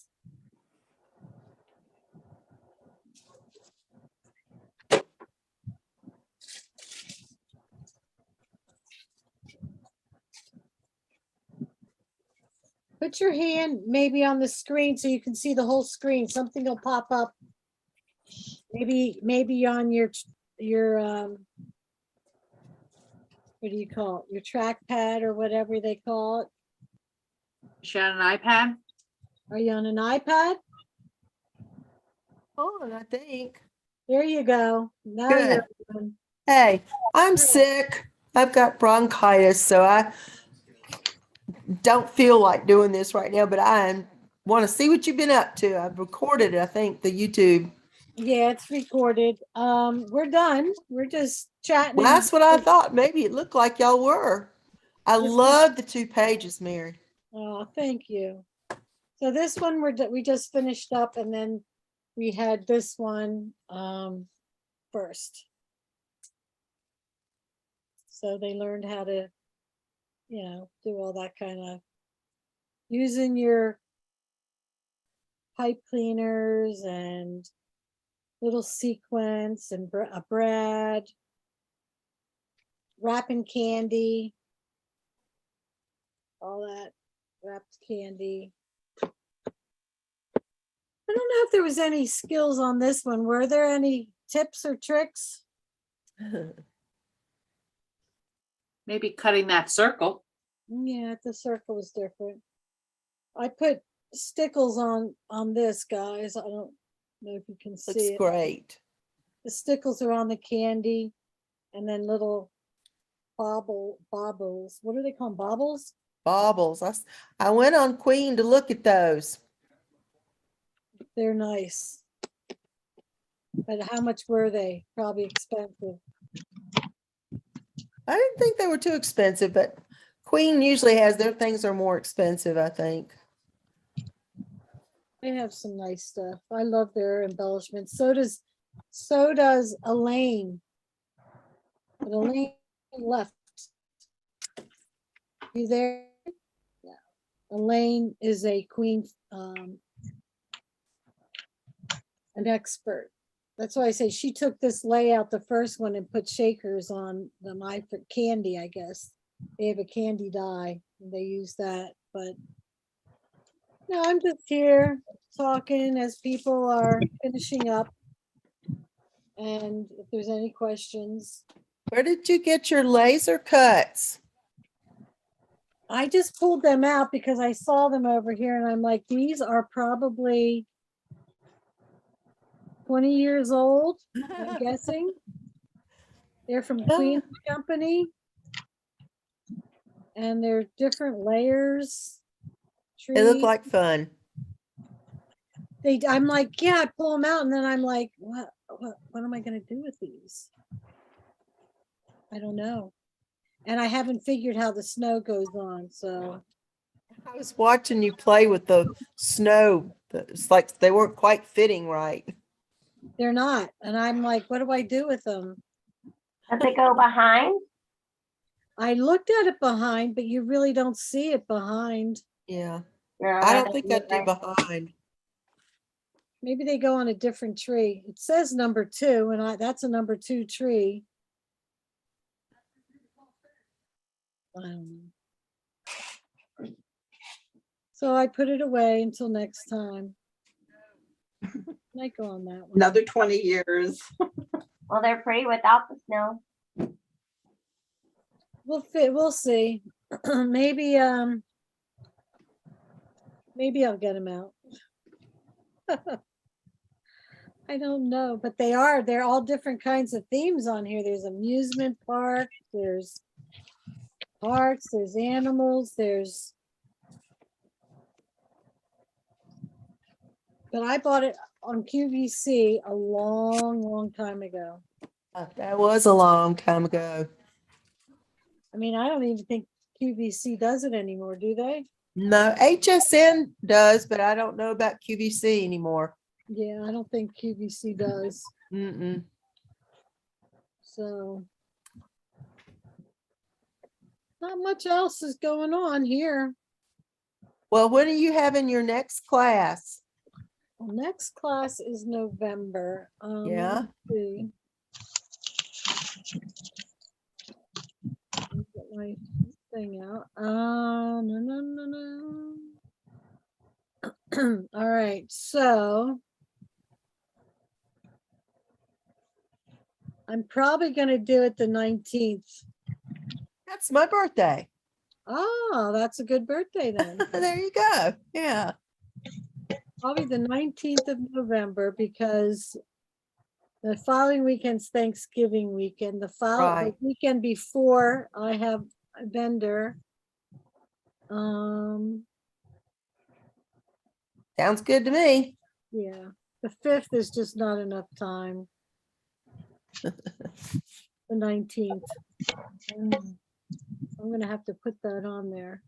Put your hand maybe on the screen so you can see the whole screen. Something will pop up. Maybe on your what do you call it? Your trackpad or whatever they call it. Is she on an iPad? Are you on an iPad? On, I think. There you go. Now Good. you're on. Hey, I'm sick. I've got bronchitis, so I don't feel like doing this right now, but I want to see what you've been up to. I've recorded, I think, the YouTube. Yeah, it's recorded. We're done. We're just chatting. Well, that's what I thought. Maybe it looked like y'all were. I love the 2 pages, Mary. Oh, thank you. So this one we just finished up, and then we had this one first. So they learned how to, do all that kind of using your pipe cleaners and little sequence and a brad, wrapping candy, all that wrapped candy. I don't know if there was any skills on this one. Were there any tips or tricks? Maybe cutting that circle. Yeah, the circle was different. I put stickles on this, guys. I don't know if you can see Looks it. great. The stickles are on the candy, and then little baubles. What do they call them? Baubles? Baubles. I went on Queen to look at those. They're nice. But how much were they? Probably expensive. I didn't think they were too expensive, but Queen usually has their things are more expensive, I think. They have some nice stuff. I love their embellishments. So does Elaine. But Elaine left. You there? Yeah. Elaine is a Queen, an expert. That's why I say she took this layout, the first one, and put shakers on them. I put candy, I guess. They have a candy dye, and they use that. But no, I'm just here talking as people are finishing up. And if there's any questions. Where did you get your laser cuts? I just pulled them out because I saw them over here, and I'm like, these are probably 20 years old, I'm guessing. They're from Queen Company. And they're different layers. They look like fun. I'm like, yeah, I pull them out, and then I'm like, what am I going to do with these? I don't know. And I haven't figured how the snow goes on, so. I was watching you play with the snow. It's like they weren't quite fitting right. They're not. And I'm like, what do I do with them? Does it go behind? I looked at it behind, but you really don't see it behind. Yeah. No, I don't think I'd do behind. Maybe they go on a different tree. It says number 2, and that's a number 2 tree. I don't know. So I put it away until next time. Might go on that one. Another 20 years. Well, they're pretty without the snow. We'll see. Maybe I'll get them out. I don't know, but they're all different kinds of themes on here. There's amusement park, there's parks, there's animals, there's But I bought it on QVC a long, long time ago. That was a long time ago. I mean, I don't even think QVC does it anymore, do they? No, HSN does, but I don't know about QVC anymore. Yeah, I don't think QVC does. Mm-mm. So not much else is going on here. Well, when are you having your next class? Well, next class is November. Yeah. Let's see. Let me get my thing out. No. All right, so I'm probably gonna do it the 19th. That's my birthday. Oh, that's a good birthday then. There you go. Yeah. Probably the 19th of November because the following weekend's Thanksgiving weekend. The Right. weekend before I have a vendor. Sounds good to me. Yeah, the 5th is just not enough time. The 19th. I'm gonna have to put that on there.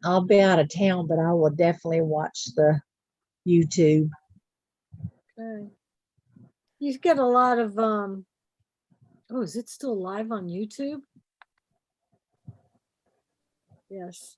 I'll be out of town, but I will definitely watch the YouTube. Okay. You get a lot of oh, is it still live on YouTube? Yes.